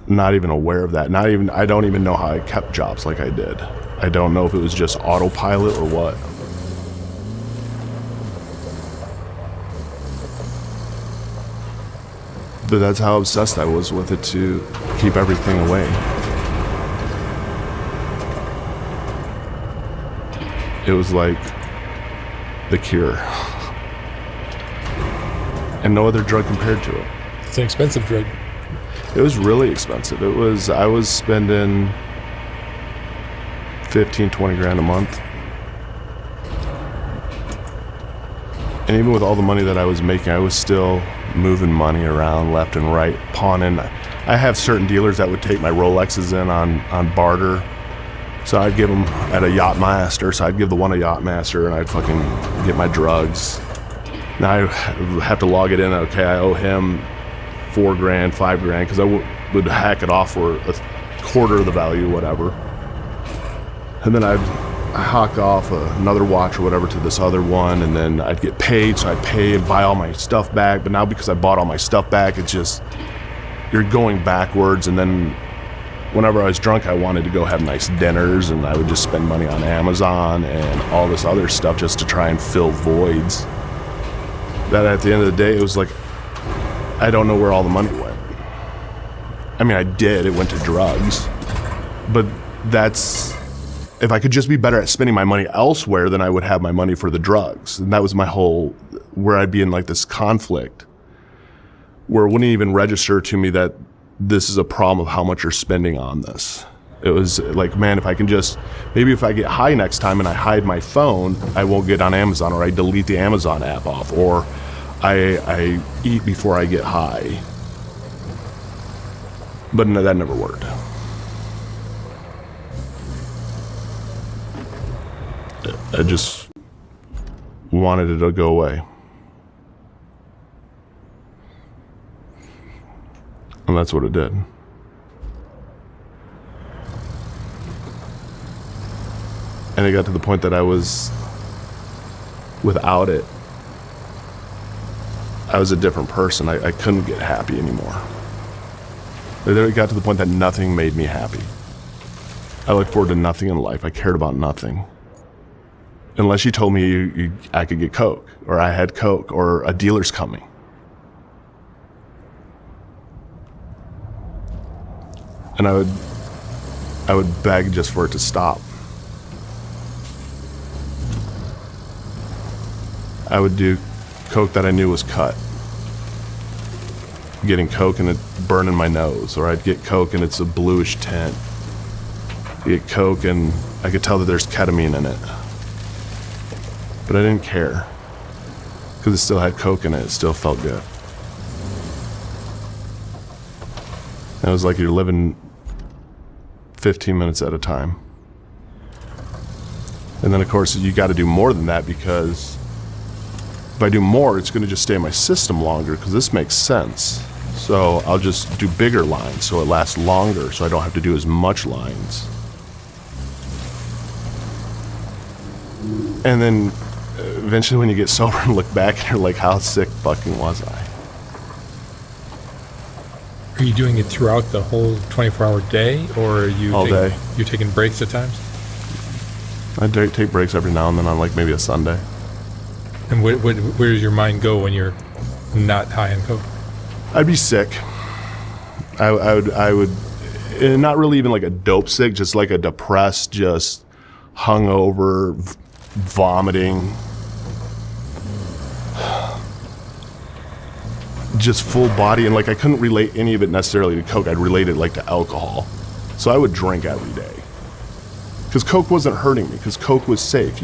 Not even aware of that. I don't even know how I kept jobs like I did. I don't know if it was just autopilot or what. But that's how obsessed I was with it, to keep everything away. It was like the cure. And no other drug compared to it. It's an expensive drug. It was really expensive. I was spending 15, 20 grand a month. And even with all the money that I was making, I was still moving money around left and right, pawning. I have certain dealers that would take my Rolexes in on barter. So I'd give them at a Yachtmaster, so I'd give the one a Yachtmaster, and I'd fucking get my drugs. Now I have to log it in. Okay, I owe him $4 grand, $5 grand, because I would hack it off for a quarter of the value, whatever. And then I'd hawk off another watch or whatever to this other one, and then I'd get paid, so I'd pay and buy all my stuff back. But now because I bought all my stuff back, it's just, you're going backwards. And then whenever I was drunk, I wanted to go have nice dinners, and I would just spend money on Amazon and all this other stuff just to try and fill voids. That at the end of the day, it was like, I don't know where all the money went. I mean, I did, it went to drugs. But that's, if I could just be better at spending my money elsewhere, then I would have my money for the drugs. And that was my whole, where I'd be in like this conflict, where it wouldn't even register to me that this is a problem of how much you're spending on this. It was like, man, if I can just, maybe if I get high next time and I hide my phone, I won't get on Amazon, or I delete the Amazon app off, or I eat before I get high. But no, that never worked. I just wanted it to go away. And that's what it did. And it got to the point that I was, without it, I was a different person. I couldn't get happy anymore. It got to the point that nothing made me happy. I looked forward to nothing in life. I cared about nothing. Unless you told me I could get Coke, or I had Coke, or a dealer's coming. And I would beg just for it to stop. I would do Coke that I knew was cut. Getting Coke and it burning my nose, or I'd get Coke and it's a bluish tint. Get Coke and I could tell that there's ketamine in it. But I didn't care, because it still had Coke in it. It still felt good. And it was like you're living 15 minutes at a time. And then of course you got to do more than that, because if I do more, it's going to just stay in my system longer, because this makes sense. So I'll just do bigger lines so it lasts longer, so I don't have to do as much lines. And then eventually when you get sober and look back and you're like, how sick fucking was I? Are you doing it throughout the whole 24-hour day, or are you all day? You're taking breaks at times? I take breaks every now and then on like maybe a Sunday. And where does your mind go when you're not high on Coke? I'd be sick. I would, and not really even like a dope sick, just like a depressed, just hungover, vomiting, just full body. And like I couldn't relate any of it necessarily to Coke. I'd relate it like to alcohol. So I would drink every day, because Coke wasn't hurting me, because Coke was safe.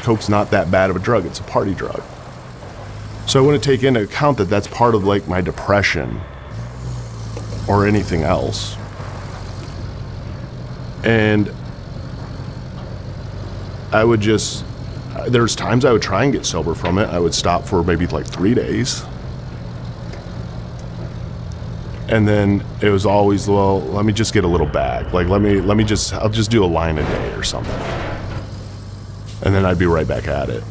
Coke's not that bad of a drug. It's a party drug. So I wouldn't take into account that that's part of like my depression or anything else. And I would just, there's times I would try and get sober from it. I would stop for maybe like 3 days. And then it was always, well, let me just get a little bag. Like, I'll just do a line a day or something. And then I'd be right back at it.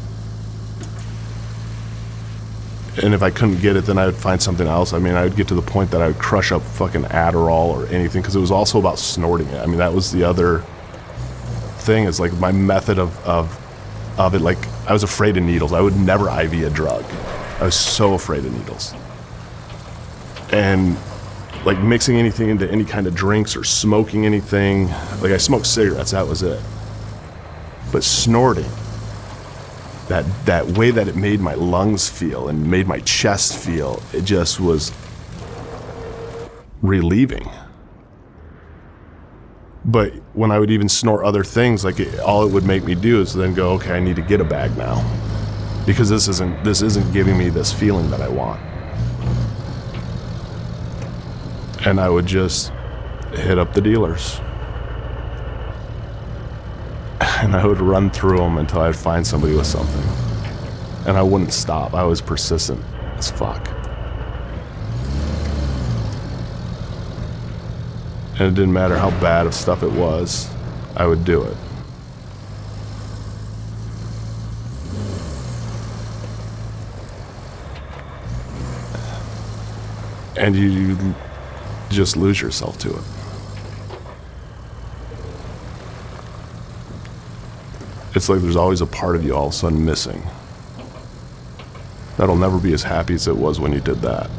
And if I couldn't get it, then I would find something else. I mean, I would get to the point that I would crush up fucking Adderall or anything, because it was also about snorting it. I mean, that was the other thing, is like my method of it. Like, I was afraid of needles. I would never IV a drug. I was so afraid of needles. And like mixing anything into any kind of drinks or smoking anything, like I smoked cigarettes, that was it. But snorting, that way that it made my lungs feel and made my chest feel, it just was relieving. But when I would even snort other things, like all it would make me do is then go, okay, I need to get a bag now, because this isn't giving me this feeling that I want. And I would just hit up the dealers. And I would run through them until I'd find somebody with something. And I wouldn't stop. I was persistent as fuck. And it didn't matter how bad of stuff it was, I would do it. And you just lose yourself to it. It's like there's always a part of you all of a sudden missing. That'll never be as happy as it was when you did that.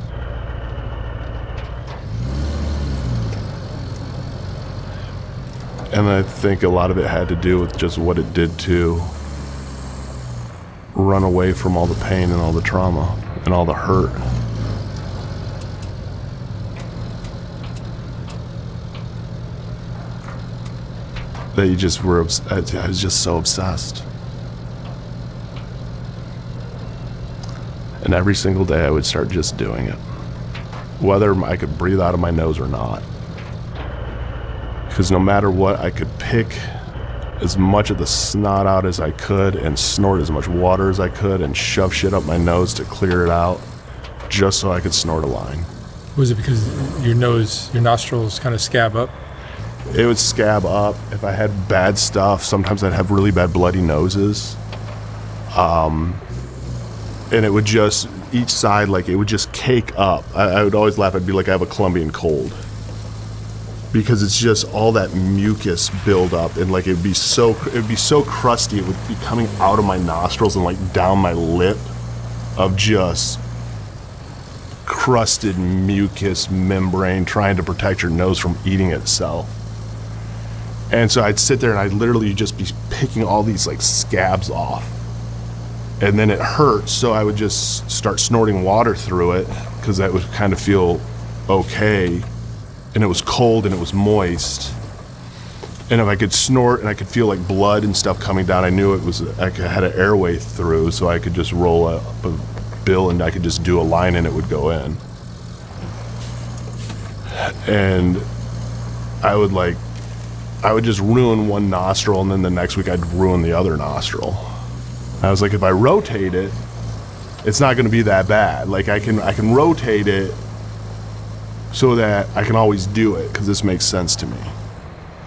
And I think a lot of it had to do with just what it did to run away from all the pain and all the trauma and all the hurt. That you just were, I was just so obsessed. And every single day I would start just doing it, whether I could breathe out of my nose or not. Because no matter what, I could pick as much of the snot out as I could and snort as much water as I could and shove shit up my nose to clear it out just so I could snort a line. Was it because your nostrils kind of scab up? It would scab up. If I had bad stuff, sometimes I'd have really bad bloody noses. And it would just, each side, like it would just cake up. I would always laugh, I'd be like I have a Colombian cold. Because it's just all that mucus build up, and like it'd be so crusty, it would be coming out of my nostrils and like down my lip of just crusted mucus membrane trying to protect your nose from eating itself. And so I'd sit there and I'd literally just be picking all these like scabs off. And then it hurt, so I would just start snorting water through it because that would kind of feel okay. And it was cold and it was moist. And if I could snort and I could feel like blood and stuff coming down, I knew I had an airway through, so I could just roll up a bill and I could just do a line and it would go in. And I would just ruin one nostril, and then the next week I'd ruin the other nostril. I was like, if I rotate it, it's not going to be that bad. Like I can rotate it so that I can always do it because this makes sense to me.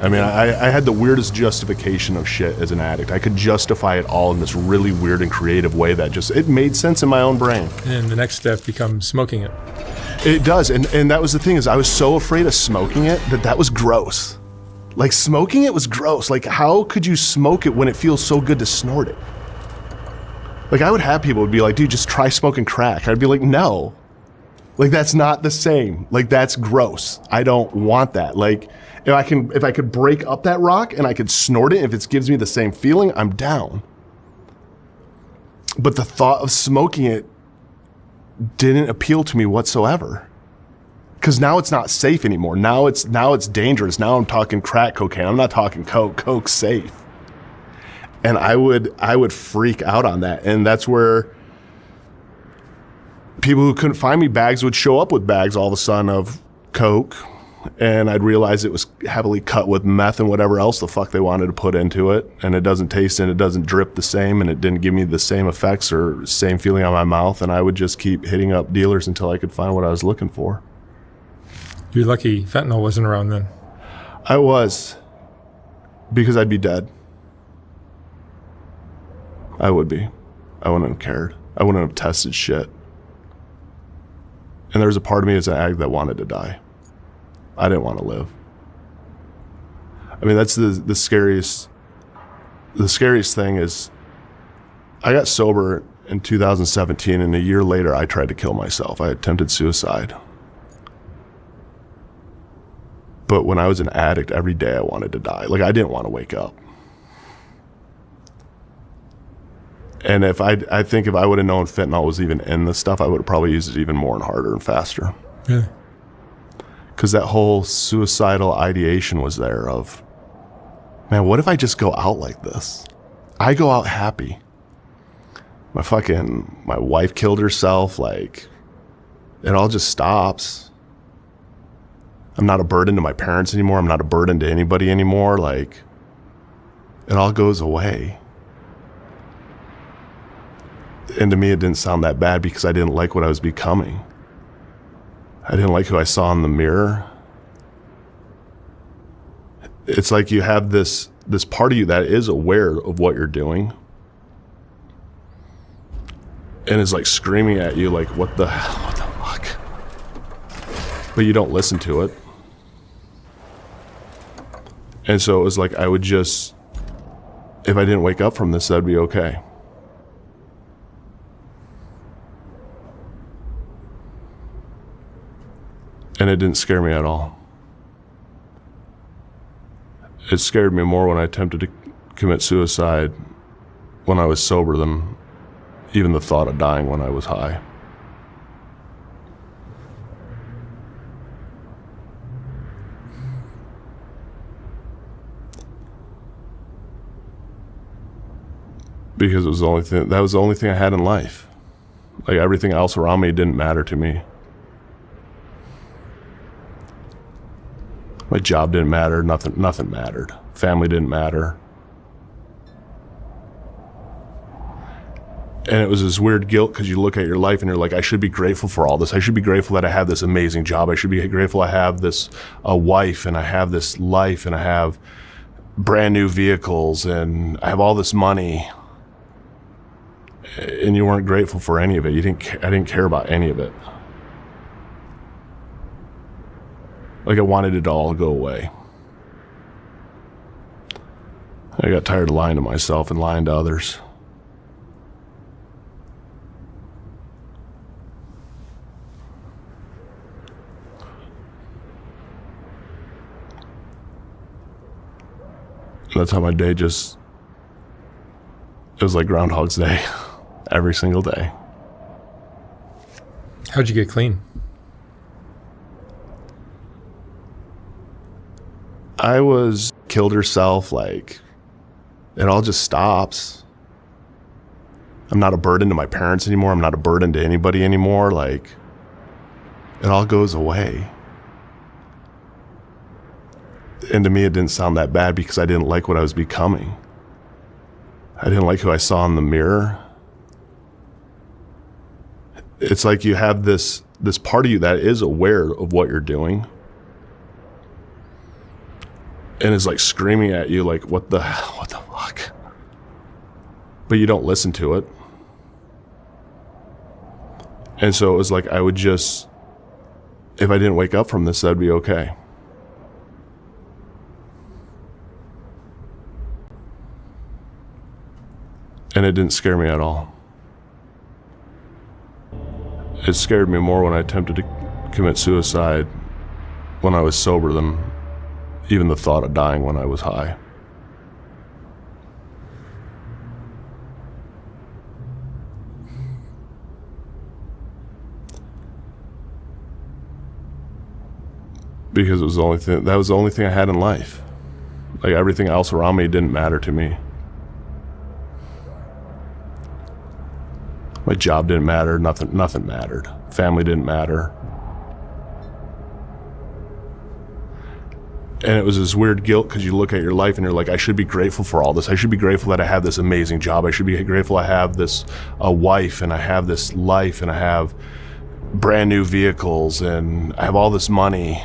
I mean, I had the weirdest justification of shit as an addict. I could justify it all in this really weird and creative way that just, it made sense in my own brain. And the next step becomes smoking it. It does, and that was the thing, is I was so afraid of smoking it that was gross. Like smoking it was gross. Like how could you smoke it when it feels so good to snort it? Like I would have people would be like, dude, just try smoking crack. I'd be like, no. Like that's not the same. Like that's gross. I don't want that. Like if I could break up that rock and I could snort it, if it gives me the same feeling, I'm down. But the thought of smoking it didn't appeal to me whatsoever. Because now it's not safe anymore. Now it's dangerous. Now I'm talking crack cocaine. I'm not talking coke. Coke's safe. And I would freak out on that. And that's where people who couldn't find me bags would show up with bags all of a sudden of coke, and I'd realize it was heavily cut with meth and whatever else the fuck they wanted to put into it, and it doesn't taste and it doesn't drip the same, and it didn't give me the same effects or same feeling on my mouth, and I would just keep hitting up dealers until I could find what I was looking for. You're lucky fentanyl wasn't around then. I was, because I'd be dead. I would be. I wouldn't have cared. I wouldn't have tested shit. And there was a part of me as an addict that wanted to die. I didn't want to live. I mean, that's the scariest thing is I got sober in 2017, and a year later I tried to kill myself. I attempted suicide. But when I was an addict, every day I wanted to die. Like I didn't want to wake up. And I think if I would have known fentanyl was even in this stuff, I would have probably used it even more and harder and faster. Yeah. Because that whole suicidal ideation was there of, man, what if I just go out like this? I go out happy. My wife killed herself. Like, it all just stops. I'm not a burden to my parents anymore. I'm not a burden to anybody anymore. Like, it all goes away. And to me, it didn't sound that bad because I didn't like what I was becoming. I didn't like who I saw in the mirror. It's like you have this part of you that is aware of what you're doing. And is like screaming at you like, what the hell, what the fuck? But you don't listen to it. And so it was like, I would just, if I didn't wake up from this, that'd be okay. And it didn't scare me at all. It scared me more when I attempted to commit suicide when I was sober than even the thought of dying when I was high. Because it was the only thing, that was the only thing I had in life. Like everything else around me didn't matter to me. My job didn't matter, nothing mattered. Family didn't matter. And it was this weird guilt because you look at your life and you're like, I should be grateful for all this. I should be grateful that I have this amazing job. I should be grateful I have this wife and I have this life and I have brand new vehicles and I have all this money. And you weren't grateful for any of it. I didn't care about any of it. Like I wanted it to all go away. I got tired of lying to myself and lying to others. That's how my day it was like Groundhog's Day every single day. How'd you get clean? I was killed herself, like it all just stops. I'm not a burden to my parents anymore. I'm not a burden to anybody anymore. Like it all goes away. And to me, it didn't sound that bad because I didn't like what I was becoming. I didn't like who I saw in the mirror. It's like you have this part of you that is aware of what you're doing. And is like screaming at you like, what the fuck? But you don't listen to it. And so it was like, I would just, if I didn't wake up from this, that'd be okay. And it didn't scare me at all. It scared me more when I attempted to commit suicide when I was sober than even the thought of dying when I was high. Because it was the only thing, that was the only thing I had in life. Like everything else around me didn't matter to me. My job didn't matter, nothing mattered. Family didn't matter. And it was this weird guilt because you look at your life and you're like, I should be grateful for all this. I should be grateful that I have this amazing job. I should be grateful I have this wife and I have this life and I have brand new vehicles and I have all this money.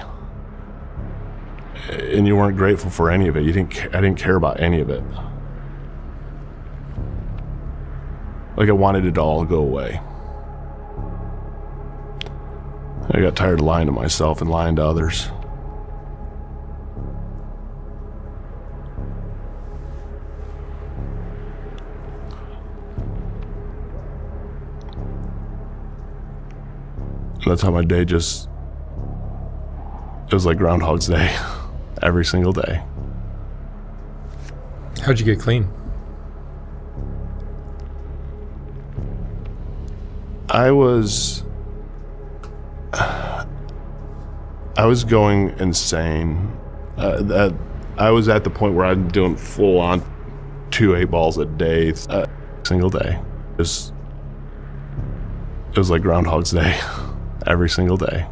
And you weren't grateful for any of it. I didn't care about any of it. Like I wanted it to all go away. I got tired of lying to myself and lying to others. And that's how my day it was like Groundhog's Day every single day. How'd you get clean? I was going insane. I was at the point where I'm doing full on 2 8-balls a day, single day. It was like Groundhog's Day every single day.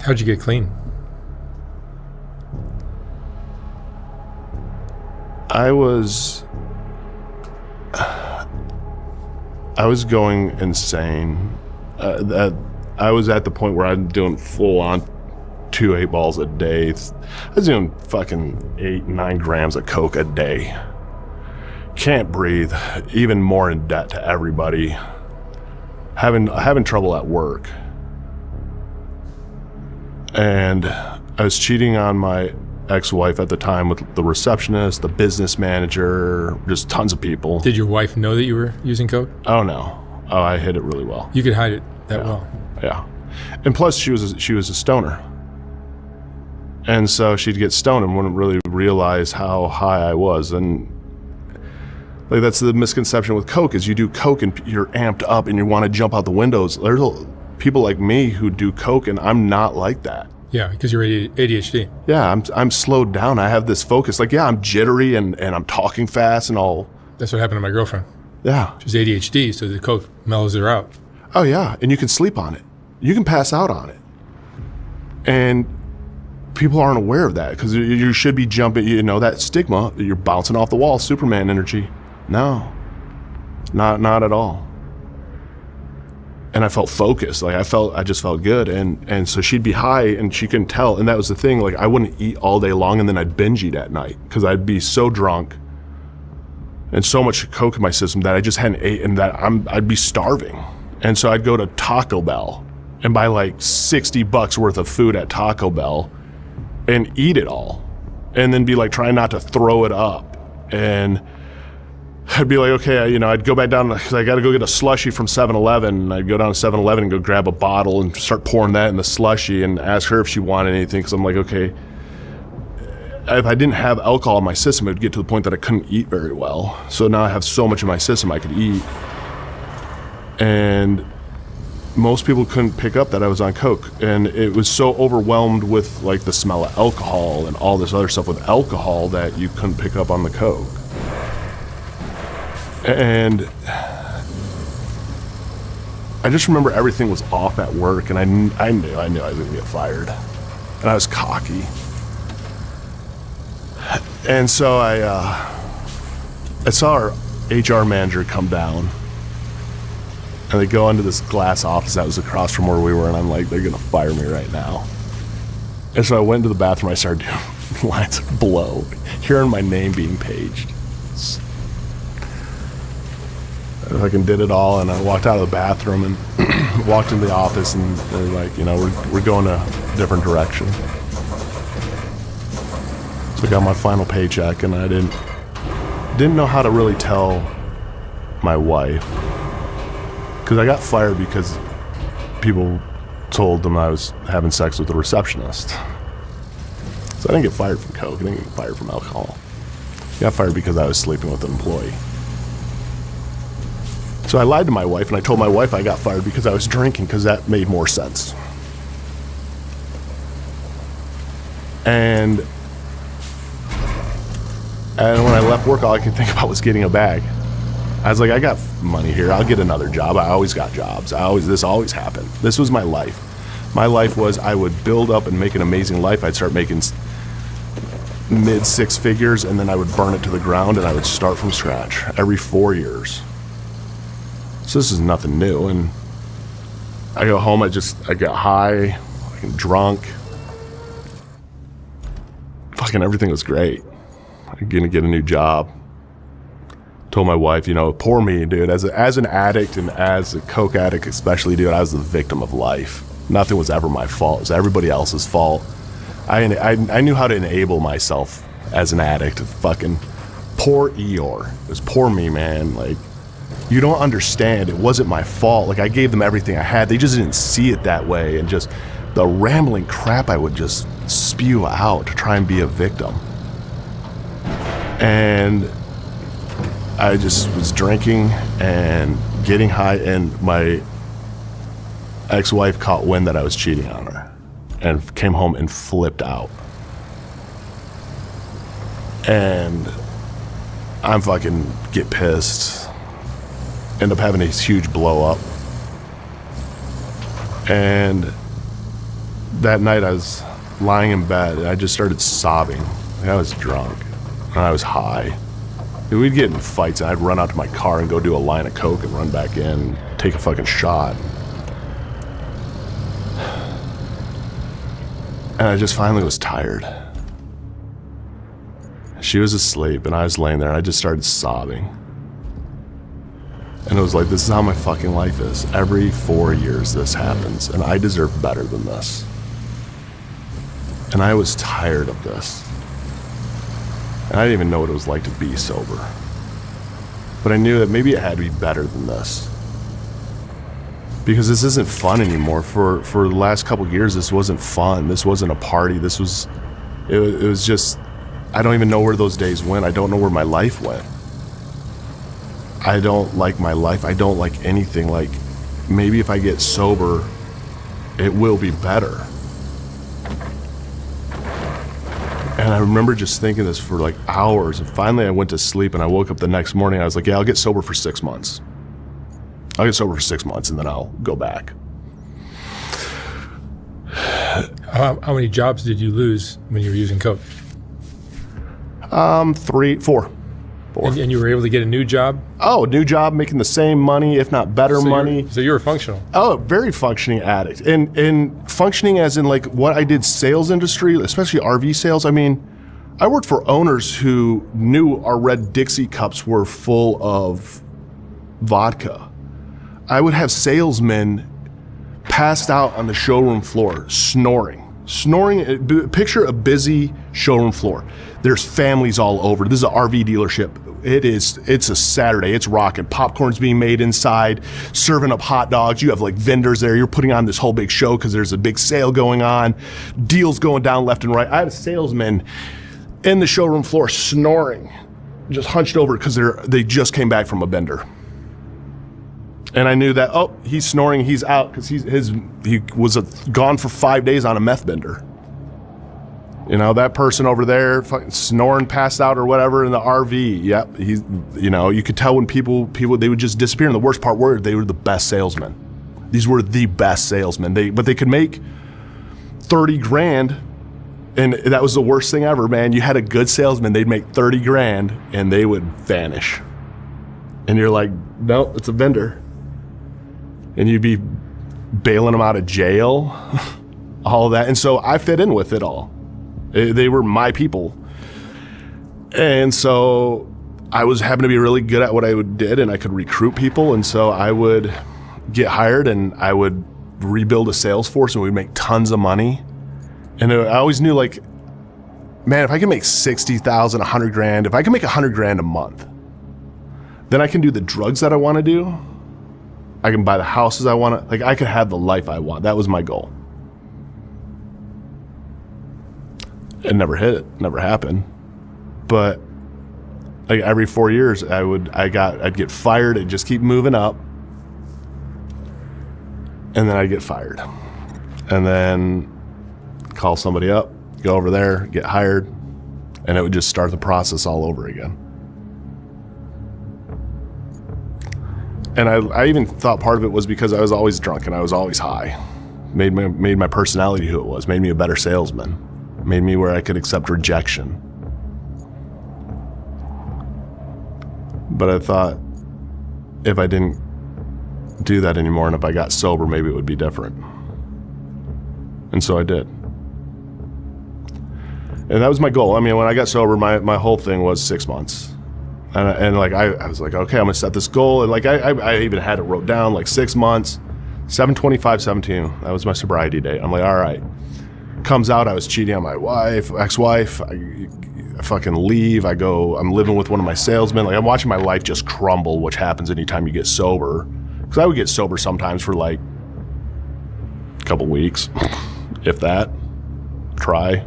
How'd you get clean? I was going insane. I was at the point where I'm doing full on 2 8-balls a day. I was doing fucking 8-9 grams of coke a day. Can't breathe. Even more in debt to everybody. Having trouble at work. And I was cheating on my ex-wife at the time with the receptionist, the business manager, just tons of people. Did your wife know that you were using coke? Oh no. Oh, I hid it really well. You could hide it that well. Yeah. And plus she was a stoner. And so she'd get stoned and wouldn't really realize how high I was. And like that's the misconception with coke is you do coke and you're amped up and you want to jump out the windows. There's people like me who do coke and I'm not like that. Yeah, because you're ADHD. Yeah, I'm slowed down. I have this focus. Like, yeah, I'm jittery and I'm talking fast and all. That's what happened to my girlfriend. Yeah. She's ADHD, so the coke mellows her out. Oh, yeah, and you can sleep on it. You can pass out on it. And people aren't aware of that because you should be jumping, that stigma, you're bouncing off the wall, Superman energy. No. Not at all. And I felt focused. Like I just felt good. And so she'd be high and she couldn't tell. And that was the thing. Like I wouldn't eat all day long and then I'd binge eat at night because I'd be so drunk and so much coke in my system that I just hadn't ate and that I'd be starving. And so I'd go to Taco Bell and buy like $60 worth of food at Taco Bell and eat it all. And then be like trying not to throw it up. And I'd be like, okay, I'd go back down because I got to go get a slushie from 7-Eleven. And I'd go down to 7-Eleven and go grab a bottle and start pouring that in the slushie and ask her if she wanted anything. Because I'm like, okay, if I didn't have alcohol in my system, it would get to the point that I couldn't eat very well. So now I have so much in my system I could eat. And most people couldn't pick up that I was on coke. And it was so overwhelmed with like the smell of alcohol and all this other stuff with alcohol that you couldn't pick up on the coke. And I just remember everything was off at work, and I knew I was gonna get fired, and I was cocky. And so I saw our HR manager come down, and they go into this glass office that was across from where we were, and I'm like, they're gonna fire me right now. And so I went into the bathroom, I started doing lines of blow, hearing my name being paged. I fucking did it all, and I walked out of the bathroom and walked into the office, and they're like, we're going a different direction. So I got my final paycheck, and I didn't know how to really tell my wife, because I got fired because people told them I was having sex with a receptionist. So I didn't get fired from coke, I didn't get fired from alcohol. I got fired because I was sleeping with an employee. So I lied to my wife, and I told my wife I got fired because I was drinking, because that made more sense. And when I left work, all I could think about was getting a bag. I was like, I got money here. I'll get another job. I always got jobs. This always happened. This was my life. My life was I would build up and make an amazing life. I'd start making mid six figures, and then I would burn it to the ground, and I would start from scratch every 4 years. So this is nothing new, and I go home, I get high, fucking drunk. Fucking everything was great. I'm gonna get a new job. Told my wife, poor me, dude. As an addict and as a coke addict especially, dude, I was the victim of life. Nothing was ever my fault. It was everybody else's fault. I knew how to enable myself as an addict. Fucking poor Eeyore. It was poor me, man. Like, you don't understand. It wasn't my fault. Like, I gave them everything I had. They just didn't see it that way. And just the rambling crap I would just spew out to try and be a victim. And I just was drinking and getting high, and my ex-wife caught wind that I was cheating on her and came home and flipped out. And I'm fucking get pissed. End up having a huge blow up. And that night I was lying in bed and I just started sobbing. I was drunk and I was high. And we'd get in fights, and I'd run out to my car and go do a line of coke and run back in, take a fucking shot. And I just finally was tired. She was asleep and I was laying there, and I just started sobbing. And it was like, this is how my fucking life is. Every 4 years this happens, and I deserve better than this. And I was tired of this. And I didn't even know what it was like to be sober. But I knew that maybe it had to be better than this. Because this isn't fun anymore. For the last couple of years, this wasn't fun. This wasn't a party. It was just, I don't even know where those days went. I don't know where my life went. I don't like my life. I don't like anything. Like, maybe if I get sober, it will be better. And I remember just thinking this for like hours. And finally I went to sleep, and I woke up the next morning. I was like, yeah, I'll get sober for 6 months. I'll get sober for 6 months, and then I'll go back. How many jobs did you lose when you were using coke? 4. And you were able to get a new job? Oh, new job, making the same money, if not better money. So you were functional? Oh, very functioning addict. And functioning as in like what I did sales industry, especially RV sales. I mean, I worked for owners who knew our red Dixie cups were full of vodka. I would have salesmen passed out on the showroom floor, snoring. Picture a busy showroom floor. There's families all over. This is an RV dealership. It's a Saturday. It's rocking. Popcorn's being made inside, serving up hot dogs. You have like vendors there. You're putting on this whole big show because there's a big sale going on. Deals going down left and right. I had a salesman in the showroom floor snoring, just hunched over because they just came back from a bender. And I knew that, oh, he's snoring, he's out because he was gone for 5 days on a meth bender. You know, that person over there snoring, passed out or whatever in the RV. Yep, you could tell when people they would just disappear. And the worst part were they were the best salesmen. These were the best salesmen. But they could make 30 grand, and that was the worst thing ever, man. You had a good salesman, they'd make 30 grand and they would vanish. And you're like, no, it's a vendor. And you'd be bailing them out of jail, all of that. And so I fit in with it all. They were my people. And so I was happened to be really good at what I did, and I could recruit people. And so I would get hired and I would rebuild a sales force, and we'd make tons of money. And I always knew, like, man, if I can make 60,000, 100 grand, if I can make 100 grand a month, then I can do the drugs that I want to do. I can buy the houses I want to, like, I could have the life I want. That was my goal. It never happened. But like every 4 years I'd get fired, it'd just keep moving up. And then I'd get fired. And then call somebody up, go over there, get hired, and it would just start the process all over again. And I even thought part of it was because I was always drunk and I was always high. Made my personality who it was, made me a better salesman, made me where I could accept rejection. But I thought if I didn't do that anymore and if I got sober, maybe it would be different. And so I did. And that was my goal. I mean, when I got sober, my whole thing was 6 months. And like, I was like, okay, I'm gonna set this goal. And like, I even had it wrote down, like 6 months, 7/25/17. That was my sobriety date. I'm like, all right. Comes out, I was cheating on my ex-wife. I fucking leave. I'm living with one of my salesmen. Like, I'm watching my life just crumble, which happens anytime you get sober. Because I would get sober sometimes for like a couple weeks, if that. Try.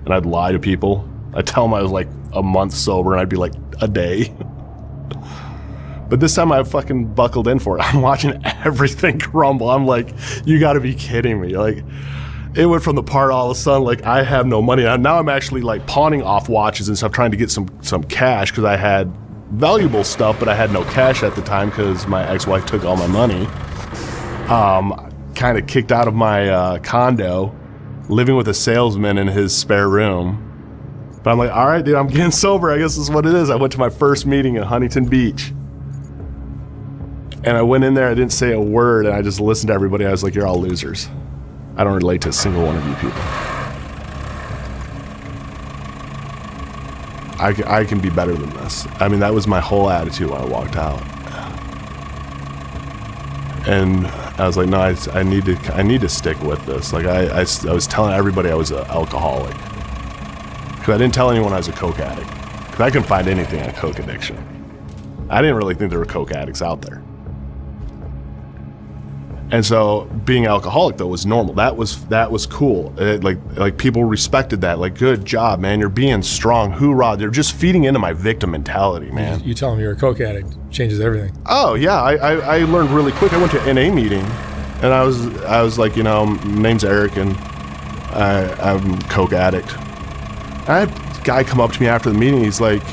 And I'd lie to people. I'd tell them I was like a month sober, and I'd be like a day. But this time I fucking buckled in for it. I'm watching everything crumble. I'm like, you gotta be kidding me. Like, it went from the part all of a sudden, like, I have no money. Now I'm actually like pawning off watches and stuff, trying to get some cash because I had valuable stuff, but I had no cash at the time because my ex-wife took all my money. Kind of kicked out of my condo, living with a salesman in his spare room. But I'm like, all right, dude, I'm getting sober. I guess this is what it is. I went to my first meeting in Huntington Beach. And I went in there, I didn't say a word, and I just listened to everybody. I was like, you're all losers. I don't relate to a single one of you people. I can be better than this. I mean, that was my whole attitude when I walked out. And I was like, no, I need to stick with this. Like, I was telling everybody I was an alcoholic. Because I didn't tell anyone I was a coke addict. Because I couldn't find anything on coke addiction. I didn't really think there were coke addicts out there. And so being alcoholic though was normal. That was cool. Like people respected that. Like, good job, man. You're being strong. Hoorah. They're just feeding into my victim mentality, man. You tell them you're a coke addict, changes everything. Oh yeah, I learned really quick. I went to an NA meeting, and I was like, my name's Eric, and I'm a coke addict. I had a guy come up to me after the meeting. He's like,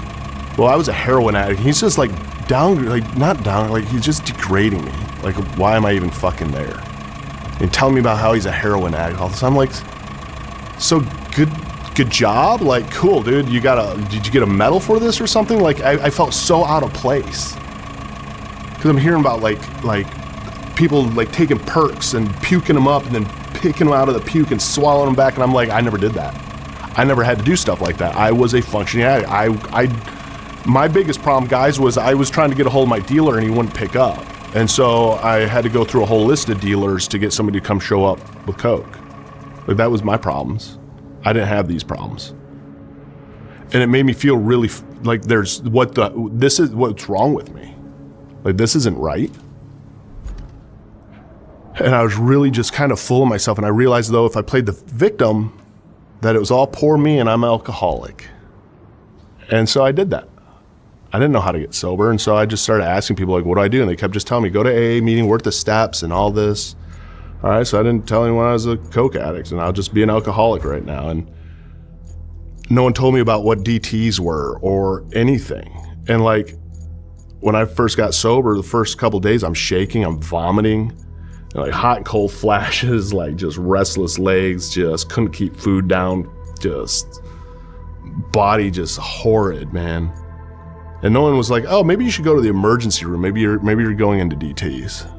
well, I was a heroin addict. He's just like he's just degrading me. Like, why am I even fucking there? And telling me about how he's a heroin addict. All this, I'm like, so good good job, like, cool, dude, did you get a medal for this or something? Like, I felt so out of place. Because I'm hearing about, like, people, like, taking perks and puking them up and then picking them out of the puke and swallowing them back, and I'm like, I never did that. I never had to do stuff like that. I was a functioning addict. My biggest problem, guys, was I was trying to get a hold of my dealer and he wouldn't pick up. And so I had to go through a whole list of dealers to get somebody to come show up with coke. Like, that was my problems. I didn't have these problems. And it made me feel really like this is what's wrong with me. Like, this isn't right. And I was really just kind of full of myself. And I realized, though, if I played the victim, that it was all poor me and I'm an alcoholic. And so I did that. I didn't know how to get sober. And so I just started asking people, like, what do I do? And they kept just telling me, go to AA meeting, work the steps and all this. All right, so I didn't tell anyone I was a coke addict, and I'll just be an alcoholic right now. And no one told me about what DTs were or anything. And like, when I first got sober, the first couple days, I'm shaking, I'm vomiting, and like hot and cold flashes, like just restless legs, just couldn't keep food down, just body just horrid, man. And no one was like, oh, maybe you should go to the emergency room. Maybe you're going into DTs.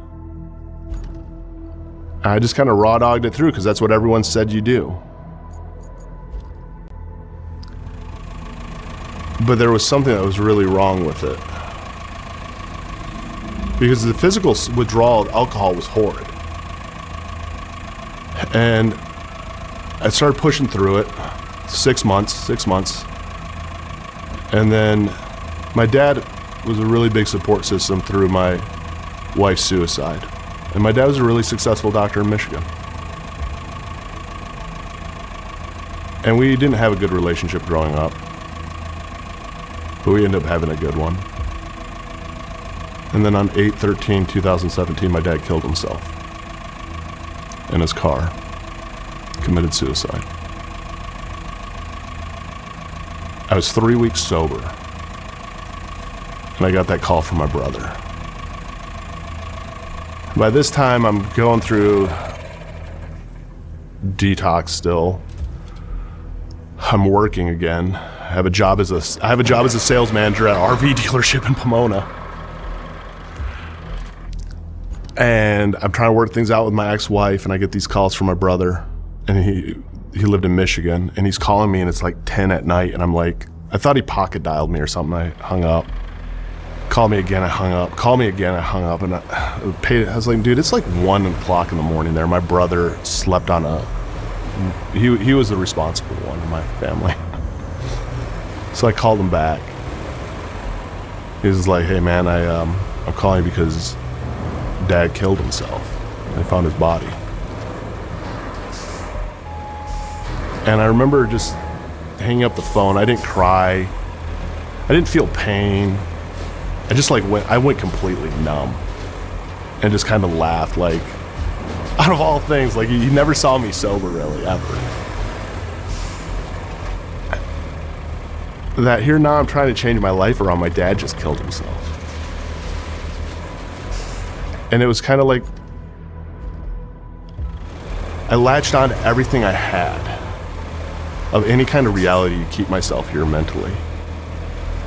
I just kind of raw dogged it through because that's what everyone said you do. But there was something that was really wrong with it. Because the physical withdrawal of alcohol was horrid. And I started pushing through it. 6 months. And then my dad was a really big support system through my wife's suicide. And my dad was a really successful doctor in Michigan. And we didn't have a good relationship growing up. But we ended up having a good one. And then on 8/13/2017, my dad killed himself in his car, committed suicide. I was 3 weeks sober, and I got that call from my brother. By this time, I'm going through detox still. I'm working again. I have a job as a sales manager at an RV dealership in Pomona. And I'm trying to work things out with my ex-wife, and I get these calls from my brother, and he lived in Michigan, and he's calling me, and it's like 10 at night, and I'm like, I thought he pocket dialed me or something. I hung up. Call me again, I hung up. Call me again, I hung up. And I was like, dude, it's like 1 o'clock in the morning there. My brother slept on he was the responsible one in my family. So I called him back. He was like, hey man, I'm calling you because Dad killed himself. They found his body. And I remember just hanging up the phone. I didn't cry. I didn't feel pain. I just went completely numb and just kind of laughed, like, out of all things, like, he never saw me sober really, ever. That here now I'm trying to change my life around. My dad just killed himself. And it was kind of like I latched on to everything I had of any kind of reality to keep myself here mentally.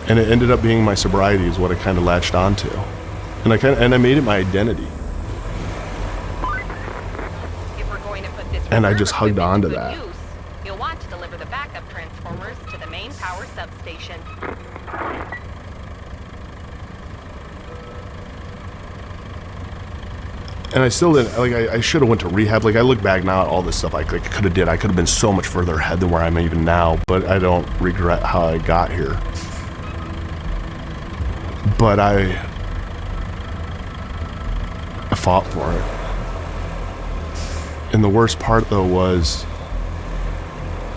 And it ended up being my sobriety is what I kind of latched onto. And I made it my identity. And I just hugged on to that. You'll want to deliver the backup transformers to the main power substation. And I still didn't, like, I should have went to rehab. Like, I look back now at all this stuff I could have did. I could have been so much further ahead than where I'm even now, but I don't regret how I got here. But I fought for it. And the worst part, though, was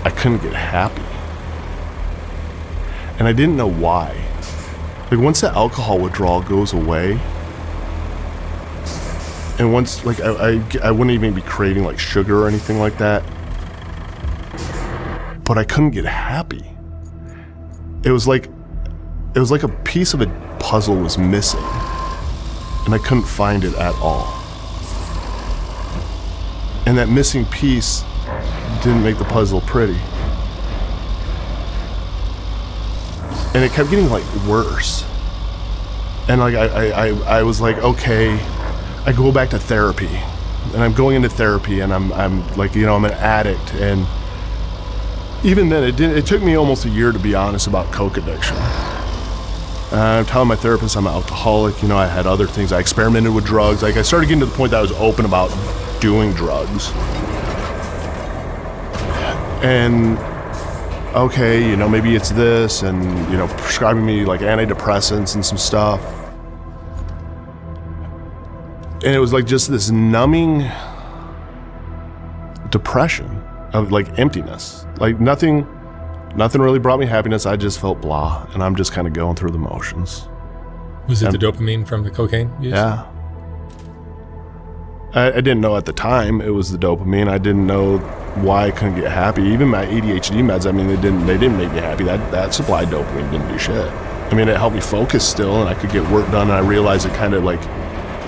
I couldn't get happy. And I didn't know why. Like, once the alcohol withdrawal goes away, and once, like, I wouldn't even be craving, like, sugar or anything like that. But I couldn't get happy. It was like a piece of a puzzle was missing. And I couldn't find it at all. And that missing piece didn't make the puzzle pretty. And it kept getting like worse. And like I was like, okay, I go back to therapy, and I'm going into therapy, and I'm like, you know, I'm an addict. And even then, it took me almost a year to be honest about coke addiction. I'm telling my therapist I'm an alcoholic. You know, I had other things. I experimented with drugs. Like I started getting to the point that I was open about doing drugs. And okay, you know, maybe it's this, and you know, prescribing me like antidepressants and some stuff. And it was like just this numbing depression of like emptiness. Like nothing really brought me happiness. I just felt blah, and I'm just kind of going through the motions. Was it the dopamine from the cocaine use? Yeah. I didn't know at the time it was the dopamine. I didn't know why I couldn't get happy. Even my ADHD meds, I mean, they didn't make me happy. That supplied dopamine didn't do shit. I mean, it helped me focus still, and I could get work done, and I realized it kind of like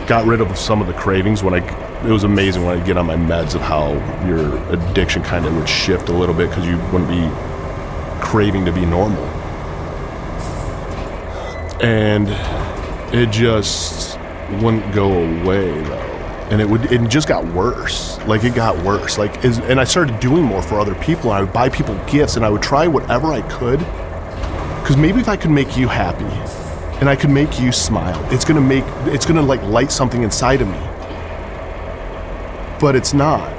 got rid of some of the cravings when it was amazing when I get on my meds of how your addiction kind of would shift a little bit because you wouldn't be craving to be normal. And it just wouldn't go away though. And it just got worse. Like it got worse. And I started doing more for other people, and I would buy people gifts, and I would try whatever I could. Because maybe if I could make you happy, and I could make you smile, it's gonna like light something inside of me. But it's not.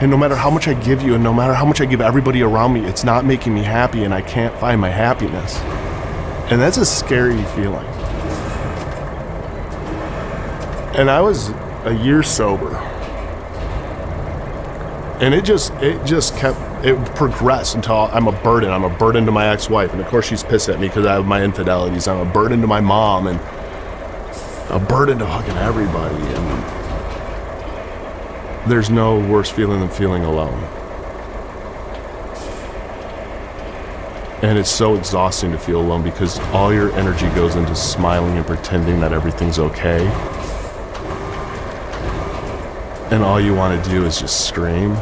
And no matter how much I give you, and no matter how much I give everybody around me, it's not making me happy, and I can't find my happiness. And that's a scary feeling. And I was a year sober. And it progressed until I'm a burden. I'm a burden to my ex-wife, and of course she's pissed at me because I have my infidelities. I'm a burden to my mom, and a burden to fucking everybody. And there's no worse feeling than feeling alone. And it's so exhausting to feel alone because all your energy goes into smiling and pretending that everything's okay. And all you want to do is just scream.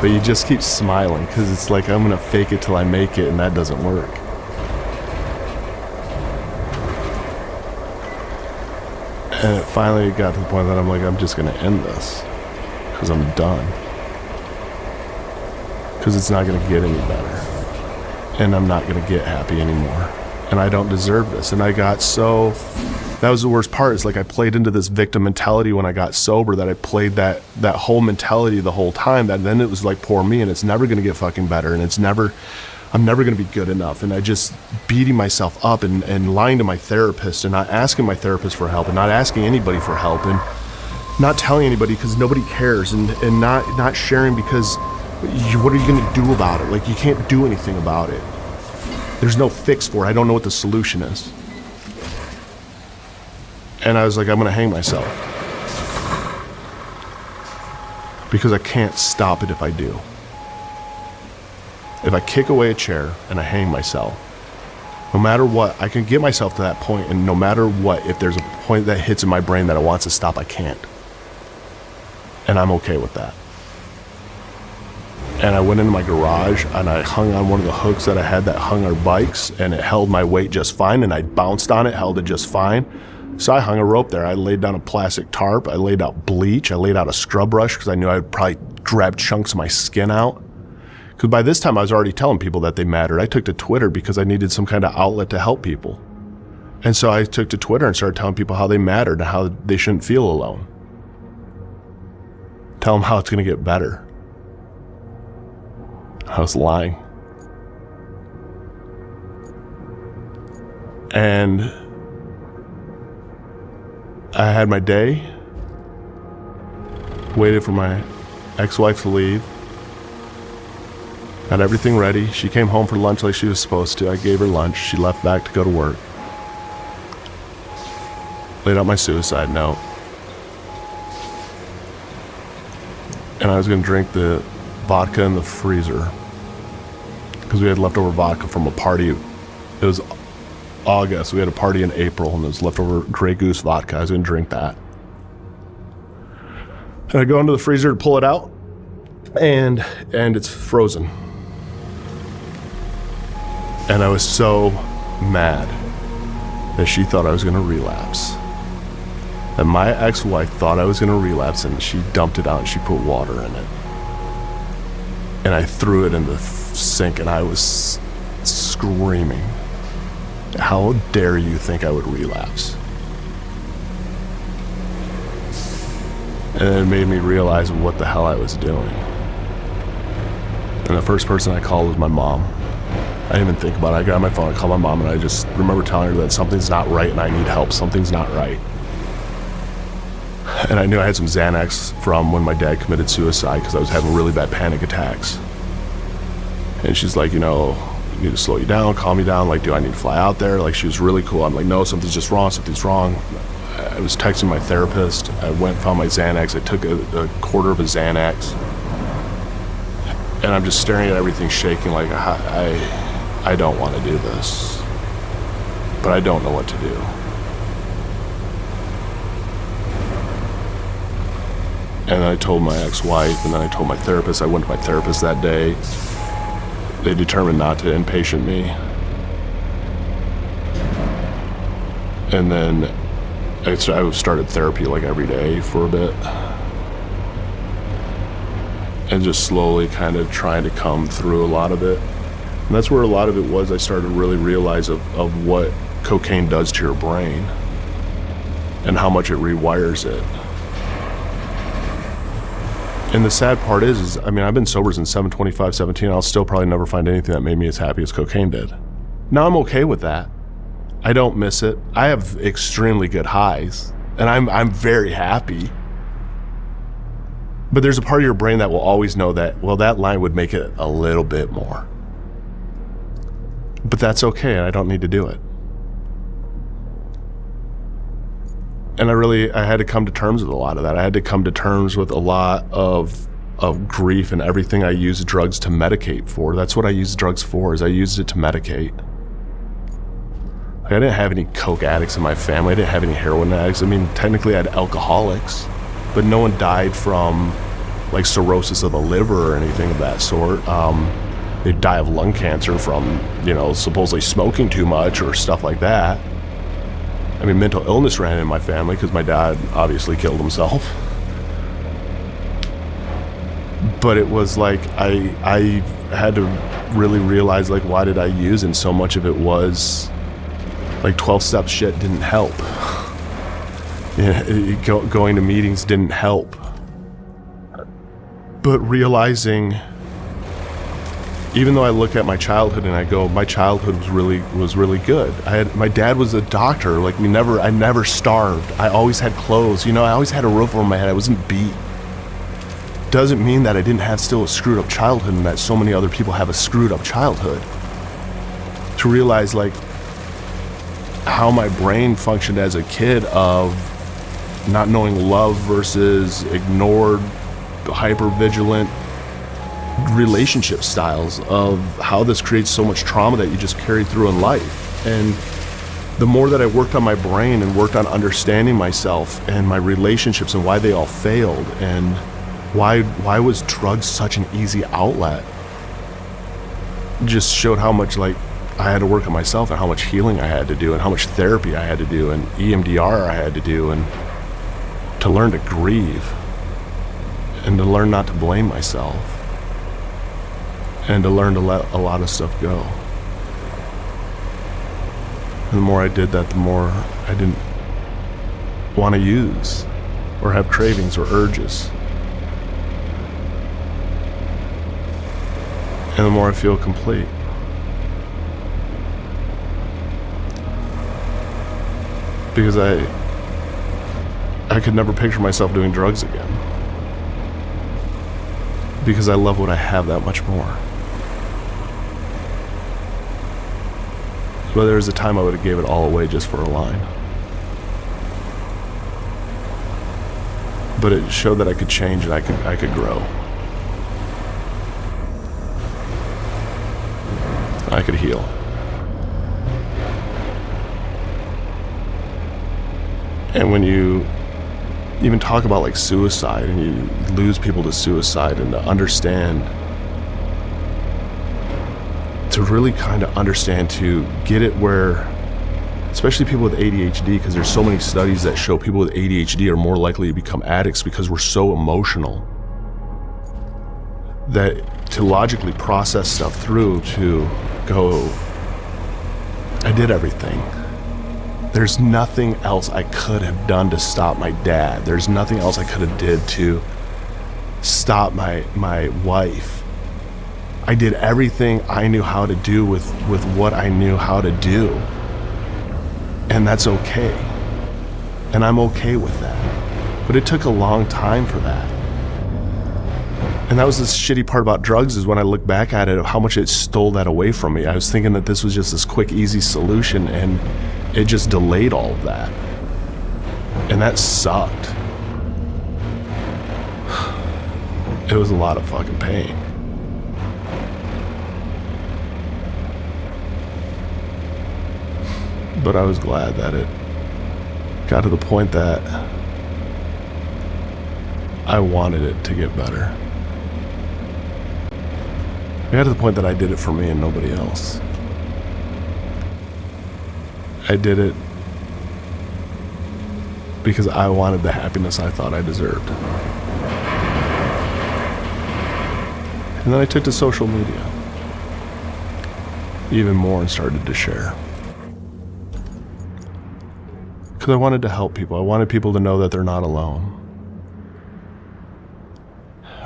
But you just keep smiling because it's like, I'm going to fake it till I make it, and that doesn't work. And it finally got to the point that I'm like, I'm just going to end this because I'm done. Because it's not going to get any better. And I'm not going to get happy anymore. And I don't deserve this. And I got so... That was the worst part. It's like I played into this victim mentality when I got sober, that I played that whole mentality the whole time, that then it was like poor me, and it's never going to get fucking better, and I'm never going to be good enough. And I just beating myself up and lying to my therapist and not asking my therapist for help and not asking anybody for help and not telling anybody because nobody cares and not sharing because what are you going to do about it? Like, you can't do anything about it. There's no fix for it. I don't know what the solution is. And I was like, I'm going to hang myself. Because I can't stop it if I do. If I kick away a chair and I hang myself, no matter what, I can get myself to that point, and no matter what, if there's a point that hits in my brain that it wants to stop, I can't. And I'm okay with that. And I went into my garage and I hung on one of the hooks that I had that hung our bikes, and it held my weight just fine, and I bounced on it, held it just fine. So I hung a rope there. I laid down a plastic tarp. I laid out bleach. I laid out a scrub brush because I knew I would probably grab chunks of my skin out. Because by this time I was already telling people that they mattered. I took to Twitter because I needed some kind of outlet to help people. And so I took to Twitter and started telling people how they mattered and how they shouldn't feel alone. Tell them how it's going to get better. I was lying. And I had my day, waited for my ex-wife to leave, had everything ready. She came home for lunch like she was supposed to. I gave her lunch. She left back to go to work. Laid out my suicide note. And I was going to drink the vodka in the freezer because we had leftover vodka from a party. It was August. We had a party in April, and there was leftover Grey Goose vodka. I was going to drink that. And I go into the freezer to pull it out, and it's frozen. And I was so mad that she thought I was going to relapse. That my ex-wife thought I was going to relapse, and she dumped it out and she put water in it. And I threw it in the sink, and I was screaming, how dare you think I would relapse? And it made me realize what the hell I was doing. And the first person I called was my mom. I didn't even think about it. I got my phone, I called my mom, and I just remember telling her that something's not right and I need help. Something's not right. And I knew I had some Xanax from when my dad committed suicide because I was having really bad panic attacks. And she's like, you know, you need to slow you down, calm you down. Like, do I need to fly out there? Like, she was really cool. I'm like, no, something's just wrong, something's wrong. I was texting my therapist. I went and found my Xanax. I took a quarter of a Xanax. And I'm just staring at everything shaking like, I don't want to do this. But I don't know what to do. And I told my ex-wife, and then I told my therapist. I went to my therapist that day. They determined not to inpatient me. And then I started therapy like every day for a bit. And just slowly kind of trying to come through a lot of it. And that's where a lot of it was. I started to really realize of what cocaine does to your brain and how much it rewires it. And the sad part is, I mean, I've been sober since 7/25/17. I'll still probably never find anything that made me as happy as cocaine did. Now I'm okay with that. I don't miss it. I have extremely good highs, and I'm very happy. But there's a part of your brain that will always know that, well, that line would make it a little bit more. But that's okay, and I don't need to do it. And I had to come to terms with a lot of that. I had to come to terms with a lot of grief and everything I used drugs to medicate for. That's what I used drugs for, is I used it to medicate. Like, I didn't have any coke addicts in my family. I didn't have any heroin addicts. I mean, technically I had alcoholics, but no one died from like cirrhosis of the liver or anything of that sort. They die of lung cancer from, you know, supposedly smoking too much or stuff like that. I mean, mental illness ran in my family because my dad obviously killed himself. But it was like, I had to really realize, like, why did I use? And so much of it was, like, 12-step shit didn't help. Going to meetings didn't help. But realizing, even though I look at my childhood and I go, my childhood was really good. My dad was a doctor. Like, I never starved. I always had clothes. You know, I always had a roof over my head. I wasn't beat. Doesn't mean that I didn't have still a screwed up childhood and that so many other people have a screwed up childhood. To realize, like, how my brain functioned as a kid of not knowing love versus ignored, hyper-vigilant relationship styles, of how this creates so much trauma that you just carry through in life. And the more that I worked on my brain and worked on understanding myself and my relationships and why they all failed, and why was drugs such an easy outlet, just showed how much, like, I had to work on myself and how much healing I had to do and how much therapy I had to do and EMDR I had to do, and to learn to grieve and to learn not to blame myself. And to learn to let a lot of stuff go. And the more I did that, the more I didn't want to use or have cravings or urges. And the more I feel complete. Because I could never picture myself doing drugs again. Because I love what I have that much more. But there was a time I would have gave it all away just for a line. But it showed that I could change and I could grow. I could heal. And when you even talk about, like, suicide, and you lose people to suicide, and to understand, to really kind of understand, to get it where, especially people with ADHD, because there's so many studies that show people with ADHD are more likely to become addicts because we're so emotional, that to logically process stuff through, to go, I did everything. There's nothing else I could have done to stop my dad. There's nothing else I could have did to stop my wife. I did everything I knew how to do with what I knew how to do. And that's okay. And I'm okay with that. But it took a long time for that. And that was the shitty part about drugs, is when I look back at it, of how much it stole that away from me. I was thinking that this was just this quick, easy solution, and it just delayed all of that. And that sucked. It was a lot of fucking pain. But I was glad that it got to the point that I wanted it to get better. I got to the point that I did it for me and nobody else. I did it because I wanted the happiness I thought I deserved. And then I took to social media even more and started to share. Because I wanted to help people. I wanted people to know that they're not alone.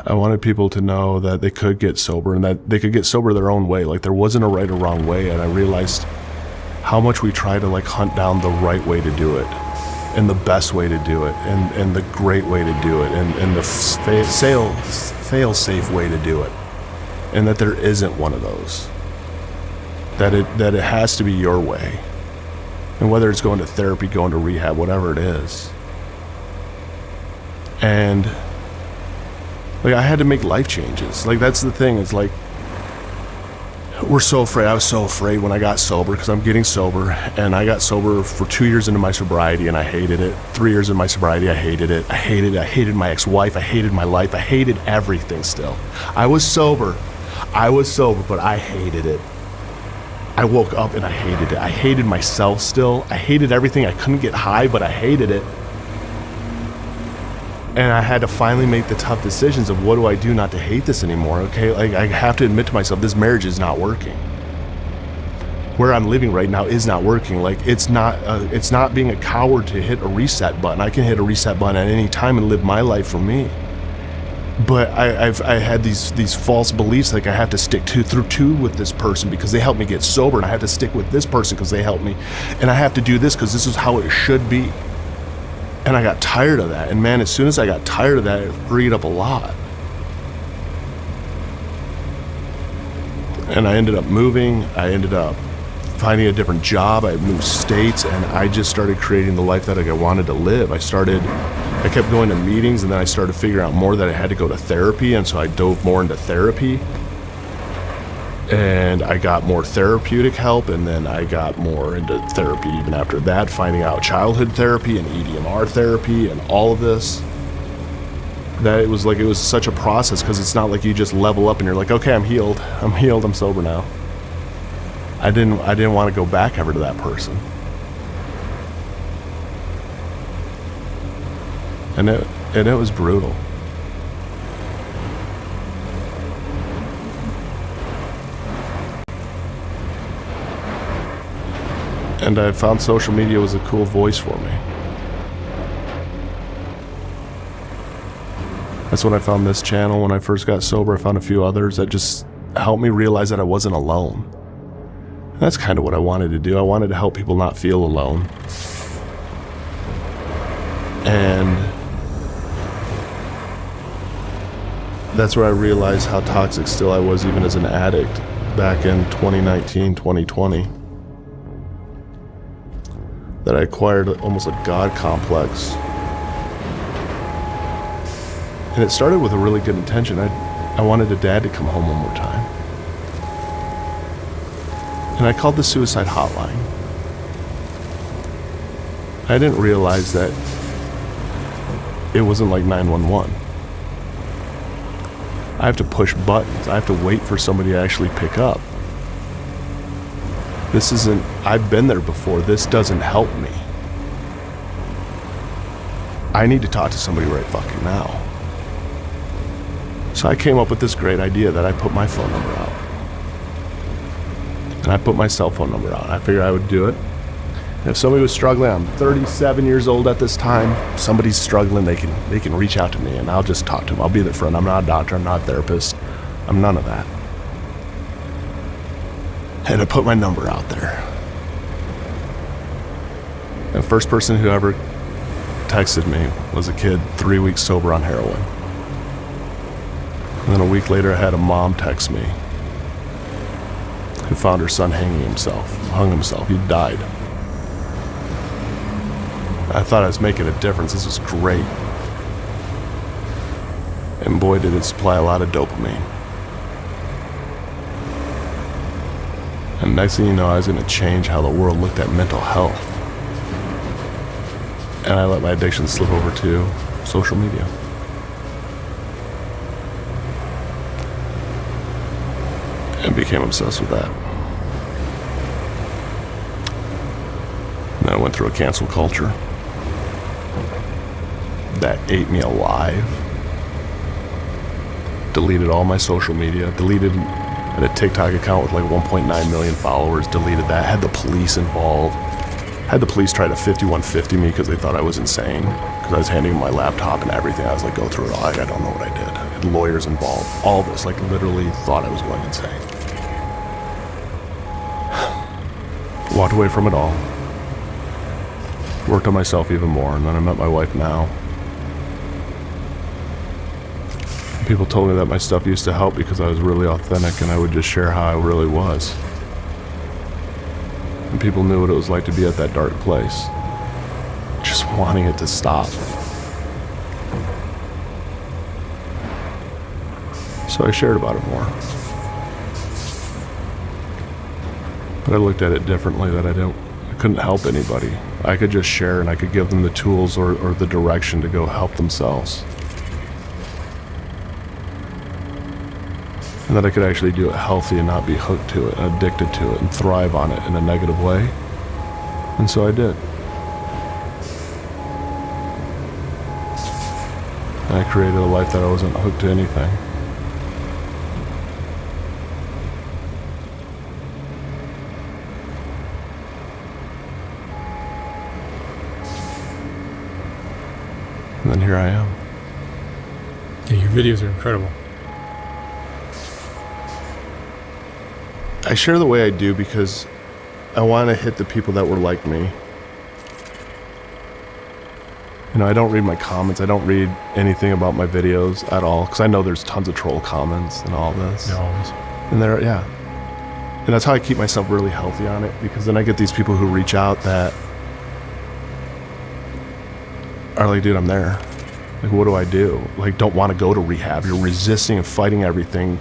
I wanted people to know that they could get sober, and that they could get sober their own way. Like, there wasn't a right or wrong way, and I realized how much we try to like hunt down the right way to do it, and the best way to do it, and the great way to do it, and the fail-safe way to do it, and that there isn't one of those. That it has to be your way, and whether it's going to therapy, going to rehab, whatever it is. And like, I had to make life changes. Like, that's the thing. It's like, we're so afraid. I was so afraid when I got sober, because I'm getting sober, and I got sober for 2 years into my sobriety, and I hated it. 3 years into my sobriety, I hated it. I hated my ex-wife. I hated my life. I hated everything still. I was sober, but I hated it. I woke up and I hated it. I hated myself still. I hated everything. I couldn't get high, but I hated it. And I had to finally make the tough decisions of, what do I do not to hate this anymore? Okay, like, I have to admit to myself, this marriage is not working. Where I'm living right now is not working. Like, it's not being a coward to hit a reset button. I can hit a reset button at any time and live my life for me. But I had these false beliefs, like I have to stick through with this person because they helped me get sober, and I have to stick with this person because they helped me, and I have to do this because this is how it should be. And I got tired of that. And man, as soon as I got tired of that, it freed up a lot. And I ended up moving. I ended up finding a different job. I moved states, and I just started creating the life that I wanted to live. I kept going to meetings, and then I started figuring out more that I had to go to therapy. And so I dove more into therapy. And I got more therapeutic help, and then I got more into therapy even after that, finding out childhood therapy and EDMR therapy and all of this. That it was such a process, because it's not like you just level up and you're like, okay, I'm healed, I'm sober now. I didn't want to go back ever to that person. And it was brutal. And I found social media was a cool voice for me. That's when I found this channel. When I first got sober, I found a few others that just helped me realize that I wasn't alone. And that's kind of what I wanted to do. I wanted to help people not feel alone. And that's where I realized how toxic still I was, even as an addict, back in 2019, 2020. That I acquired almost a God complex. And it started with a really good intention. I wanted a dad to come home one more time. And I called the suicide hotline. I didn't realize that it wasn't like 911. I have to push buttons. I have to wait for somebody to actually pick up. This isn't, I've been there before. This doesn't help me. I need to talk to somebody right fucking now. So I came up with this great idea that I put my phone number out. And I put my cell phone number out. I figured I would do it. And if somebody was struggling, I'm 37 years old at this time, somebody's struggling, they can reach out to me and I'll just talk to them. I'll be their friend. I'm not a doctor, I'm not a therapist. I'm none of that. And I put my number out there. The first person who ever texted me was a kid 3 weeks sober on heroin. And then a week later I had a mom text me who found her son hung himself. He died. I thought I was making a difference. This was great. And boy, did it supply a lot of dopamine. And next thing you know, I was going to change how the world looked at mental health. And I let my addiction slip over to social media. And became obsessed with that. And then I went through a cancel culture that ate me alive. Deleted all my social media, had a TikTok account with like 1.9 million followers, deleted that, had the police involved, had the police try to 5150 me because they thought I was insane, because I was handing them my laptop and everything. I was like, go through it all, I don't know what I did. I had lawyers involved, all this, like literally thought I was going insane. Walked away from it all. Worked on myself even more, and then I met my wife now. People told me that my stuff used to help because I was really authentic and I would just share how I really was. And people knew what it was like to be at that dark place, just wanting it to stop. So I shared about it more. But I looked at it differently, that I couldn't help anybody. I could just share and I could give them the tools or the direction to go help themselves. And that I could actually do it healthy and not be hooked to it and addicted to it and thrive on it in a negative way. And so I did. And I created a life that I wasn't hooked to anything. And then here I am. Yeah, your videos are incredible. I share the way I do because I want to hit the people that were like me. You know, I don't read my comments. I don't read anything about my videos at all because I know there's tons of troll comments and all this. Yeah, always. And yeah. And that's how I keep myself really healthy on it, because then I get these people who reach out that are like, dude, I'm there. Like, what do I do? Like, don't want to go to rehab. You're resisting and fighting everything,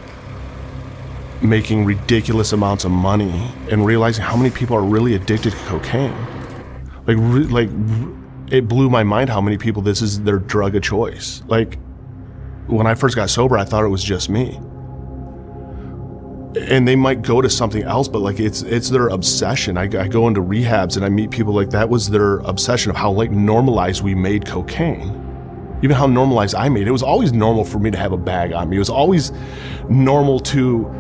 making ridiculous amounts of money, and realizing how many people are really addicted to cocaine. It blew my mind how many people this is their drug of choice. Like, when I first got sober, I thought it was just me. And they might go to something else, but like it's their obsession. I go into rehabs and I meet people like that was their obsession of how like normalized we made cocaine. Even how normalized I made it. It was always normal for me to have a bag on me. It was always normal to,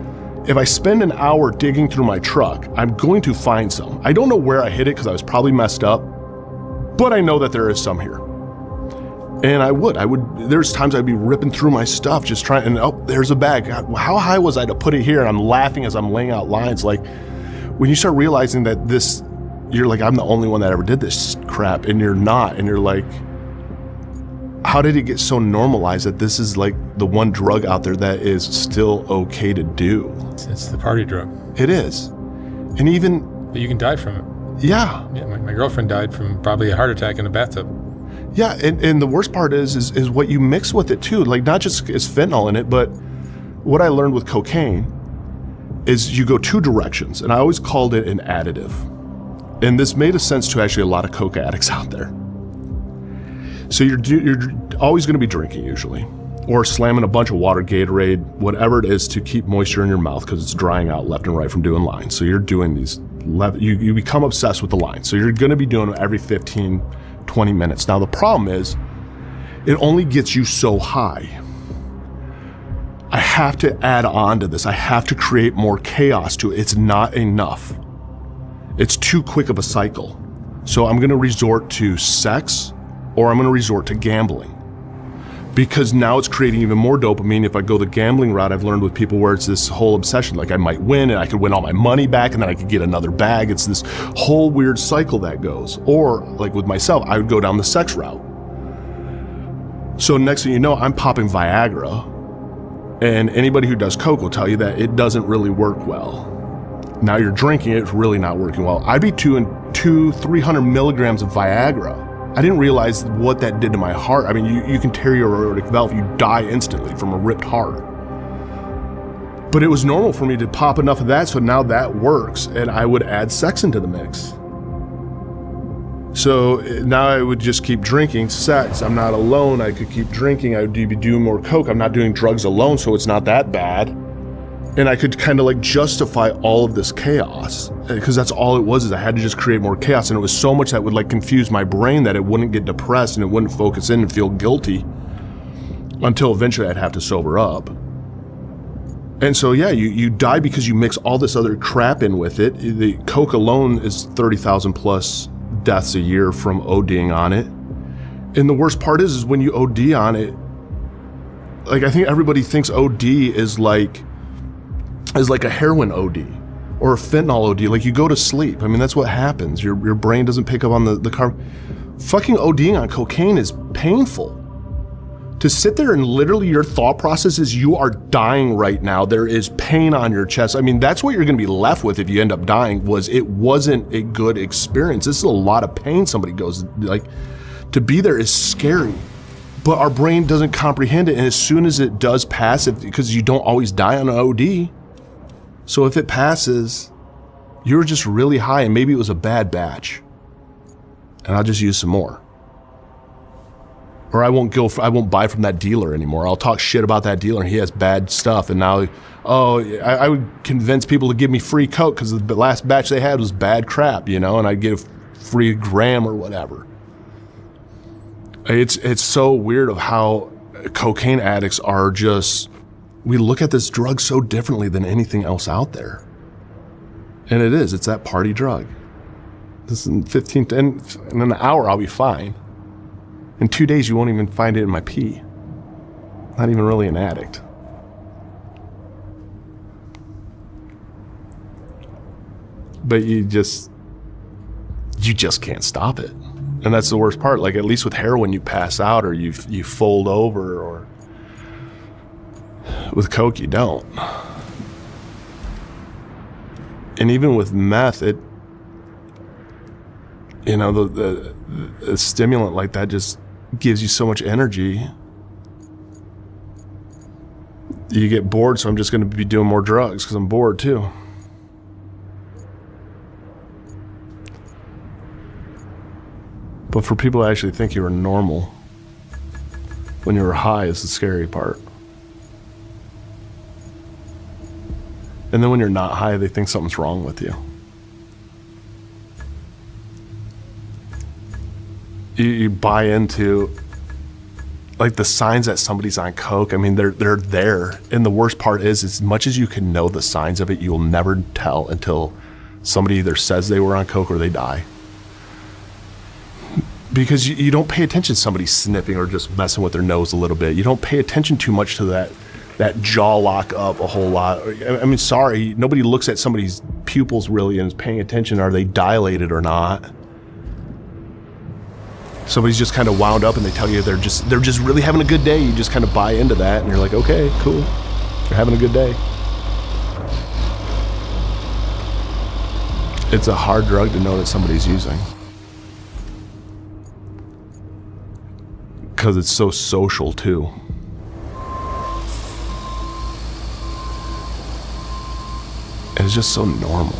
if I spend an hour digging through my truck, I'm going to find some. I don't know where I hid it because I was probably messed up, but I know that there is some here. And I would, there's times I'd be ripping through my stuff, just trying, and oh, there's a bag. God, how high was I to put it here? And I'm laughing as I'm laying out lines. Like, when you start realizing that this, you're like, I'm the only one that ever did this crap, and you're not, and you're like, how did it get so normalized that this is like the one drug out there that is still okay to do? It's the party drug. It is. And even... But you can die from it. Yeah. Yeah, my girlfriend died from probably a heart attack in a bathtub. Yeah, and the worst part is what you mix with it too. Like, not just is fentanyl in it, but what I learned with cocaine is you go two directions, and I always called it an additive. And this made a sense to actually a lot of coke addicts out there. So you're always going to be drinking usually, or slamming a bunch of water, Gatorade, whatever it is to keep moisture in your mouth because it's drying out left and right from doing lines. So you're doing these you become obsessed with the line. So you're going to be doing it every 15, 20 minutes. Now the problem is, it only gets you so high. I have to add on to this. I have to create more chaos to it. It's not enough. It's too quick of a cycle. So I'm gonna resort to sex, or I'm gonna resort to gambling. Because now it's creating even more dopamine. If I go the gambling route, I've learned with people where it's this whole obsession, like I might win and I could win all my money back and then I could get another bag. It's this whole weird cycle that goes. Or like with myself, I would go down the sex route. So next thing you know, I'm popping Viagra, and anybody who does coke will tell you that it doesn't really work well. Now you're drinking it, it's really not working well. I'd be 300 milligrams of Viagra. I didn't realize what that did to my heart. I mean, you can tear your aortic valve, you die instantly from a ripped heart. But it was normal for me to pop enough of that, so now that works, and I would add sex into the mix. So now I would just keep drinking sex. I'm not alone, I could keep drinking, I would be doing more coke. I'm not doing drugs alone, so it's not that bad. And I could kind of like justify all of this chaos, because that's all it was, is I had to just create more chaos. And it was so much that would like confuse my brain that it wouldn't get depressed and it wouldn't focus in and feel guilty until eventually I'd have to sober up. And so yeah, you die because you mix all this other crap in with it. The coke alone is 30,000 plus deaths a year from ODing on it. And the worst part is when you OD on it, like I think everybody thinks OD is like a heroin OD or a fentanyl OD. Like you go to sleep. I mean, that's what happens. Your brain doesn't pick up on the carbon. Fucking ODing on cocaine is painful. To sit there and literally your thought process is you are dying right now. There is pain on your chest. I mean, that's what you're gonna be left with if you end up dying. It wasn't a good experience. This is a lot of pain somebody goes, like, to be there is scary. But our brain doesn't comprehend it, and as soon as it does pass, because you don't always die on an OD, so if it passes, you're just really high and maybe it was a bad batch, and I'll just use some more. Or I won't buy from that dealer anymore. I'll talk shit about that dealer and he has bad stuff, and now, I would convince people to give me free coke because the last batch they had was bad crap, and I'd get a free gram or whatever. It's so weird of how cocaine addicts are just, we look at this drug so differently than anything else out there. And it's that party drug. This in 15, in an hour I'll be fine. In 2 days you won't even find it in my pee. Not even really an addict. But you just can't stop it. And that's the worst part. Like, at least with heroin, you pass out or you fold over, or with coke, you don't. And even with meth, the stimulant like that just gives you so much energy. You get bored, so I'm just going to be doing more drugs because I'm bored too. But for people to actually think you were normal when you were high is the scary part. And then when you're not high, they think something's wrong with you. You buy into like the signs that somebody's on coke. I mean, they're there. And the worst part is, as much as you can know the signs of it, you will never tell until somebody either says they were on coke or they die. Because you don't pay attention to somebody sniffing or just messing with their nose a little bit. You don't pay attention too much to that jaw lock up a whole lot. I mean, sorry, nobody looks at somebody's pupils really and is paying attention. Are they dilated or not? Somebody's just kind of wound up and they tell you they're just really having a good day. You just kind of buy into that and you're like, okay, cool. They're having a good day. It's a hard drug to know that somebody's using. Because it's so social too. And it's just so normal.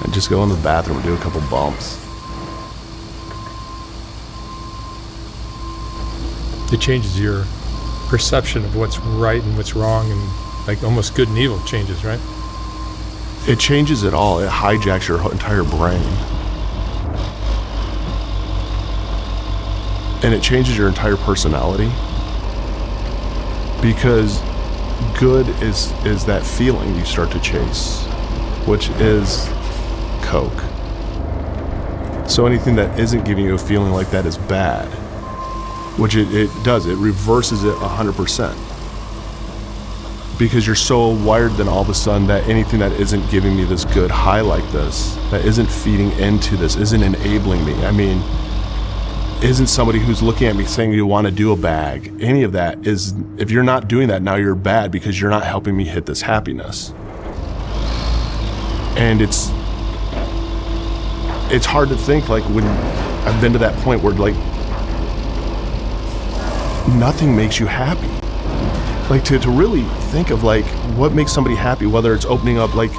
And just go in the bathroom and do a couple bumps. It changes your perception of what's right and what's wrong, and like almost good and evil changes, right? It changes it all. It hijacks your entire brain. And it changes your entire personality. Because good is that feeling you start to chase, which is Coke. So anything that isn't giving you a feeling like that is bad, which it does. It reverses it 100%. Because you're so wired then all of a sudden that anything that isn't giving me this good high like this, that isn't feeding into this, isn't enabling me. I mean, isn't somebody who's looking at me saying you want to do a bag. Any of that is, if you're not doing that, now you're bad because you're not helping me hit this happiness. And it's hard to think, like, when I've been to that point where, like, nothing makes you happy. Like, to really think of, like, what makes somebody happy, whether it's opening up, like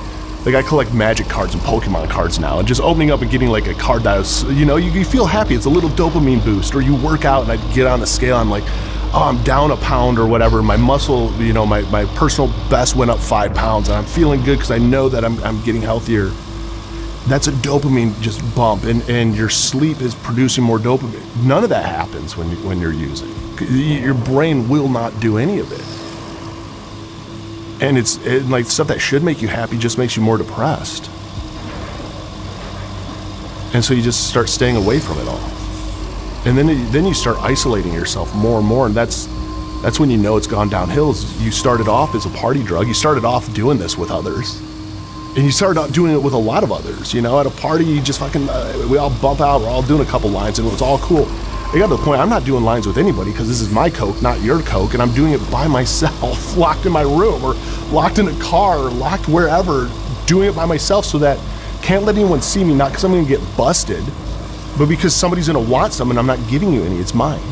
I collect magic cards and Pokemon cards now, and just opening up and getting, like, a card that was, you feel happy. It's a little dopamine boost. Or you work out and I get on the scale, I'm like, oh, I'm down a pound or whatever. My muscle, my personal best went up 5 pounds, and I'm feeling good because I know that I'm getting healthier. That's a dopamine just bump, and your sleep is producing more dopamine. None of that happens when you're using. Your brain will not do any of it. And it's like stuff that should make you happy just makes you more depressed. And so you just start staying away from it all. And then you start isolating yourself more and more, and that's when you know it's gone downhill. You started off as a party drug. You started off doing this with others. And you started out doing it with a lot of others. At a party, you just fucking, we all bump out, we're all doing a couple lines, and it was all cool. I got to the point, I'm not doing lines with anybody because this is my Coke, not your Coke, and I'm doing it by myself, locked in my room, or locked in a car, or locked wherever, doing it by myself so that can't let anyone see me, not because I'm going to get busted, but because somebody's going to want some and I'm not giving you any, it's mine.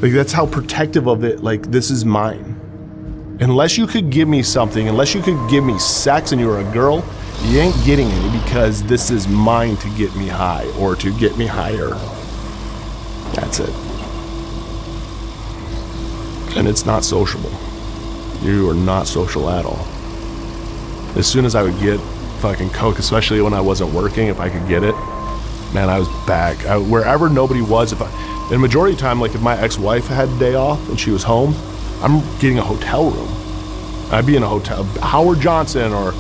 Like, that's how protective of it, like, this is mine. Unless you could give me something, unless you could give me sex and you were a girl, you ain't getting any because this is mine to get me high or to get me higher. That's it. And it's not sociable. You are not social at all. As soon as I would get fucking Coke, especially when I wasn't working, if I could get it, man, I was back. Wherever nobody was, and the majority of the time, like if my ex-wife had a day off and she was home, I'm getting a hotel room. I'd be in a hotel, Howard Johnson or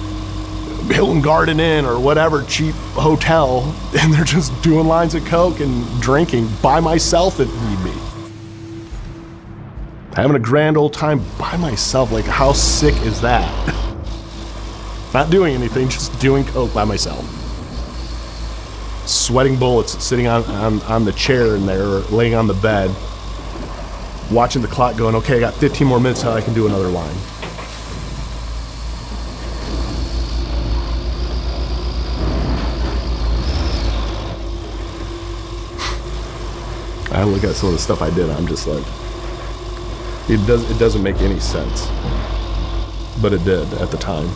Hilton Garden Inn or whatever cheap hotel, and they're just doing lines of Coke and drinking by myself if need be. Having a grand old time by myself, like how sick is that? Not doing anything, just doing Coke by myself. Sweating bullets, sitting on the chair in there, or laying on the bed, watching the clock going, okay, I got 15 more minutes till I can do another line. I look at some of the stuff I did, I'm just like, it doesn't make any sense. But it did at the time.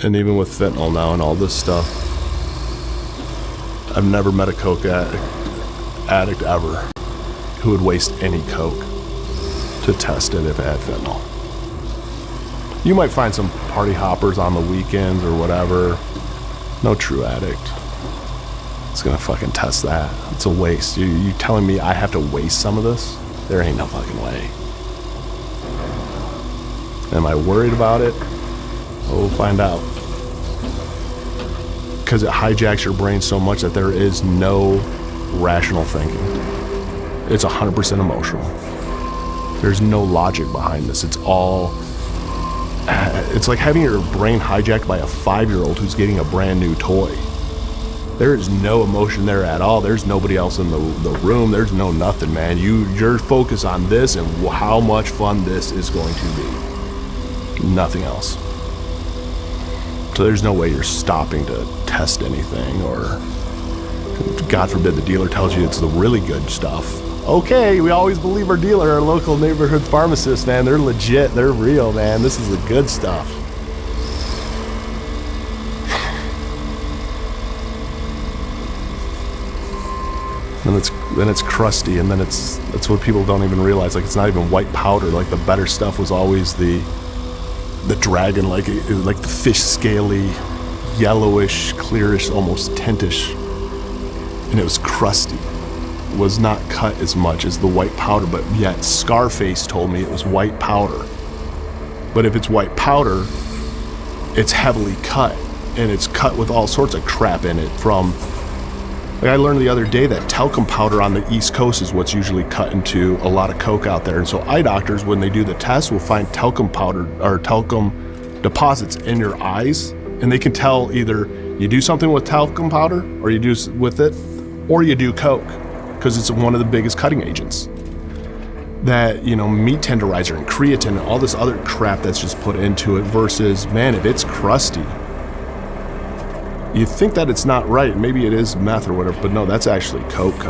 And even with fentanyl now and all this stuff, I've never met a Coke addict ever who would waste any Coke to test it if it had fentanyl. You might find some party hoppers on the weekends or whatever. No true addict is gonna fucking test that. It's a waste. You telling me I have to waste some of this? There ain't no fucking way. Am I worried about it? We'll find out. Because it hijacks your brain so much that there is no rational thinking. It's 100% emotional. There's no logic behind this. It's all... It's like having your brain hijacked by a 5-year-old who's getting a brand new toy. There is no emotion there at all. There's nobody else in the room. There's no nothing, man. You're focused on this and how much fun this is going to be. Nothing else. So there's no way you're stopping to test anything, or God forbid the dealer tells you it's the really good stuff. Okay, we always believe our dealer, our local neighborhood pharmacist, man. They're legit, they're real, man. This is the good stuff. Then it's crusty, and then that's what people don't even realize. Like, it's not even white powder. Like, the better stuff was always the dragon, like the fish scaly, yellowish, clearish, almost tintish, and it was crusty. It was not cut as much as the white powder, but yet Scarface told me it was white powder. But if it's white powder, it's heavily cut, and it's cut with all sorts of crap in it. From, like, I learned the other day that talcum powder on the East Coast is what's usually cut into a lot of coke out there. And so eye doctors, when they do the test, will find talcum powder or talcum deposits in your eyes, and they can tell either you do something with talcum powder, or you do with it, or you do coke, because it's one of the biggest cutting agents. That, you know, meat tenderizer and creatine and all this other crap that's just put into it, versus, man, if it's crusty, you think that it's not right. Maybe it is meth or whatever, but no, that's actually coke.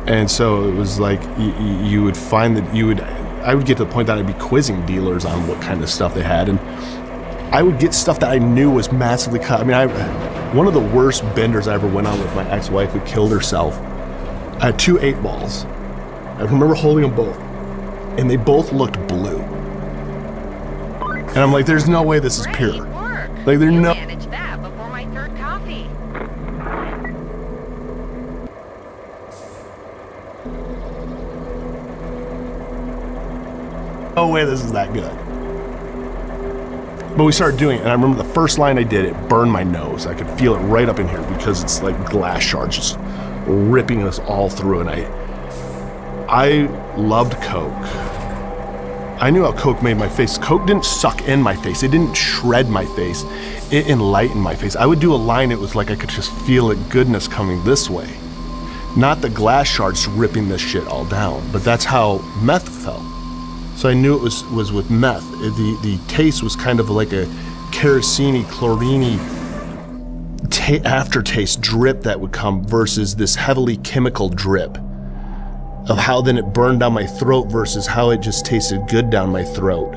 And so it was like, you would find that I would get to the point that I'd be quizzing dealers on what kind of stuff they had, and I would get stuff that I knew was massively cut. I mean, one of the worst benders I ever went on with my ex-wife who killed herself. I had 2 8-balls. I remember holding them both, and they both looked blue. And I'm like, there's no way this is pure. Like, there's no... Manage that before my third coffee. No way this is that good. But we started doing it, and I remember the first line I did, it burned my nose. I could feel it right up in here because it's like glass shards just ripping us all through. And I loved coke. I knew how coke made my face. Coke didn't suck in my face. It didn't shred my face. It enlightened my face. I would do a line, it was like I could just feel it, goodness coming this way. Not the glass shards ripping this shit all down, but that's how meth felt. So I knew it was with meth. The taste was kind of like a kerosene-y, chlorine-y aftertaste drip that would come, versus this heavily chemical drip of how then it burned down my throat versus how it just tasted good down my throat.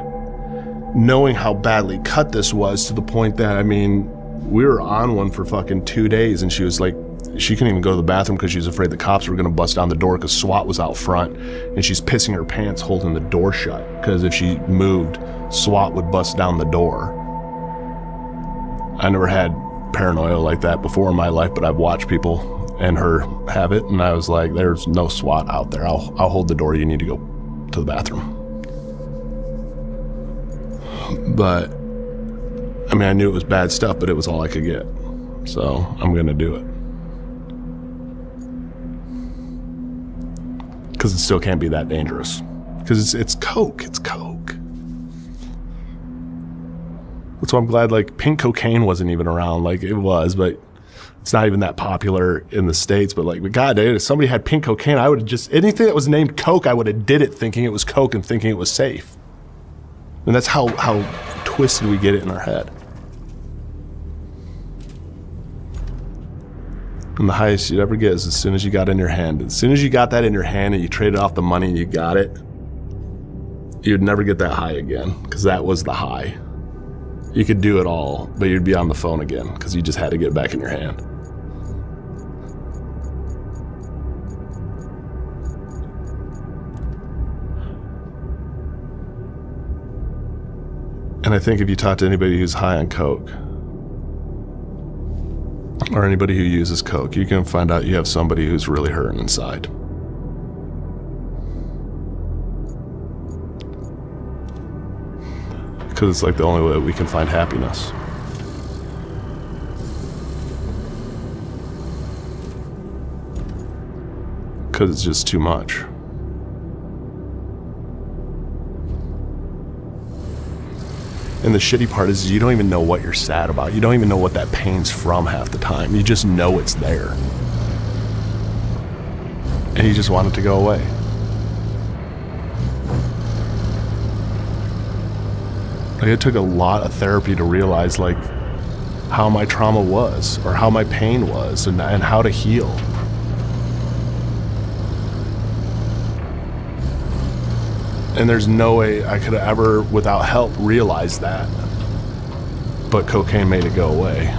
Knowing how badly cut this was, to the point that, I mean, we were on one for fucking 2 days, and she was like, she couldn't even go to the bathroom because she was afraid the cops were gonna bust down the door because SWAT was out front, and she's pissing her pants holding the door shut because if she moved, SWAT would bust down the door. I never had paranoia like that before in my life, but I've watched people and her have it, and I was like, there's no SWAT out there. I'll hold the door. You need to go to the bathroom. But I mean, I knew it was bad stuff, but it was all I could get, so I'm gonna do it because it still can't be that dangerous, because it's coke. It's coke. That's why I'm glad, like, pink cocaine wasn't even around. Like, it was, but it's not even that popular in the States. But like, God, dude, if somebody had pink cocaine, I would have just, anything that was named coke, I would have did it thinking it was coke and thinking it was safe. And that's how twisted we get it in our head. And the highest you'd ever get is as soon as you got it in your hand. As soon as you got that in your hand and you traded off the money and you got it, you'd never get that high again, because that was the high. You could do it all, but you'd be on the phone again because you just had to get it back in your hand. And I think if you talk to anybody who's high on coke, or anybody who uses coke, you can find out you have somebody who's really hurting inside. Because it's like the only way we can find happiness. Because it's just too much. And the shitty part is you don't even know what you're sad about. You don't even know what that pain's from half the time. You just know it's there. And you just want it to go away. Like, it took a lot of therapy to realize, like, how my trauma was, or how my pain was, and how to heal. And there's no way I could have ever, without help, realized that. But cocaine made it go away.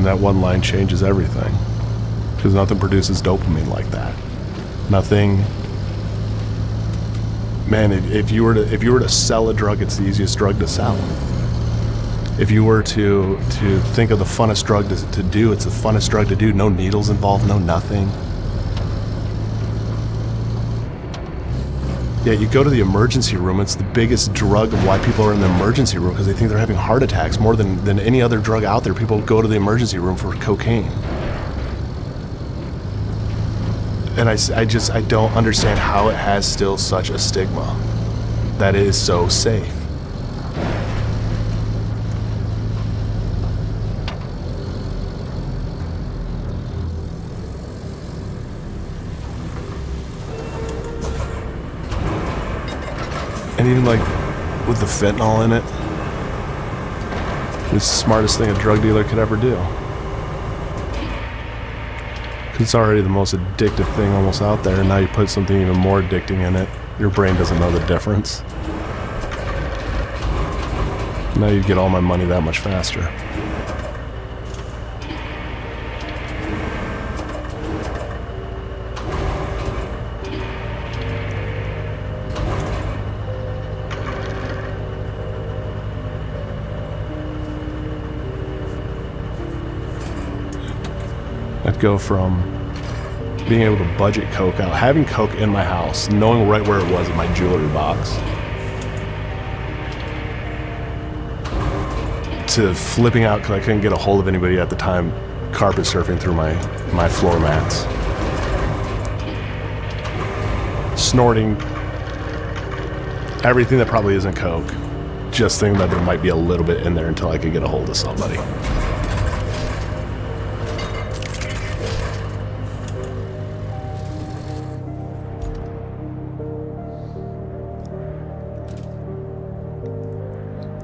And that one line changes everything. Because nothing produces dopamine like that. Nothing. Man, if you were to sell a drug, it's the easiest drug to sell. If you were to think of the funnest drug to do, it's the funnest drug to do. No needles involved, no nothing. Yeah, you go to the emergency room, it's the biggest drug of why people are in the emergency room, because they think they're having heart attacks more than any other drug out there. People go to the emergency room for cocaine. And I don't understand how it has still such a stigma that it is so safe. And even like with the fentanyl in it, it's the smartest thing a drug dealer could ever do. It's already the most addictive thing almost out there, and now you put something even more addicting in it. Your brain doesn't know the difference. Now you get all my money that much faster. I'd go from being able to budget coke out, having coke in my house, knowing right where it was in my jewelry box, to flipping out because I couldn't get a hold of anybody at the time, carpet surfing through my floor mats, snorting everything that probably isn't coke, just thinking that there might be a little bit in there until I could get a hold of somebody.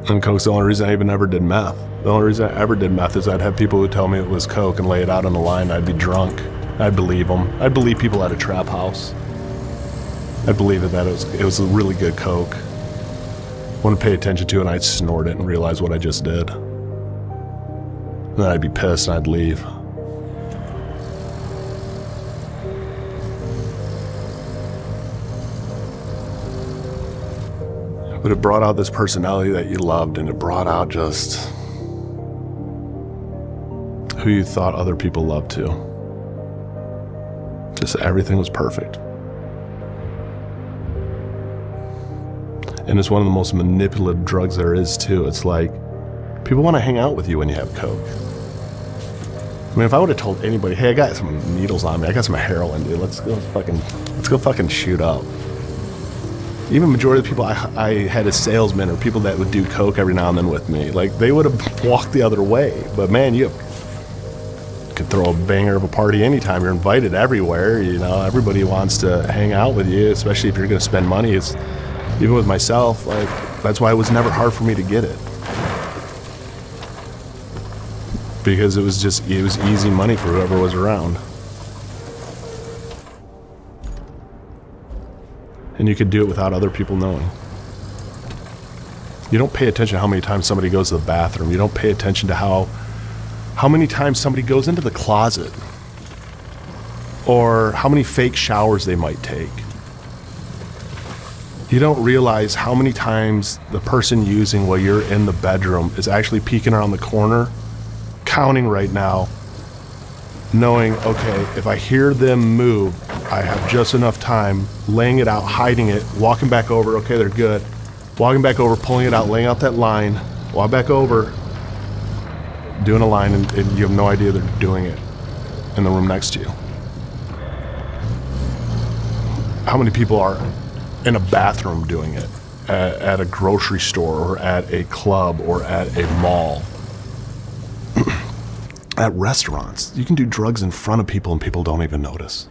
And coke's the only reason I even ever did meth. The only reason I ever did meth is I'd have people who tell me it was coke and lay it out on the line. I'd be drunk. I'd believe them. I'd believe people at a trap house. I'd believe that it was a really good coke. Wouldn't pay attention to it, and I'd snort it and realize what I just did. And then I'd be pissed and I'd leave. But it brought out this personality that you loved, and it brought out just who you thought other people loved too. Just everything was perfect. And it's one of the most manipulative drugs there is too. It's like, people want to hang out with you when you have coke. I mean, if I would have told anybody, hey, I got some needles on me, I got some heroin, dude, let's go fucking shoot up. Even majority of the people I had as salesmen or people that would do coke every now and then with me, like, they would have walked the other way. But man, you could throw a banger of a party anytime. You're invited everywhere, you know, everybody wants to hang out with you, especially if you're going to spend money. It's, even with myself, like, that's why it was never hard for me to get it. Because it was easy money for whoever was around. And you could do it without other people knowing. You don't pay attention to how many times somebody goes to the bathroom. You don't pay attention to how many times somebody goes into the closet, or how many fake showers they might take. You don't realize how many times the person using while you're in the bedroom is actually peeking around the corner, counting right now, knowing, okay, if I hear them move, I have just enough time, laying it out, hiding it, walking back over, okay, they're good. Walking back over, pulling it out, laying out that line, walk back over, doing a line, and you have no idea they're doing it in the room next to you. How many people are in a bathroom doing it, at a grocery store, or at a club, or at a mall? At restaurants, you can do drugs in front of people and people don't even notice.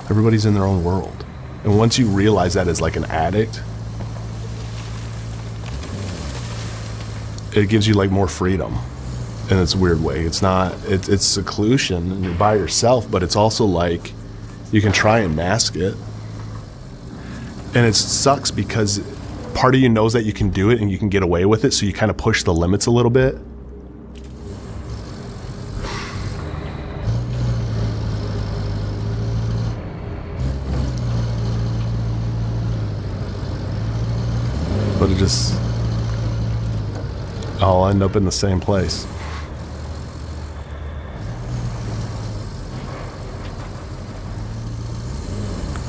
Everybody's in their own world. And once you realize that as like an addict, it gives you like more freedom in its weird way. It's seclusion and you're by yourself, but it's also like you can try and mask it. And it sucks because part of you knows that you can do it and you can get away with it, so you kind of push the limits a little bit. I'll end up in the same place.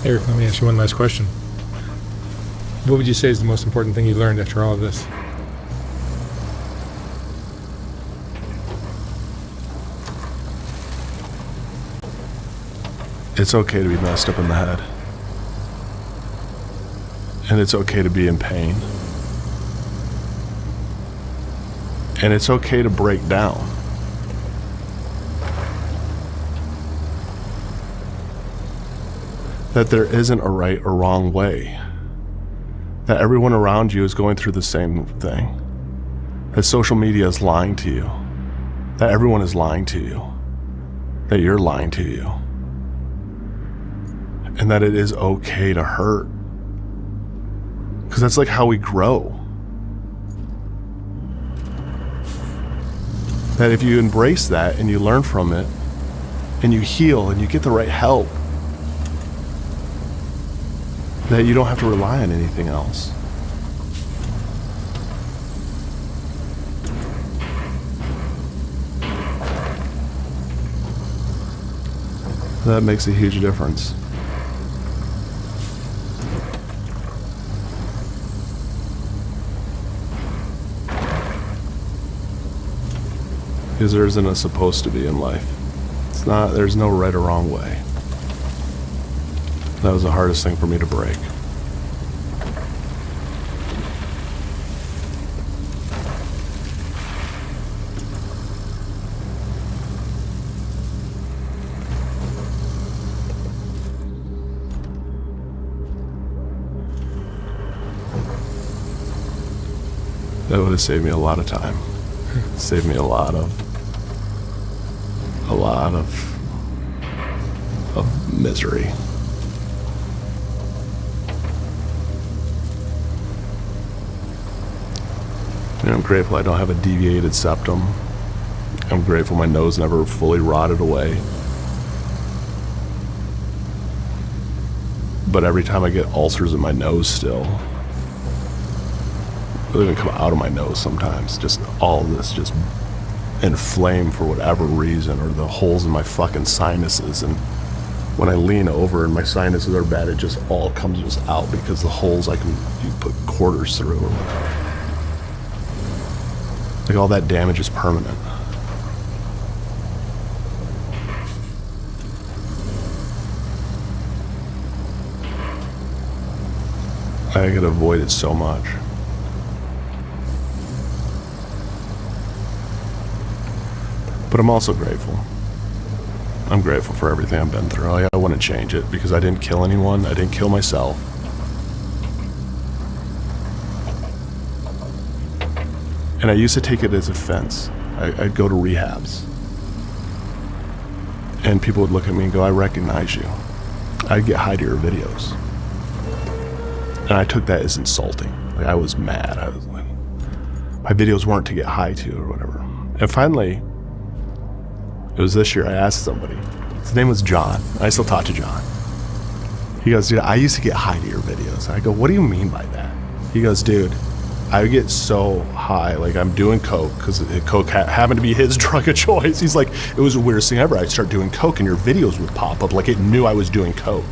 Eric, let me ask you one last question. What would you say is the most important thing you learned after all of this? It's okay to be messed up in the head. And it's okay to be in pain. And it's okay to break down. That there isn't a right or wrong way. That everyone around you is going through the same thing. That social media is lying to you. That everyone is lying to you. That you're lying to you. And that it is okay to hurt. Because that's like how we grow. That if you embrace that and you learn from it, and you heal and you get the right help, that you don't have to rely on anything else. That makes a huge difference. Because there isn't a supposed to be in life. It's not, there's no right or wrong way. That was the hardest thing for me to break. That would have saved me a lot of time. Saved me a lot of misery. And I'm grateful I don't have a deviated septum. I'm grateful my nose never fully rotted away. But every time I get ulcers in my nose still, they'll even come out of my nose sometimes. Just all of this just inflamed for whatever reason, or the holes in my fucking sinuses. And when I lean over and my sinuses are bad, it just all comes just out because the holes you put quarters through or whatever. Like all that damage is permanent. I could avoid it so much. But I'm also grateful. I'm grateful for everything I've been through. I wouldn't change it because I didn't kill anyone. I didn't kill myself. And I used to take it as offense. I'd go to rehabs. And people would look at me and go, I recognize you. I'd get high to your videos. And I took that as insulting. Like, I was mad. I was like, my videos weren't to get high to or whatever. And finally, it was this year, I asked somebody. His name was John. I still talk to John. He goes, dude, I used to get high to your videos. I go, what do you mean by that? He goes, dude, I get so high, like I'm doing coke, because coke happened to be his drug of choice. He's like, it was the weirdest thing ever. I'd start doing coke and your videos would pop up like it knew I was doing coke.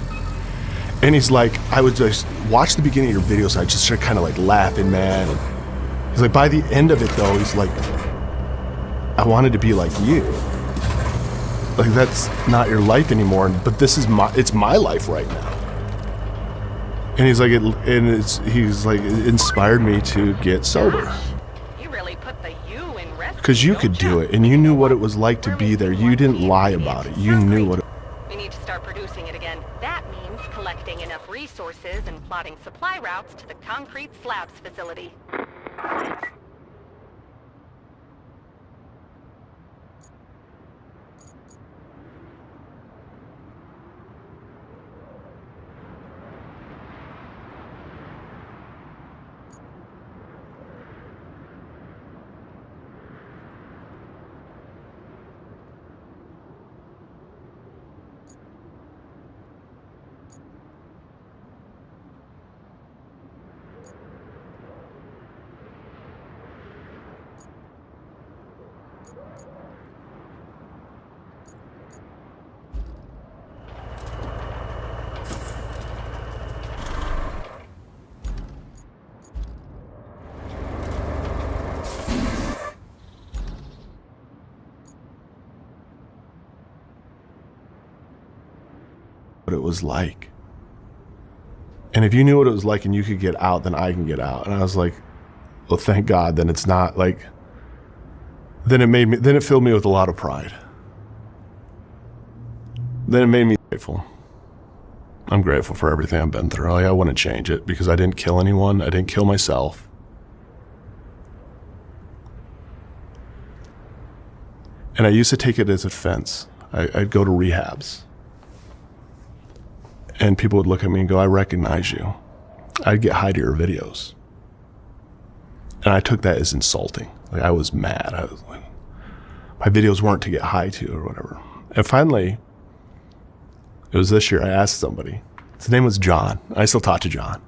And he's like, I would just watch the beginning of your videos, I just started kind of like laughing, man. And he's like, by the end of it though, he's like, I wanted to be like you. Like, that's not your life anymore, but this is it's my life right now. And he's like, it inspired me to get sober. You really put the you in rest. Because you could do it, and you knew what it was like to be there. You didn't lie about it. You knew what it. We need to start producing it again. That means collecting enough resources and plotting supply routes to the concrete slabs facility. What it was like. And if you knew what it was like and you could get out, then I can get out. And I was like, well, thank God. Then it's not like, then it filled me with a lot of pride. Then it made me grateful. I'm grateful for everything I've been through. Like, I wouldn't change it because I didn't kill anyone. I didn't kill myself. And I used to take it as offense. I'd go to rehabs. And people would look at me and go, I recognize you. I'd get high to your videos. And I took that as insulting. Like, I was mad. I was like, my videos weren't to get high to or whatever. And finally, it was this year, I asked somebody. His name was John. I still talk to John.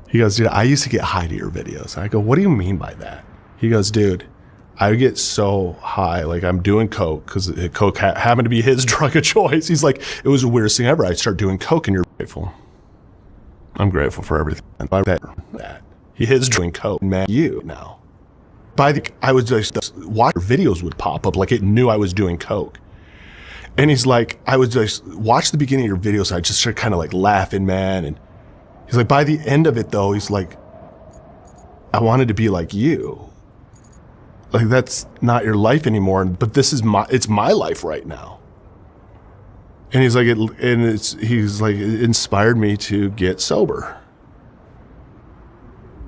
He goes, dude, I used to get high to your videos. I go, what do you mean by that? He goes, dude, I would get so high, like I'm doing coke, because coke happened to be his drug of choice. He's like, it was the weirdest thing ever. I start doing coke and you're grateful. I'm grateful for everything. That. He is doing coke, man, you now. I was just, watch videos would pop up like it knew I was doing coke. And he's like, I would just watch the beginning of your videos. I just started kind of like laughing, man. And he's like, by the end of it though, he's like, I wanted to be like you. Like, that's not your life anymore, but it's my life right now. And he's like, it inspired me to get sober.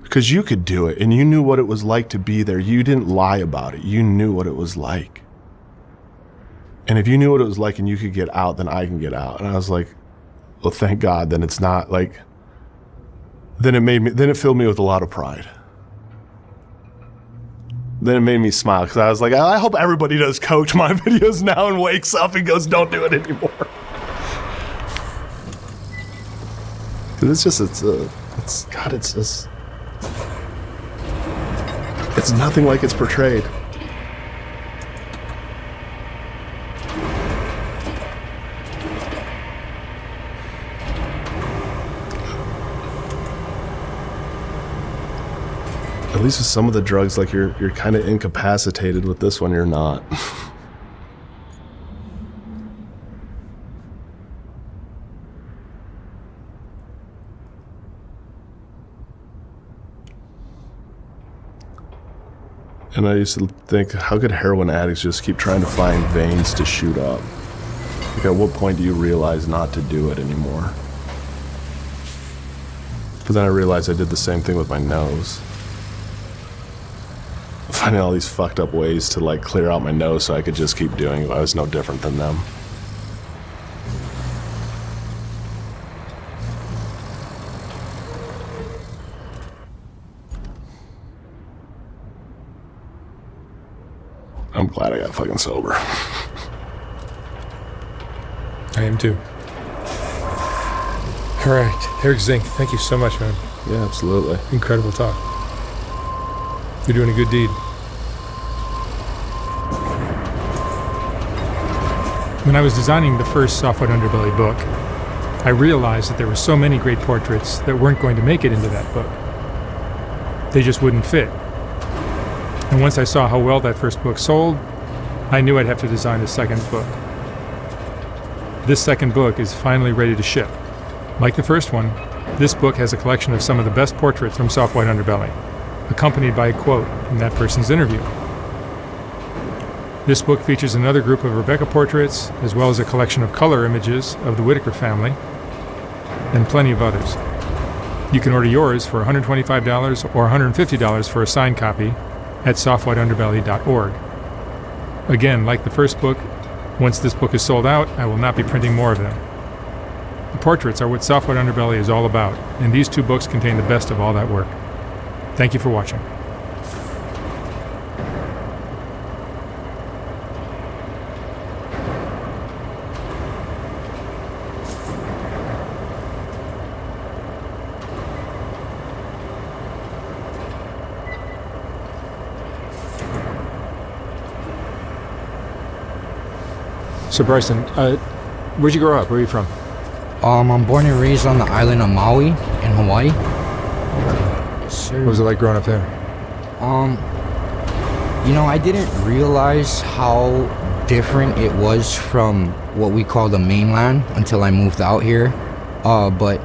Because you could do it, and you knew what it was like to be there. You didn't lie about it. You knew what it was like. And if you knew what it was like and you could get out, then I can get out. And I was like, well, thank God. Then it's not like, then it filled me with a lot of pride. Then it made me smile because I was like, I hope everybody does coach my videos now and wakes up and goes, don't do it anymore. Because it's nothing like it's portrayed. At least with some of the drugs, like you're kind of incapacitated. With this one, you're not. And I used to think, how could heroin addicts just keep trying to find veins to shoot up? Like, at what point do you realize not to do it anymore? But then I realized I did the same thing with my nose. Finding all these fucked up ways to like clear out my nose so I could just keep doing it. I was no different than them. I'm glad I got fucking sober. I am too. All right, Eric Zink, thank you so much, man. Yeah, absolutely. Incredible talk. You're doing a good deed. When I was designing the first Soft White Underbelly book, I realized that there were so many great portraits that weren't going to make it into that book. They just wouldn't fit. And once I saw how well that first book sold, I knew I'd have to design a second book. This second book is finally ready to ship. Like the first one, this book has a collection of some of the best portraits from Soft White Underbelly, accompanied by a quote from that person's interview. This book features another group of Rebecca portraits, as well as a collection of color images of the Whitaker family, and plenty of others. You can order yours for $125 or $150 for a signed copy at softwhiteunderbelly.org. Again, like the first book, once this book is sold out, I will not be printing more of them. The portraits are what Soft White Underbelly is all about, and these two books contain the best of all that work. Thank you for watching. So Bryson, where'd you grow up? Where are you from? I'm born and raised on the island of Maui in Hawaii. Yes, sir. What was it like growing up there? You know, I didn't realize how different it was from what we call the mainland until I moved out here. But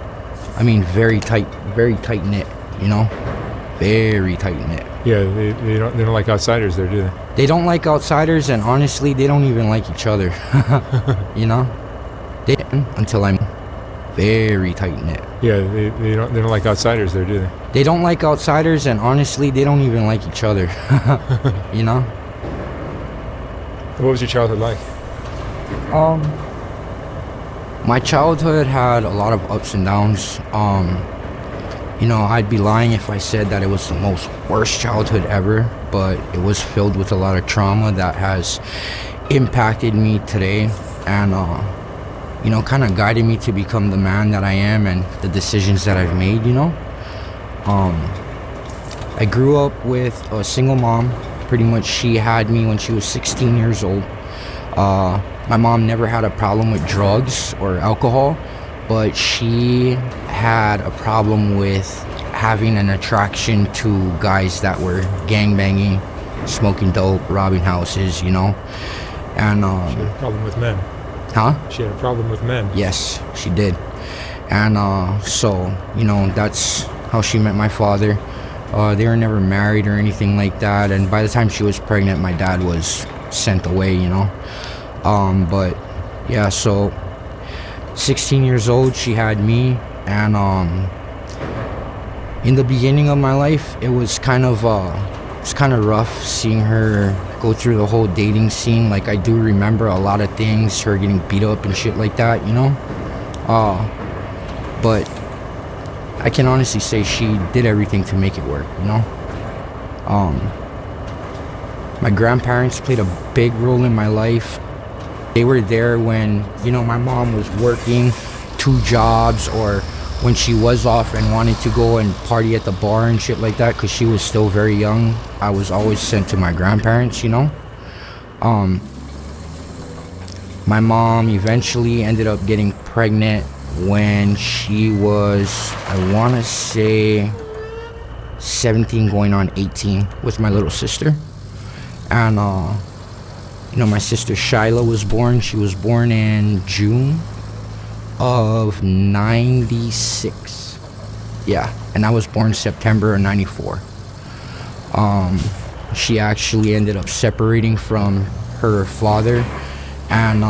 I mean, very tight knit. You know, very tight knit. Yeah, they don't like outsiders there, do they? They don't like outsiders, and honestly, they don't even like each other. You know, they until I'm very tight knit. Yeah, they don't like outsiders there, do they? They don't like outsiders, and honestly, they don't even like each other. You know. What was your childhood like? My childhood had a lot of ups and downs. You know, I'd be lying if I said that it was the most worst childhood ever, but it was filled with a lot of trauma that has impacted me today and, you know, kind of guided me to become the man that I am and the decisions that I've made, you know. I grew up with a single mom. Pretty much she had me when she was 16 years old. My mom never had a problem with drugs or alcohol, but she had a problem with having an attraction to guys that were gangbanging, smoking dope, robbing houses, you know. And she had a problem with men. Huh? She had a problem with men. Yes, she did. And so, you know, that's how she met my father. They were never married or anything like that, and by the time she was pregnant, my dad was sent away, you know. But yeah, so 16 years old, she had me, and in the beginning of my life, it was kind of rough seeing her go through the whole dating scene. Like, I do remember a lot of things, her getting beat up and shit like that, you know. But I can honestly say she did everything to make it work, you know. My grandparents played a big role in my life. They were there when, you know, my mom was working 2 jobs, or when she was off and wanted to go and party at the bar and shit like that, because she was still very young. I was always sent to my grandparents, you know. My mom eventually ended up getting pregnant when she was, I want to say 17 going on 18 with my little sister. And you know, my sister Shyla was born. She was born in June of 96. Yeah, and I was born September of 94. She actually ended up separating from her father, and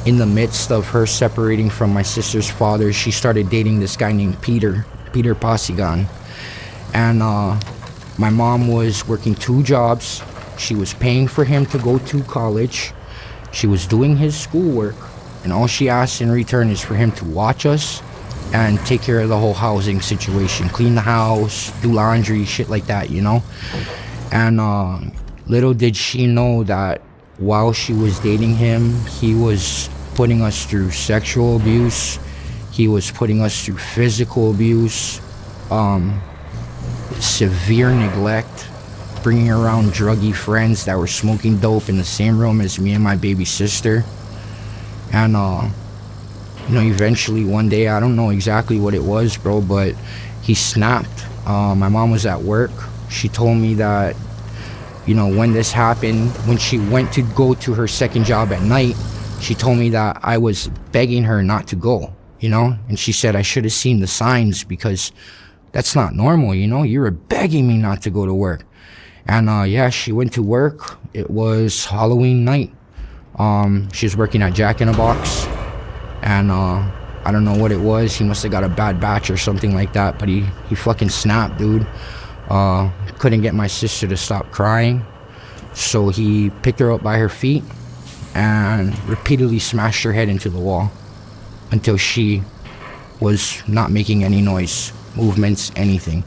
in the midst of her separating from my sister's father, she started dating this guy named Peter Pasigan. And my mom was working 2 jobs. She was paying for him to go to college. She was doing his schoolwork, and all she asked in return is for him to watch us and take care of the whole housing situation, clean the house, do laundry, shit like that, you know. And little did she know that while she was dating him, he was putting us through sexual abuse. He was putting us through physical abuse, severe neglect, bringing around druggy friends that were smoking dope in the same room as me and my baby sister. And you know, eventually one day, I don't know exactly what it was, bro, but he snapped. My mom was at work. She told me that, you know, when this happened, when she went to go to her second job at night, she told me that I was begging her not to go, you know. And she said I should have seen the signs, because that's not normal, you know. You were begging me not to go to work. And yeah, she went to work. It was Halloween night. She was working at Jack in the Box, and I don't know what it was. He must have got a bad batch or something like that, but he fucking snapped, dude. Couldn't get my sister to stop crying, so he picked her up by her feet and repeatedly smashed her head into the wall until she was not making any noise, movements, anything.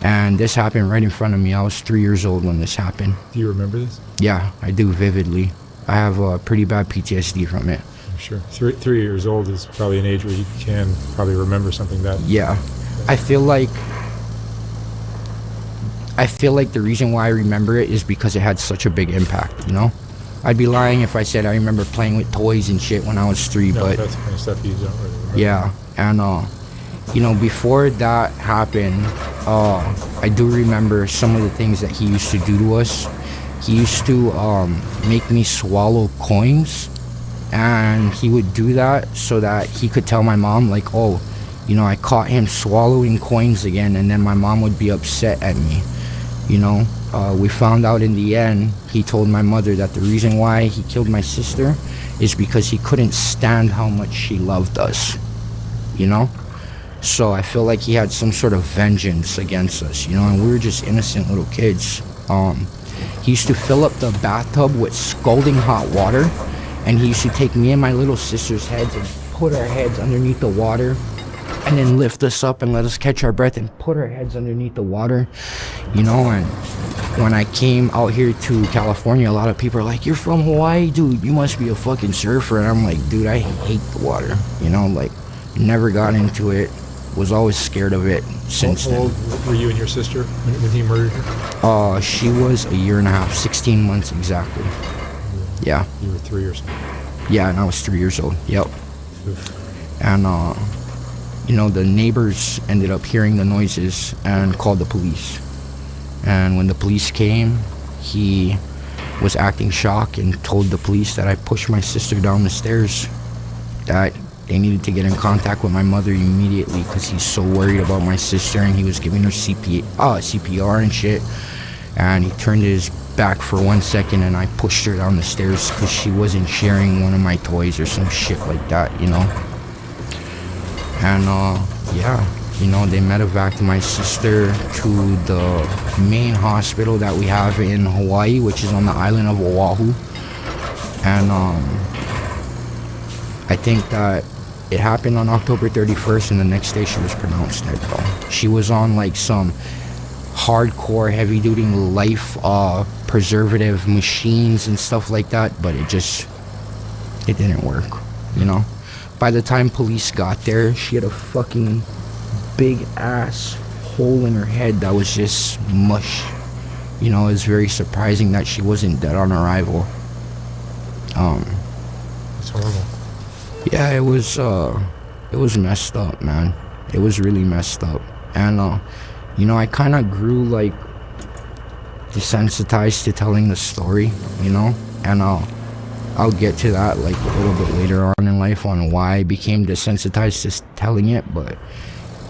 And this happened right in front of me. I was 3 years old when this happened. Do you remember this? Yeah, I do vividly. I have a pretty bad PTSD from it. I'm sure. 3 years old is probably an age where you can probably remember something that... Yeah. I feel like the reason why I remember it is because it had such a big impact, you know? I'd be lying if I said I remember playing with toys and shit when I was 3, No, but that's the kind of stuff you don't really remember. yeah, and you know, before that happened, I do remember some of the things that he used to do to us. He used to make me swallow coins, and he would do that so that he could tell my mom, like, oh, you know, I caught him swallowing coins again, and then my mom would be upset at me, you know. We found out in the end, he told my mother that the reason why he killed my sister is because he couldn't stand how much she loved us, you know. So I feel like he had some sort of vengeance against us, you know, and we were just innocent little kids. He used to fill up the bathtub with scalding hot water, and he used to take me and my little sister's heads and put our heads underneath the water, and then lift us up and let us catch our breath and put our heads underneath the water, you know. And when I came out here to California, a lot of people are like, you're from Hawaii, dude, you must be a fucking surfer. And I'm like, dude, I hate the water, you know, like, never got into it, was always scared of it since How then. old were you and your sister when he murdered her? She was a year and a half, 16 months exactly. Yeah. You were 3 years old. Yeah, and I was 3 years old, yep. And, you know, the neighbors ended up hearing the noises and called the police. And when the police came, he was acting shocked and told the police that I pushed my sister down the stairs, that they needed to get in contact with my mother immediately because he's so worried about my sister, and he was giving her CPR and shit. And he turned his back for 1 second, and I pushed her down the stairs because she wasn't sharing one of my toys or some shit like that, you know. And yeah, you know, they medevaced my sister to the main hospital that we have in Hawaii, which is on the island of Oahu. And I think that it happened on October 31st, and the next day she was pronounced dead, bro. She was on like some hardcore heavy-duty life preservative machines and stuff like that, but it didn't work, you know. By the time police got there, she had a fucking big ass hole in her head that was just mush. You know, it was very surprising that she wasn't dead on arrival. It's horrible. Yeah, it was messed up, man. It was really messed up. And you know, I kind of grew like desensitized to telling the story, you know. And I'll get to that like a little bit later on in life on why I became desensitized to telling it. But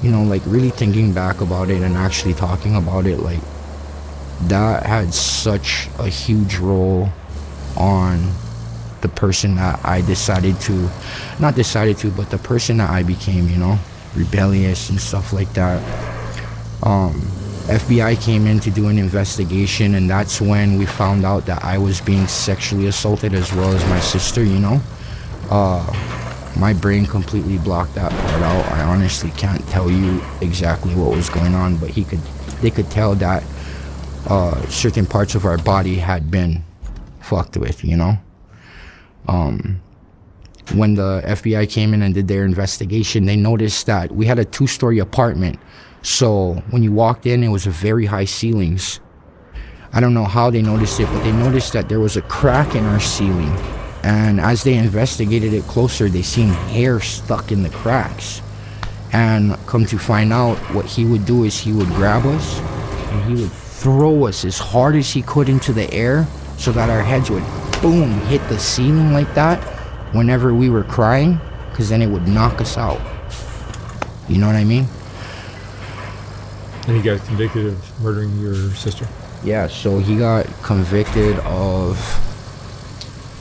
you know, like really thinking back about it and actually talking about it, like that had such a huge role on the person that I but the person that I became, you know, rebellious and stuff like that. FBI came in to do an investigation, and that's when we found out that I was being sexually assaulted as well as my sister, you know. My brain completely blocked that part out. I honestly can't tell you exactly what was going on, but they could tell that certain parts of our body had been fucked with, you know. When the FBI came in and did their investigation, they noticed that we had a 2-story apartment. So when you walked in, it was very high ceilings. I don't know how they noticed it, but they noticed that there was a crack in our ceiling. And as they investigated it closer, they seen hair stuck in the cracks. And come to find out, what he would do is he would grab us and he would throw us as hard as he could into the air so that our heads would boom hit the ceiling like that whenever we were crying, because then it would knock us out. You know what I mean? And he got convicted of murdering your sister? Yeah, so he got convicted of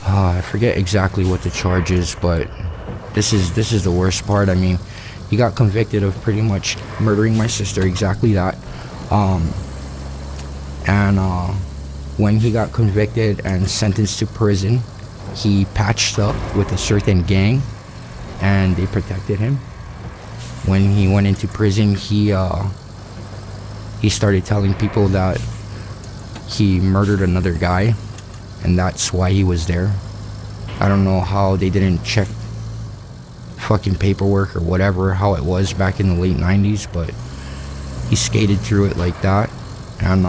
I forget exactly what the charge is, but this is the worst part. I mean, he got convicted of pretty much murdering my sister, exactly that. When he got convicted and sentenced to prison, he patched up with a certain gang, and they protected him. When he went into prison, he started telling people that he murdered another guy, and that's why he was there. I don't know how they didn't check fucking paperwork or whatever, how it was back in the late 90s, but he skated through it like that. And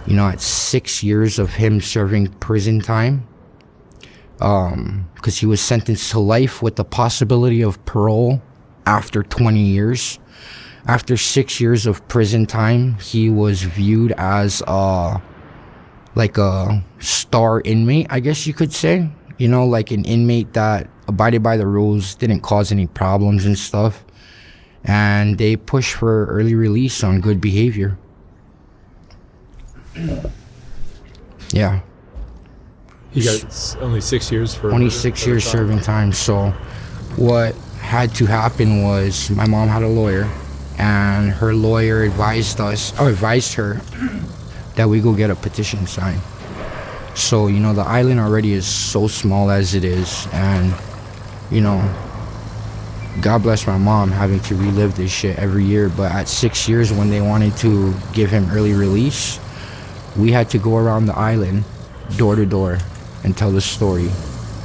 you know, at 6 years of him serving prison time, because he was sentenced to life with the possibility of parole after 20 years. After 6 years of prison time, he was viewed as like a star inmate, I guess you could say. You know, like an inmate that abided by the rules, didn't cause any problems and stuff. And they pushed for early release on good behavior. Yeah. He got only 6 years for... Only 6 years serving time. So what had to happen was my mom had a lawyer, and her lawyer advised her that we go get a petition signed. So, you know, the island already is so small as it is, and, you know, God bless my mom having to relive this shit every year. But at 6 years, when they wanted to give him early release, we had to go around the island door to door and tell the story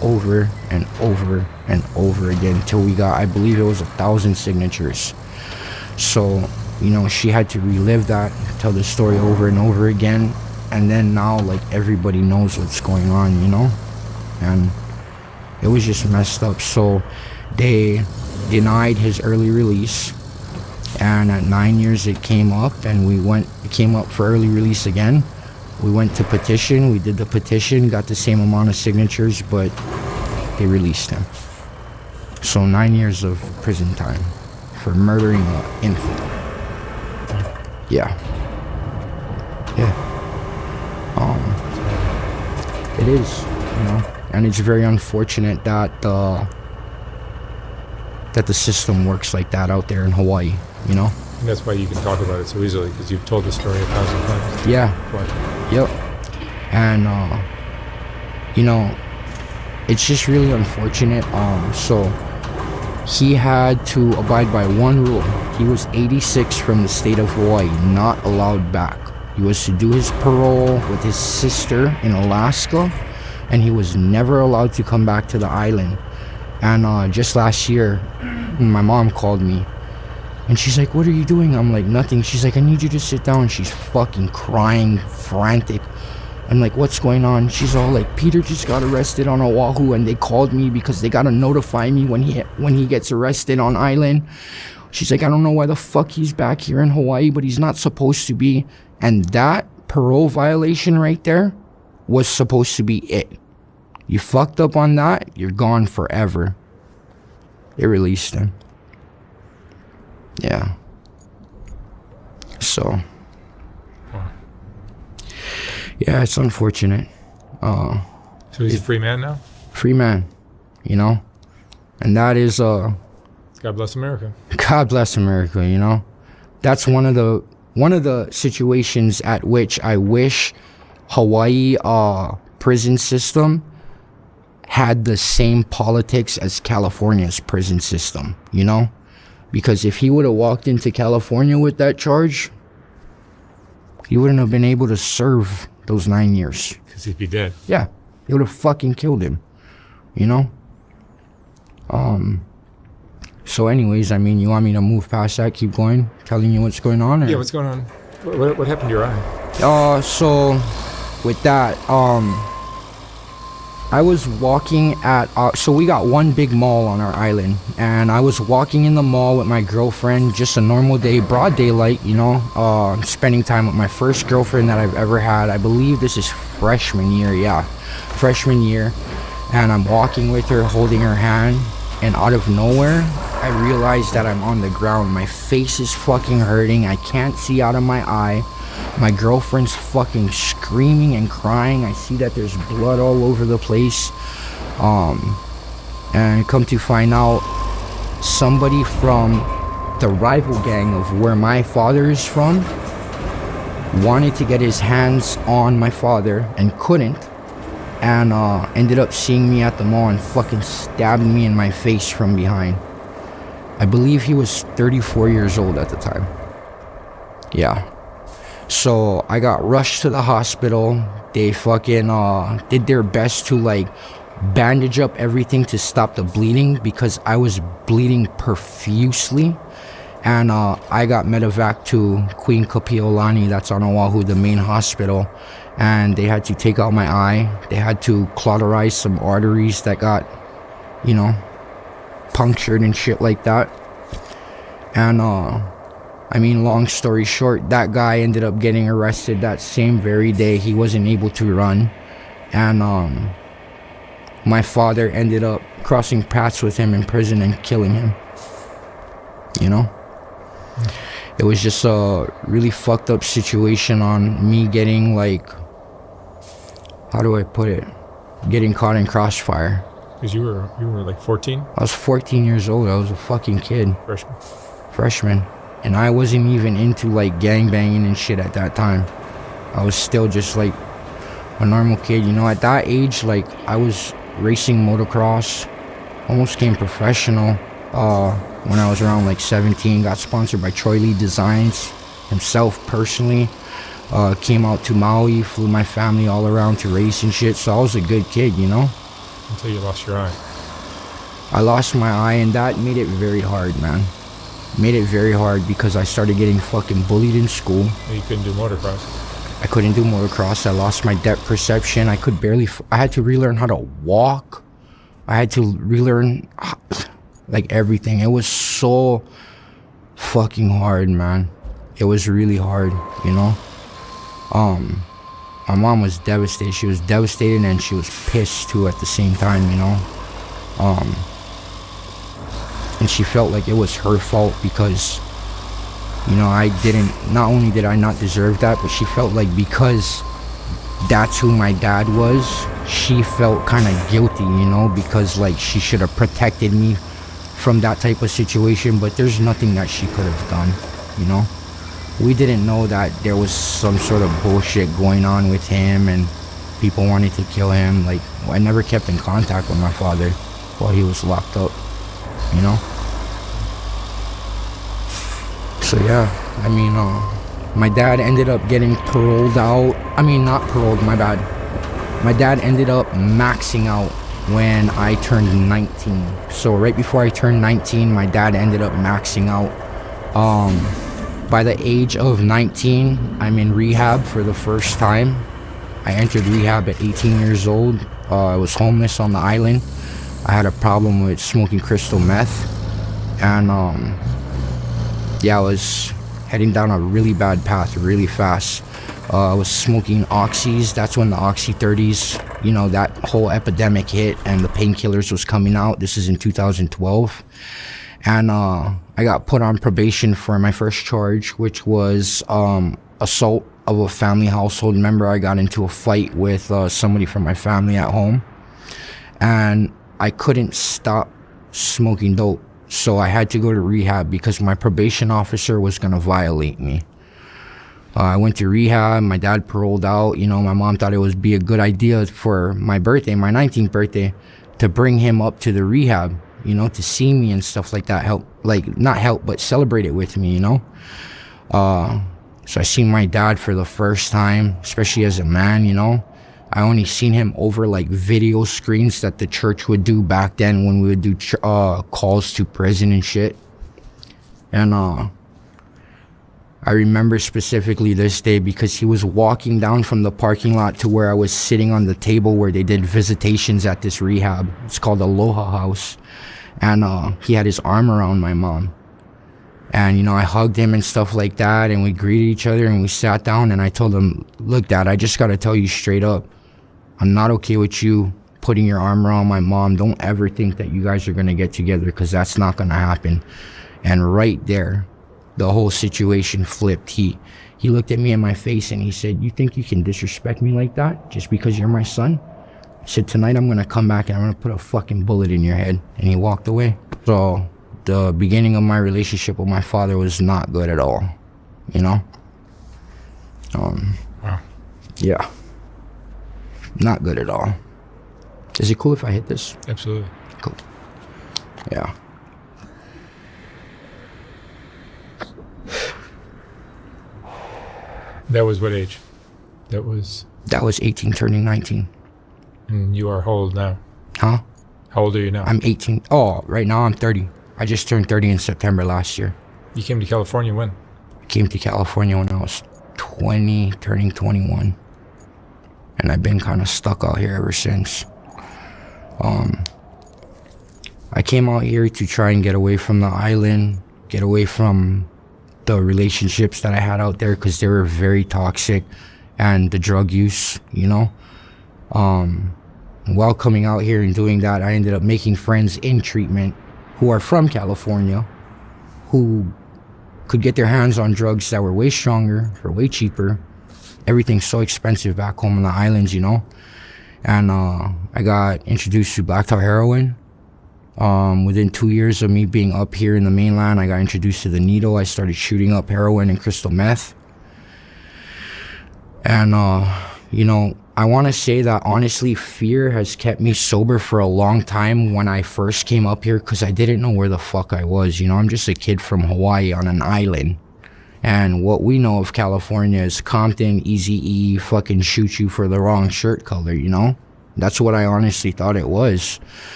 over and over and over again until we got, I believe it was 1,000 signatures. So, you know, she had to relive that, tell the story over and over again. And then now, like, everybody knows what's going on, you know? And it was just messed up. So they denied his early release. And at 9 years, it came up, and it came up for early release again. We went to petition, we did the petition, got the same amount of signatures, but they released him. So 9 years of prison time for murdering an infant. Yeah. It is, you know, and it's very unfortunate that the system works like that out there in Hawaii, you know? And that's why you can talk about it so easily, because you've told the story 1,000 times. Yeah. Yep. And, you know, it's just really unfortunate. So he had to abide by one rule. He was 86 from the state of Hawaii, not allowed back. He was to do his parole with his sister in Alaska, and he was never allowed to come back to the island. And just last year, my mom called me, and she's like, "What are you doing?" I'm like, "Nothing." She's like, "I need you to sit down." She's fucking crying, frantic. I'm like, "What's going on?" She's all like, "Peter just got arrested on Oahu, and they called me because they gotta notify me when he gets arrested on island." She's like, "I don't know why the fuck he's back here in Hawaii, but he's not supposed to be." And that parole violation right there was supposed to be it. You fucked up on that, you're gone forever. They released him. Yeah. So. Yeah, it's unfortunate. So he's a free man now? Free man, you know? And that is, God bless America. God bless America, you know? That's one of the situations at which I wish Hawaii prison system had the same politics as California's prison system, you know? Because if he would have walked into California with that charge, he wouldn't have been able to serve those 9 years. Because he'd be dead. Yeah, they would have fucking killed him, you know? So anyways, I mean, you want me to move past that, keep going, telling you what's going on? Or? Yeah, what's going on? What happened to your eye? So with that, I was walking at, so we got one big mall on our island, and I was walking in the mall with my girlfriend, just a normal day, broad daylight, you know, spending time with my first girlfriend that I've ever had. I believe this is freshman year, freshman year, and I'm walking with her, holding her hand, and out of nowhere, I realize that I'm on the ground. My face is fucking hurting, I can't see out of my eye. My girlfriend's fucking screaming and crying. I see that there's blood all over the place. And come to find out, somebody from the rival gang of where my father is from wanted to get his hands on my father and couldn't. And ended up seeing me at the mall and fucking stabbed me in my face from behind. I believe he was 34 years old at the time. Yeah. So I got rushed to the hospital. They fucking did their best to like bandage up everything to stop the bleeding because I was bleeding profusely. And I got medevac to Queen Kapiolani, that's on Oahu, the main hospital. And they had to take out my eye. They had to cauterize some arteries that got, you know, punctured and shit like that. And I mean, long story short, that guy ended up getting arrested that same very day. He wasn't able to run. And my father ended up crossing paths with him in prison and killing him. You know? It was just a really fucked up situation on me getting, like, how do I put it? Getting caught in crossfire. Because you were like 14? I was 14 years old. I was a fucking kid. Freshman. And I wasn't even into, like, gangbanging and shit at that time. I was still just, like, a normal kid. You know, at that age, like, I was racing motocross. Almost came professional when I was around, like, 17. Got sponsored by Troy Lee Designs himself personally. Came out to Maui, flew my family all around to race and shit. So I was a good kid, you know? Until you lost your eye. I lost my eye, and that made it very hard, man. Made it very hard because I started getting fucking bullied in school. You couldn't do motocross. I couldn't do motocross. I lost my depth perception. I could barely... I had to relearn how to walk. I had to relearn, like, everything. It was so fucking hard, man. It was really hard, you know? My mom was devastated. She was devastated and she was pissed too at the same time, you know? And she felt like it was her fault because, you know, not only did I not deserve that, but she felt like because that's who my dad was, she felt kind of guilty, you know, because, like, she should have protected me from that type of situation, but there's nothing that she could have done, you know? We didn't know that there was some sort of bullshit going on with him and people wanted to kill him. Like, I never kept in contact with my father while he was locked up, you know? So yeah, I mean, my dad ended up getting paroled out. I mean, not paroled, my bad. My dad ended up maxing out when I turned 19. So right before I turned 19, my dad ended up maxing out. By the age of 19, I'm in rehab for the first time. I entered rehab at 18 years old. I was homeless on the island. I had a problem with smoking crystal meth. And yeah, I was heading down a really bad path really fast. I was smoking oxys. That's when the oxy 30s, you know, that whole epidemic hit and the painkillers was coming out. This is in 2012. And I got put on probation for my first charge, which was assault of a family household member. I got into a fight with somebody from my family at home. And I couldn't stop smoking dope. So I had to go to rehab because my probation officer was going to violate me. I went to rehab. My dad paroled out. You know, my mom thought it would be a good idea for my birthday, my 19th birthday, to bring him up to the rehab, you know, to see me and stuff like that. Help, like, not help, but celebrate it with me, you know? So I seen my dad for the first time, especially as a man, you know? I only seen him over, like, video screens that the church would do back then when we would do calls to prison and shit. And I remember specifically this day because he was walking down from the parking lot to where I was sitting on the table where they did visitations at this rehab. It's called Aloha House. And he had his arm around my mom. And, you know, I hugged him and stuff like that, and we greeted each other, and we sat down, and I told him, look, Dad, I just got to tell you straight up, I'm not okay with you putting your arm around my mom. Don't ever think that you guys are going to get together, because that's not going to happen. And right there, the whole situation flipped. He looked at me in my face, and he said, you think you can disrespect me like that just because you're my son? I said, tonight I'm going to come back, and I'm going to put a fucking bullet in your head. And he walked away. So the beginning of my relationship with my father was not good at all, you know? Wow. Yeah. Not good at all. Is it cool if I hit this? Absolutely. Cool. Yeah. That was what age? That was 18 turning 19. And you are how old now? Huh? How old are you now? I'm 18. Oh, right now I'm 30. I just turned 30 in September last year. You came to California when? I came to California when I was 20, turning 21. And I've been kind of stuck out here ever since. I came out here to try and get away from the island, get away from the relationships that I had out there because they were very toxic, and the drug use, you know. While coming out here and doing that, I ended up making friends in treatment who are from California, who could get their hands on drugs that were way stronger for way cheaper. Everything's so expensive back home on the islands, you know. And I got introduced to black tar heroin. Within 2 years of me being up here in the mainland, I got introduced to the needle. I started shooting up heroin and crystal meth. And, you know, I want to say that honestly, fear has kept me sober for a long time when I first came up here because I didn't know where the fuck I was. You know, I'm just a kid from Hawaii on an island. And what we know of California is Compton, Eazy-E, fucking shoot you for the wrong shirt color, you know? That's what I honestly thought it was.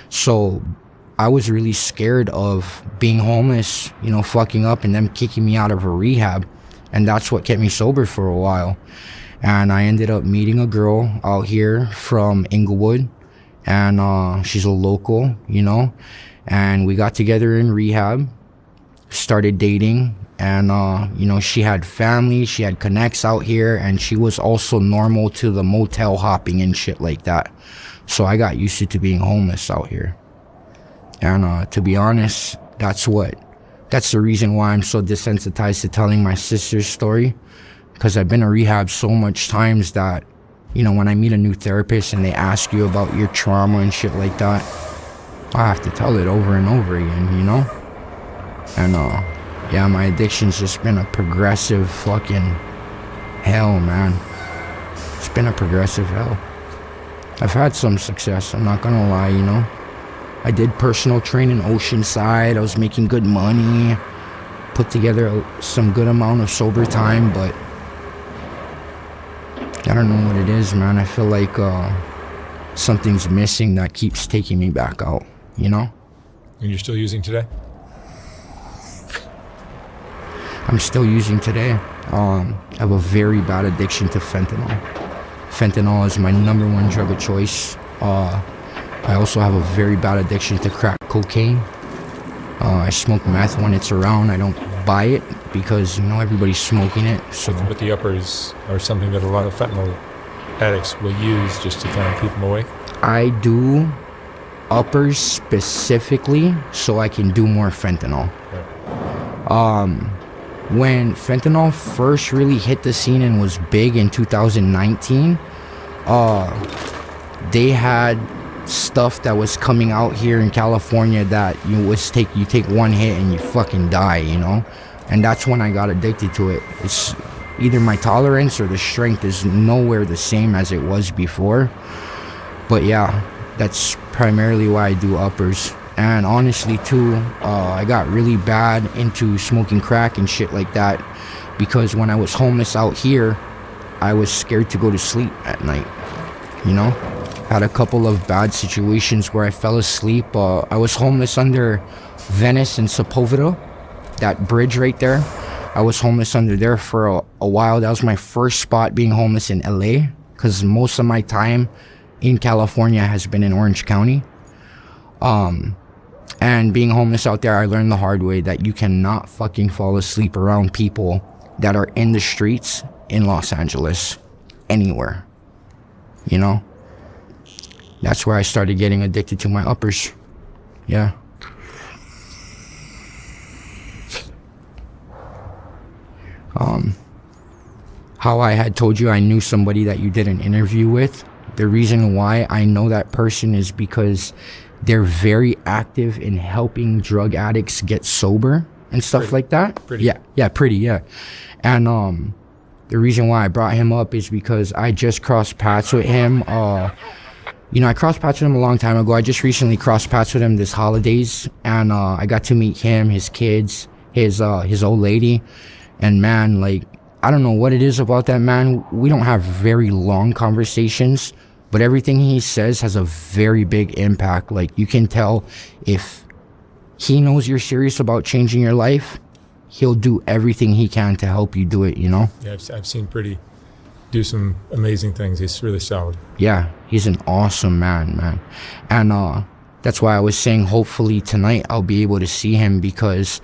So I was really scared of being homeless, you know, fucking up and them kicking me out of a rehab. And that's what kept me sober for a while. And I ended up meeting a girl out here from Inglewood. And she's a local, you know? And we got together in rehab, started dating. And, you know, she had family, she had connects out here, and she was also normal to the motel hopping and shit like that. So I got used to being homeless out here. And to be honest, that's the reason why I'm so desensitized to telling my sister's story. Because I've been in rehab so much times that, you know, when I meet a new therapist and they ask you about your trauma and shit like that, I have to tell it over and over again, you know? And, yeah, my addiction's just been a progressive fucking hell, man. It's been a progressive hell. I've had some success, I'm not gonna lie, you know. I did personal training Oceanside, I was making good money, put together some good amount of sober time, but I don't know what it is, man. I feel like something's missing that keeps taking me back out, you know? And you're still using today? I'm still using today. I have a very bad addiction to fentanyl. Fentanyl is my #1 drug of choice. I also have a very bad addiction to crack cocaine. I smoke meth when it's around. I don't buy it because, you know, everybody's smoking it. So. But the uppers are something that a lot of fentanyl addicts will use just to kind of keep them away? I do uppers specifically so I can do more fentanyl. Right. When fentanyl first really hit the scene and was big in 2019, they had stuff that was coming out here in California that you take one hit and you fucking die, you know? And that's when I got addicted to it. It's either my tolerance or the strength is nowhere the same as it was before. But yeah, that's primarily why I do uppers. And honestly too, I got really bad into smoking crack and shit like that because when I was homeless out here, I was scared to go to sleep at night, you know? Had a couple of bad situations where I fell asleep. I was homeless under Venice and Sepulveda, that bridge right there. I was homeless under there for a while. That was my first spot being homeless in LA because most of my time in California has been in Orange County. And being homeless out there, I learned the hard way that you cannot fucking fall asleep around people that are in the streets in Los Angeles, anywhere, you know? That's where I started getting addicted to my uppers. Yeah. How I had told you I knew somebody that you did an interview with. The reason why I know that person is because they're very active in helping drug addicts get sober and stuff like that. Pretty. Yeah. And the reason why I brought him up is because I just crossed paths with him. You know, I crossed paths with him a long time ago. I just recently crossed paths with him this holidays, and I got to meet him, his kids, his old lady, and man, like, I don't know what it is about that man. We don't have very long conversations, but everything he says has a very big impact. Like, you can tell if he knows you're serious about changing your life, he'll do everything he can to help you do it, you know? Yeah, I've seen Pretty do some amazing things. He's really solid. Yeah, he's an awesome man. And that's why I was saying hopefully tonight I'll be able to see him because,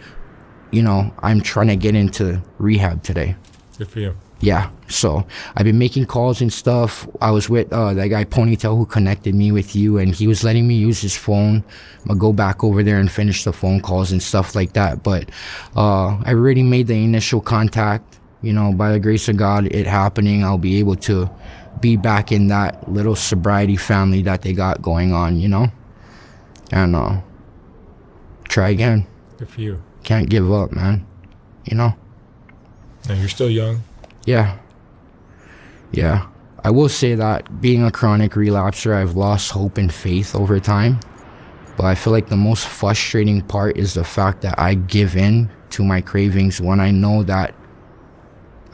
you know, I'm trying to get into rehab today. Good for you. Yeah, so I've been making calls and stuff. I was with that guy Ponytail who connected me with you, and he was letting me use his phone. I'm gonna go back over there and finish the phone calls and stuff like that. But I already made the initial contact. You know, by the grace of God, it happening, I'll be able to be back in that little sobriety family that they got going on, you know? And try again. Good for you. Can't give up, man. You know? And you're still young. Yeah. I will say that being a chronic relapser, I've lost hope and faith over time. But I feel like the most frustrating part is the fact that I give in to my cravings when I know that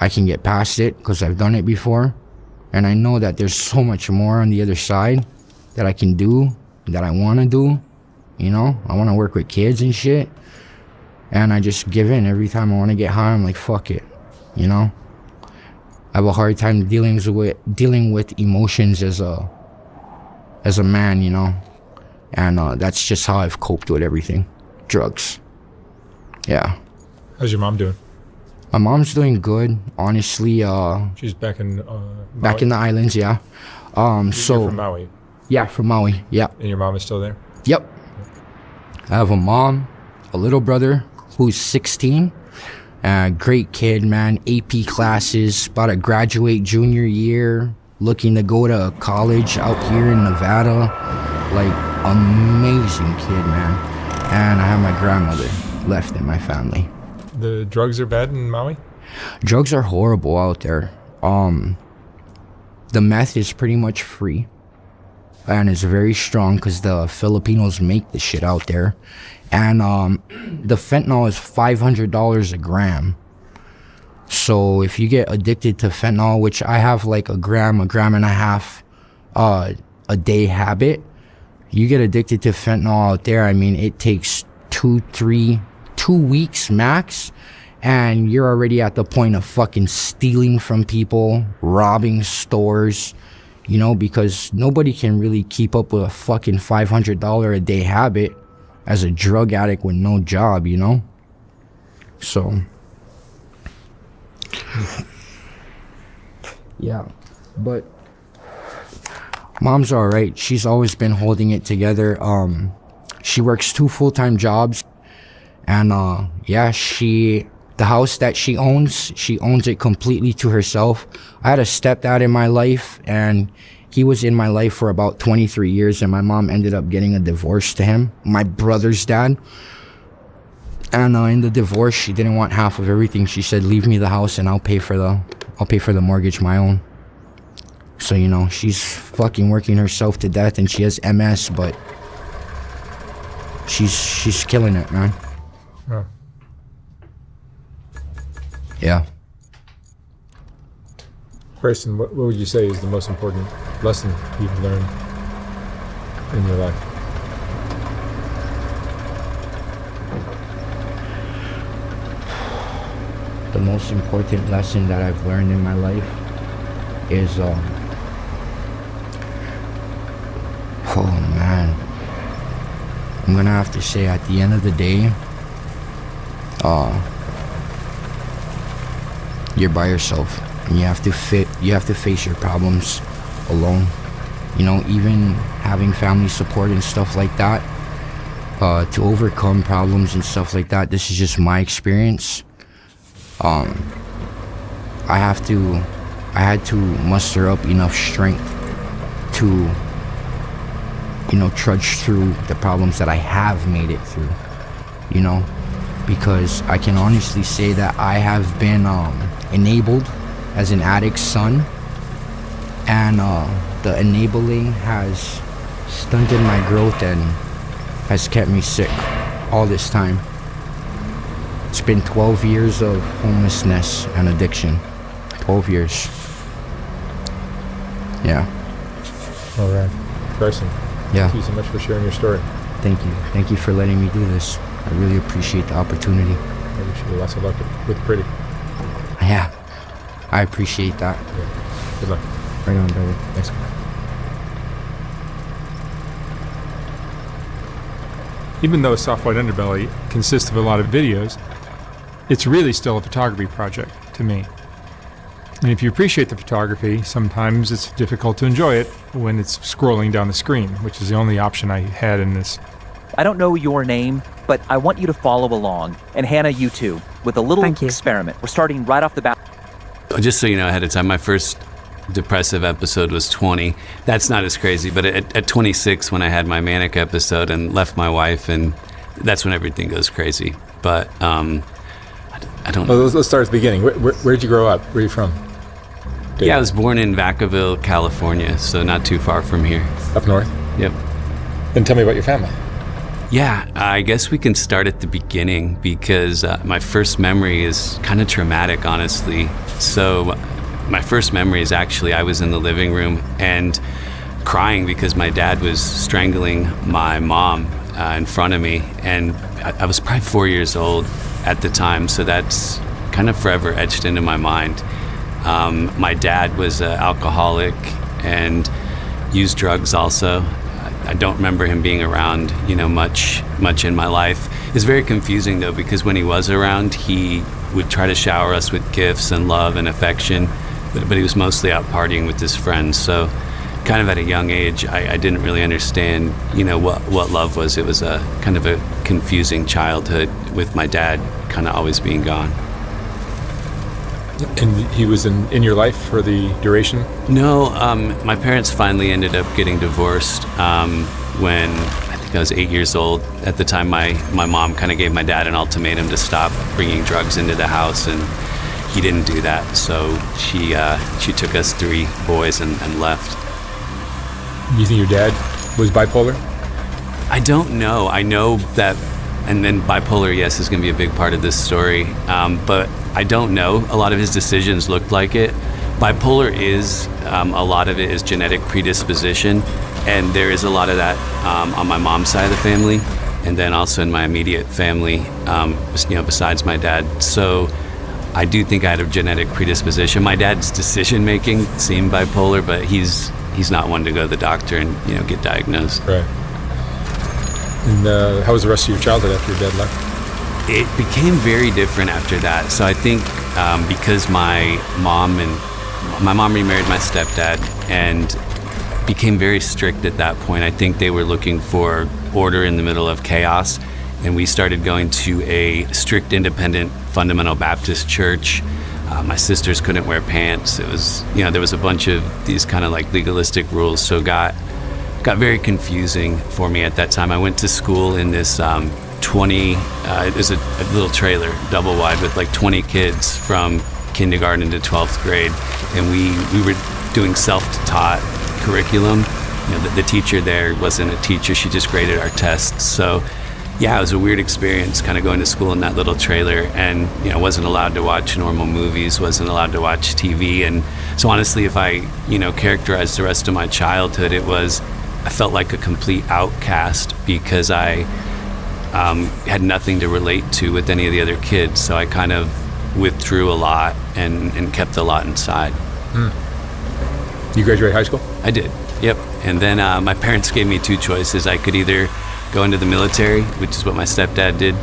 I can get past it because I've done it before. And I know that there's so much more on the other side that I can do, that I want to do. You know, I want to work with kids and shit. And I just give in every time I want to get high. I'm like, fuck it, you know? I have a hard time dealing with emotions as a man, you know? And that's just how I've coped with everything. Drugs. Yeah. How's your mom doing? My mom's doing good, honestly. She's back in back in the islands, yeah. You're from Maui. Yeah, from Maui, yeah. And your mom is still there? Yep. I have a mom, a little brother who's 16. Great kid, man. AP classes, about to graduate junior year, looking to go to college out here in Nevada. Like, amazing kid, man. And I have my grandmother left in my family. The drugs are bad in Maui? Drugs are horrible out there. The meth is pretty much free. And it's very strong because the Filipinos make the shit out there. And the fentanyl is $500 a gram. So if you get addicted to fentanyl, which I have like a gram and a half a day habit, you get addicted to fentanyl out there. I mean, it takes 2 weeks max, and you're already at the point of fucking stealing from people, robbing stores, you know, because nobody can really keep up with a fucking $500 a day habit as a drug addict with no job, you know? So, yeah, but mom's all right. She's always been holding it together. She works 2 full-time jobs, and yeah, the house that she owns it completely to herself. I had a stepdad in my life, and he was in my life for about 23 years, and my mom ended up getting a divorce to him, my brother's dad. And in the divorce, she didn't want half of everything. She said, leave me the house and I'll pay for the mortgage, my own. So, you know, she's fucking working herself to death, and she has MS, but she's killing it, man. Oh. Yeah. Bryson, what would you say is the most important lesson you've learned in your life? The most important lesson that I've learned in my life is, oh man, I'm gonna have to say at the end of the day, you're by yourself, and you have to face your problems alone. You know, even having family support and stuff like that, to overcome problems and stuff like that. This is just my experience. I had to muster up enough strength to, you know, trudge through the problems that I have made it through, you know, because I can honestly say that I have been enabled as an addict's son, and the enabling has stunted my growth and has kept me sick all this time. It's been 12 years of homelessness and addiction. 12 years. Yeah. All right. Bryson, Yeah. thank you so much for sharing your story. Thank you. Thank you for letting me do this. I really appreciate the opportunity. I appreciate it. hopefully lots of luck with Pretty. Yeah, I appreciate that. Yeah. Good luck. Right on, brother. Thanks. Even though Soft White Underbelly consists of a lot of videos, it's really still a photography project to me. And if you appreciate the photography, sometimes it's difficult to enjoy it when it's scrolling down the screen, which is the only option I had in this. I don't know your name, but I want you to follow along. And Hannah, you too, with a little experiment. We're starting right off the bat. Just so you know ahead of time, my first depressive episode was 20. That's not as crazy, but at 26, when I had my manic episode and left my wife, and that's when everything goes crazy. But I don't know. Well, let's start at the beginning. Where'd you grow up? Where are you from? Yeah, I was born in Vacaville, California, so not too far from here. Up north? Yep. Then tell me about your family. Yeah, I guess we can start at the beginning because my first memory is kind of traumatic, honestly. So my first memory is actually I was in the living room and crying because my dad was strangling my mom in front of me. And I was probably 4 years old at the time, so that's kind of forever etched into my mind. My dad was an alcoholic and used drugs also. I don't remember him being around, much in my life. It's very confusing though, because when he was around, he would try to shower us with gifts and love and affection, but he was mostly out partying with his friends. So kind of at a young age, I didn't really understand, what love was. It was a kind of a confusing childhood with my dad kind of always being gone. And he was in your life for the duration? No, my parents finally ended up getting divorced when I think I was 8 years old. At the time, my mom kind of gave my dad an ultimatum to stop bringing drugs into the house, and he didn't do that. So she took us 3 boys and left. You think your dad was bipolar? I don't know. I know that, and then bipolar, yes, is going to be a big part of this story. But I don't know. A lot of his decisions looked like it. Bipolar is, a lot of it is genetic predisposition, and there is a lot of that on my mom's side of the family, and then also in my immediate family, besides my dad. So I do think I had a genetic predisposition. My dad's decision making seemed bipolar, but he's not one to go to the doctor and get diagnosed. Right. And how was the rest of your childhood after your dad left? It became very different after that. So I think because my mom remarried my stepdad and became very strict at that point. I think they were looking for order in the middle of chaos, and we started going to a strict independent fundamental Baptist church. My sisters couldn't wear pants. It was, there was a bunch of these kind of like legalistic rules, so it got very confusing for me at that time. I went to school in this it was a little trailer, double wide, with like 20 kids from kindergarten to 12th grade, and we were doing self-taught curriculum. The teacher there wasn't a teacher, she just graded our tests. So yeah, it was a weird experience kind of going to school in that little trailer, and wasn't allowed to watch normal movies, wasn't allowed to watch TV. And so honestly, if I characterized the rest of my childhood, I felt like a complete outcast because I had nothing to relate to with any of the other kids, so I kind of withdrew a lot and kept a lot inside. You graduated high school? I did, yep. And then my parents gave me 2 choices. I could either go into the military, which is what my stepdad did,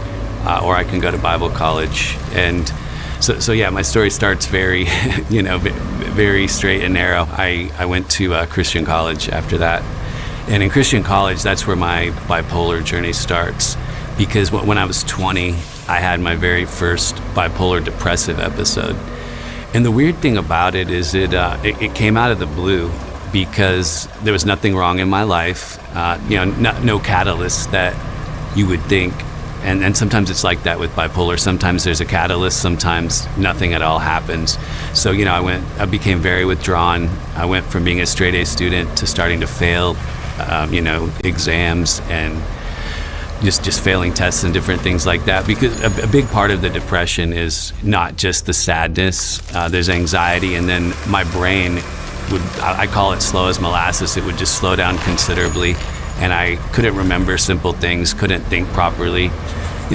or I can go to Bible college. And so yeah, my story starts very, very straight and narrow. I went to Christian college after that. And in Christian college, that's where my bipolar journey starts. Because when I was 20, I had my very first bipolar depressive episode. And the weird thing about it is it came out of the blue because there was nothing wrong in my life, no catalyst that you would think. And sometimes it's like that with bipolar. Sometimes there's a catalyst, sometimes nothing at all happens. So, I became very withdrawn. I went from being a straight A student to starting to fail, exams and just failing tests and different things like that, because a big part of the depression is not just the sadness, there's anxiety, and then my brain I call it slow as molasses. It would just slow down considerably, and I couldn't remember simple things, couldn't think properly,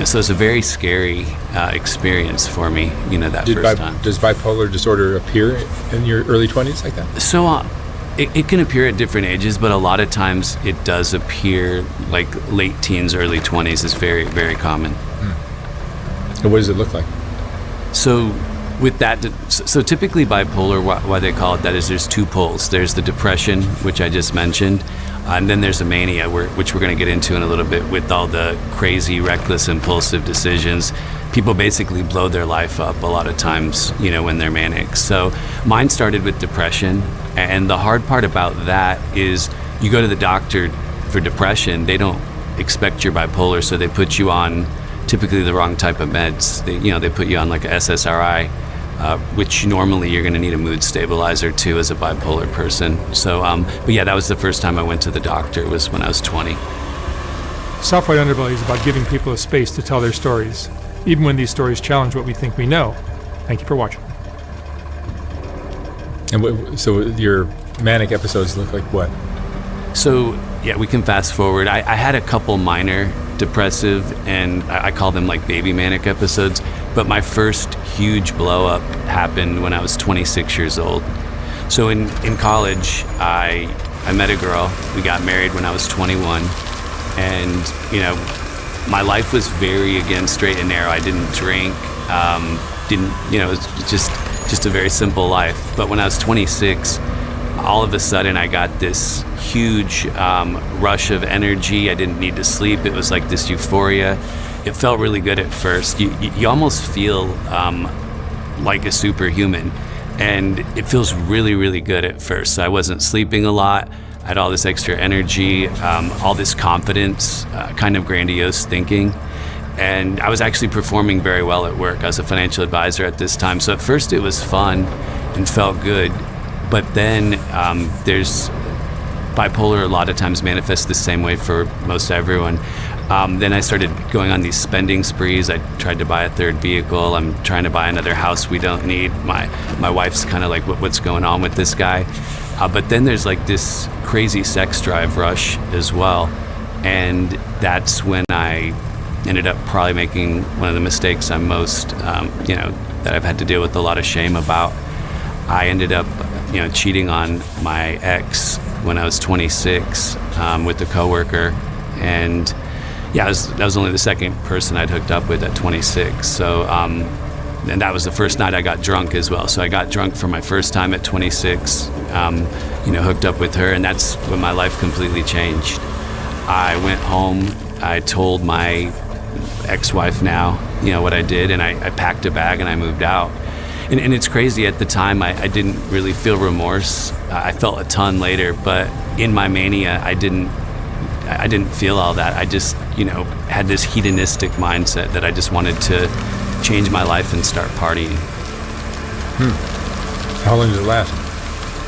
So it's a very scary experience for me, that first time. Does bipolar disorder appear in your early 20s like that? So it can appear at different ages, but a lot of times it does appear like late teens, early 20s is very, very common. And what does it look like? So with that, so typically bipolar, why they call it that is there's two poles. There's the depression, which I just mentioned, and then there's a mania, which we're going to get into in a little bit with all the crazy, reckless, impulsive decisions. People basically blow their life up a lot of times, when they're manic. So mine started with depression, and the hard part about that is you go to the doctor for depression, they don't expect you're bipolar, so they put you on typically the wrong type of meds. They put you on like a SSRI, which normally you're going to need a mood stabilizer too as a bipolar person. So, but yeah, that was the first time I went to the doctor, was when I was 20. Soft White Underbelly is about giving people a space to tell their stories, even when these stories challenge what we think we know. Thank you for watching. And so your manic episodes look like what? So yeah, we can fast forward. I had a couple minor depressive, and I call them like baby manic episodes, but my first huge blow up happened when I was 26 years old. So in college, I met a girl. We got married when I was 21, and my life was very, again, straight and narrow. I didn't drink, it was just a very simple life. But when I was 26, all of a sudden I got this huge rush of energy. I didn't need to sleep. It was like this euphoria. It felt really good at first. You almost feel like a superhuman, and it feels really, really good at first. So I wasn't sleeping a lot. I had all this extra energy, all this confidence, kind of grandiose thinking. And I was actually performing very well at work. I was a financial advisor at this time. So at first it was fun and felt good. But then there's bipolar a lot of times manifests the same way for most everyone. Then I started going on these spending sprees. I tried to buy a third vehicle. I'm trying to buy another house we don't need. My wife's kind of like, what's going on with this guy? But then there's like this crazy sex drive rush as well. And that's when I ended up probably making one of the mistakes I'm most, that I've had to deal with a lot of shame about. I ended up, cheating on my ex when I was 26 with a coworker, and that was only the second person I'd hooked up with at 26. So, and that was the first night I got drunk as well. So I got drunk for my first time at 26, hooked up with her, and that's when my life completely changed. I went home. I told my ex-wife now, what I did, and I packed a bag and I moved out. And it's crazy, at the time I didn't really feel remorse. I felt a ton later, but in my mania I didn't feel all that. I just had this hedonistic mindset that I just wanted to change my life and start partying. How long did it last?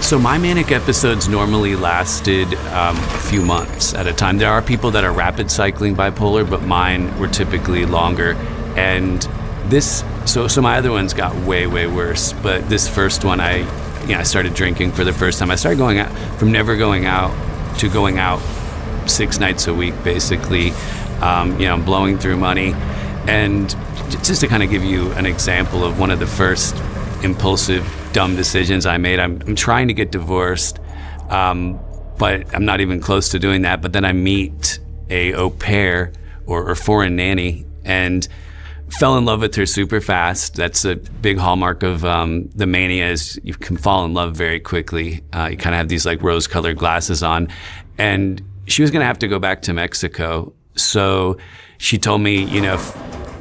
So my manic episodes normally lasted a few months at a time. There are people that are rapid cycling bipolar, but mine were typically longer. And so my other ones got way, way worse. But this first one, I started drinking for the first time. I started going out, from never going out to going out 6 nights a week, basically, blowing through money. And just to kind of give you an example of one of the first impulsive, dumb decisions I made, I'm trying to get divorced, but I'm not even close to doing that. But then I meet a au pair or foreign nanny, and fell in love with her super fast. That's a big hallmark of the mania, is you can fall in love very quickly. You kind of have these like rose-colored glasses on. And she was going to have to go back to Mexico. So she told me,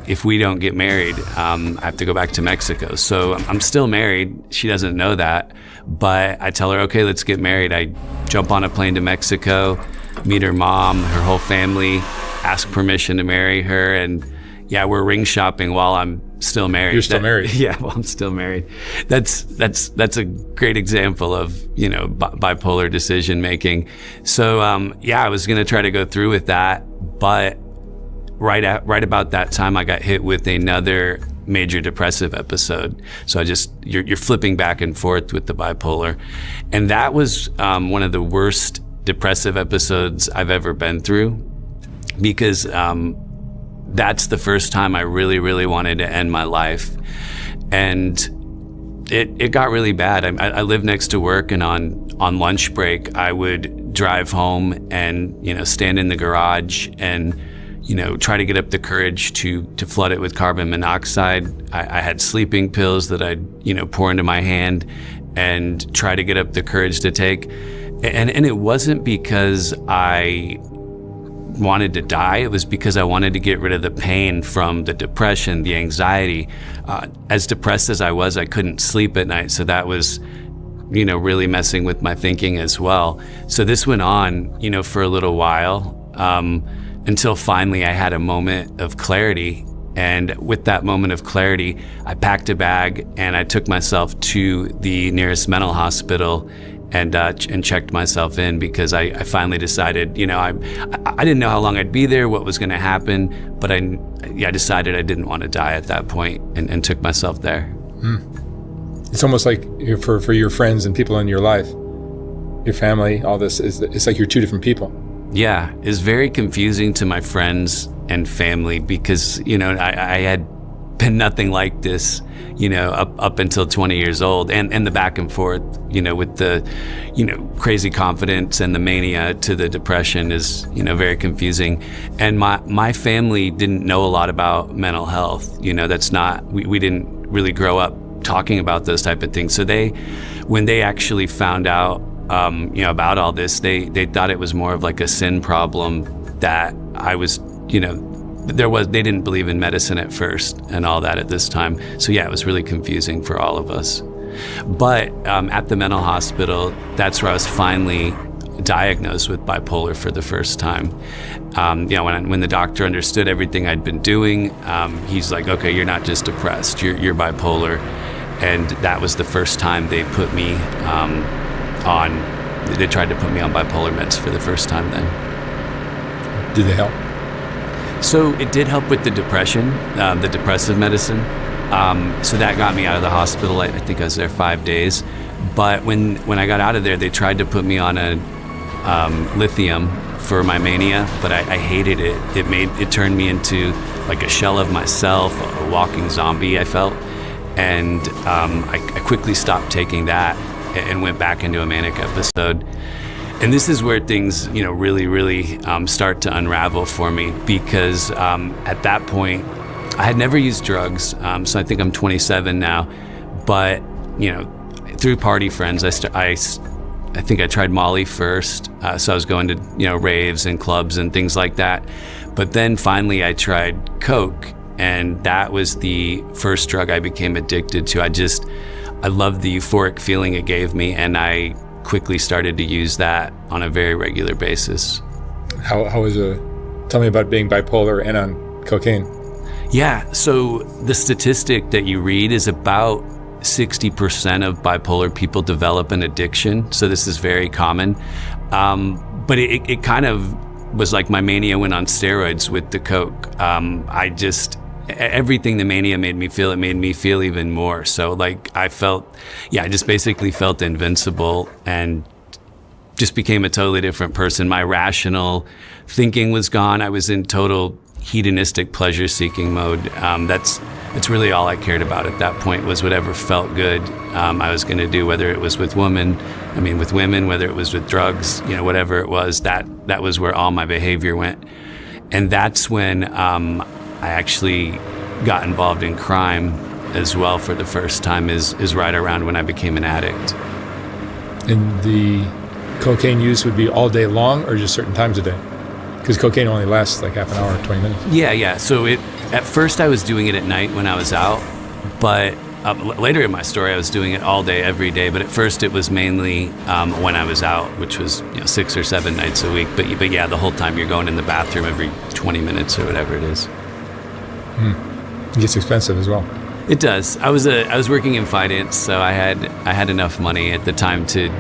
if we don't get married, I have to go back to Mexico. So I'm still married. She doesn't know that. But I tell her, okay, let's get married. I jump on a plane to Mexico, meet her mom, her whole family, ask permission to marry her, and yeah, we're ring shopping while I'm still married. You're still married? Yeah, well, I'm still married. That's a great example of, bipolar decision making. So, I was going to try to go through with that, but right about that time, I got hit with another major depressive episode. So you're flipping back and forth with the bipolar. And that was one of the worst depressive episodes I've ever been through, because that's the first time I really, really wanted to end my life. And it got really bad. I lived next to work, and on lunch break, I would drive home and, stand in the garage and, try to get up the courage to flood it with carbon monoxide. I had sleeping pills that I'd, pour into my hand and try to get up the courage to take. And it wasn't because I wanted to die. It was because I wanted to get rid of the pain from the depression, the anxiety. As depressed as I was, I couldn't sleep at night. So that was, really messing with my thinking as well. So this went on, for a little while, until finally I had a moment of clarity. And with that moment of clarity, I packed a bag and I took myself to the nearest mental hospital and checked myself in, because I finally decided, I didn't know how long I'd be there, what was going to happen, but I decided I didn't want to die at that point, and took myself there. It's almost like for your friends and people in your life, your family, all this, it's like you're two different people. Yeah, it's very confusing to my friends and family, because, I had been nothing like this, up until 20 years old, and the back and forth, with the, crazy confidence and the mania to the depression is, very confusing. And my family didn't know a lot about mental health. That's not, we didn't really grow up talking about those type of things. So when they actually found out, about all this, they thought it was more of like a sin problem, that I was, they didn't believe in medicine at first and all that at this time. So yeah, it was really confusing for all of us. But at the mental hospital, that's where I was finally diagnosed with bipolar for the first time. When the doctor understood everything I'd been doing, he's like, okay, you're not just depressed, you're bipolar. And that was the first time they put me they tried to put me on bipolar meds for the first time then. Did they help? So it did help with the depression, the depressive medicine. So that got me out of the hospital. I think I was there 5 days. But when I got out of there, they tried to put me on a lithium for my mania, but I hated it. It turned me into like a shell of myself, a walking zombie, I felt. And I quickly stopped taking that and went back into a manic episode. And this is where things, really, really start to unravel for me, because at that point, I had never used drugs. So I think I'm 27 now, but through party friends, I think I tried Molly first. So I was going to raves and clubs and things like that. But then finally, I tried Coke, and that was the first drug I became addicted to. I loved the euphoric feeling it gave me, and I quickly started to use that on a very regular basis. How was tell me about being bipolar and on cocaine. Yeah, so the statistic that you read is about 60% of bipolar people develop an addiction. So this is very common. But it kind of was like my mania went on steroids with the Coke. Everything the mania made me feel, it made me feel even more. So like I just basically felt invincible and just became a totally different person. My rational thinking was gone. I was in total hedonistic pleasure-seeking mode. That's really all I cared about at that point, was whatever felt good I was going to do, whether it was with women, whether it was with drugs, whatever it was, that was where all my behavior went. And that's when I actually got involved in crime as well for the first time, is right around when I became an addict. And the cocaine use would be all day long, or just certain times a day? Because cocaine only lasts like half an hour, 20 minutes. Yeah. So at first I was doing it at night when I was out, but later in my story I was doing it all day, every day. But at first it was mainly when I was out, which was 6 or 7 nights a week. But yeah, the whole time you're going in the bathroom every 20 minutes or whatever it is. It gets expensive as well. It does. I was working in finance, so I had enough money at the time to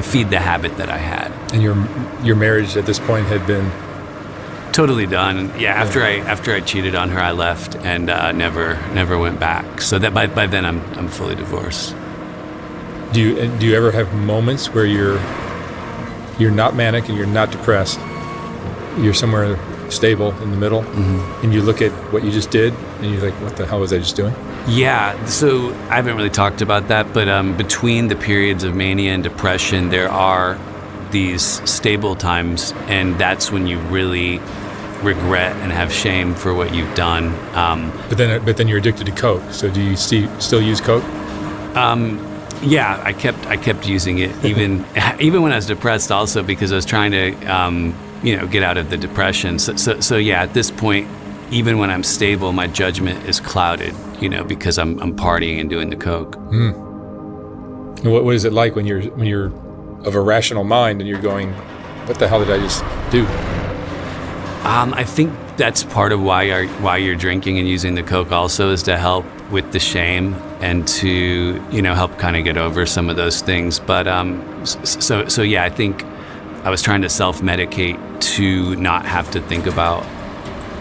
feed the habit that I had. And your marriage at this point had been totally done. Yeah, after I cheated on her, I left and never went back. So that by then I'm fully divorced. Do you ever have moments where you're not manic and you're not depressed, you're somewhere stable in the middle, and you look at what you just did, and you're like, what the hell was I just doing? Yeah, so I haven't really talked about that, but between the periods of mania and depression, there are these stable times, and that's when you really regret and have shame for what you've done. But then you're addicted to Coke. So do you still use Coke? Yeah, I kept using it even when I was depressed, also because I was trying to get out of the depression. So yeah, at this point, even when I'm stable, my judgment is clouded, because I'm partying and doing the Coke. And what is it like when you're of a rational mind and you're going, what the hell did I just do? I think that's part of why you're drinking and using the Coke also, is to help with the shame and to help kind of get over some of those things. But so yeah, I think I was trying to self-medicate to not have to think about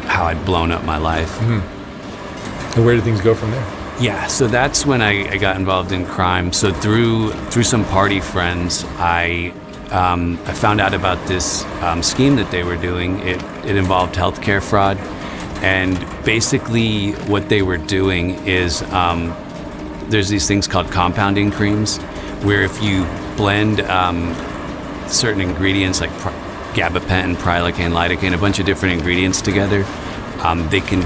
how I'd blown up my life. And where did things go from there? Yeah, so that's when I got involved in crime. So through some party friends, I found out about this scheme that they were doing. It involved healthcare fraud, and basically what they were doing is there's these things called compounding creams, where if you blend certain ingredients like gabapentin, prilocaine, lidocaine, a bunch of different ingredients together, they can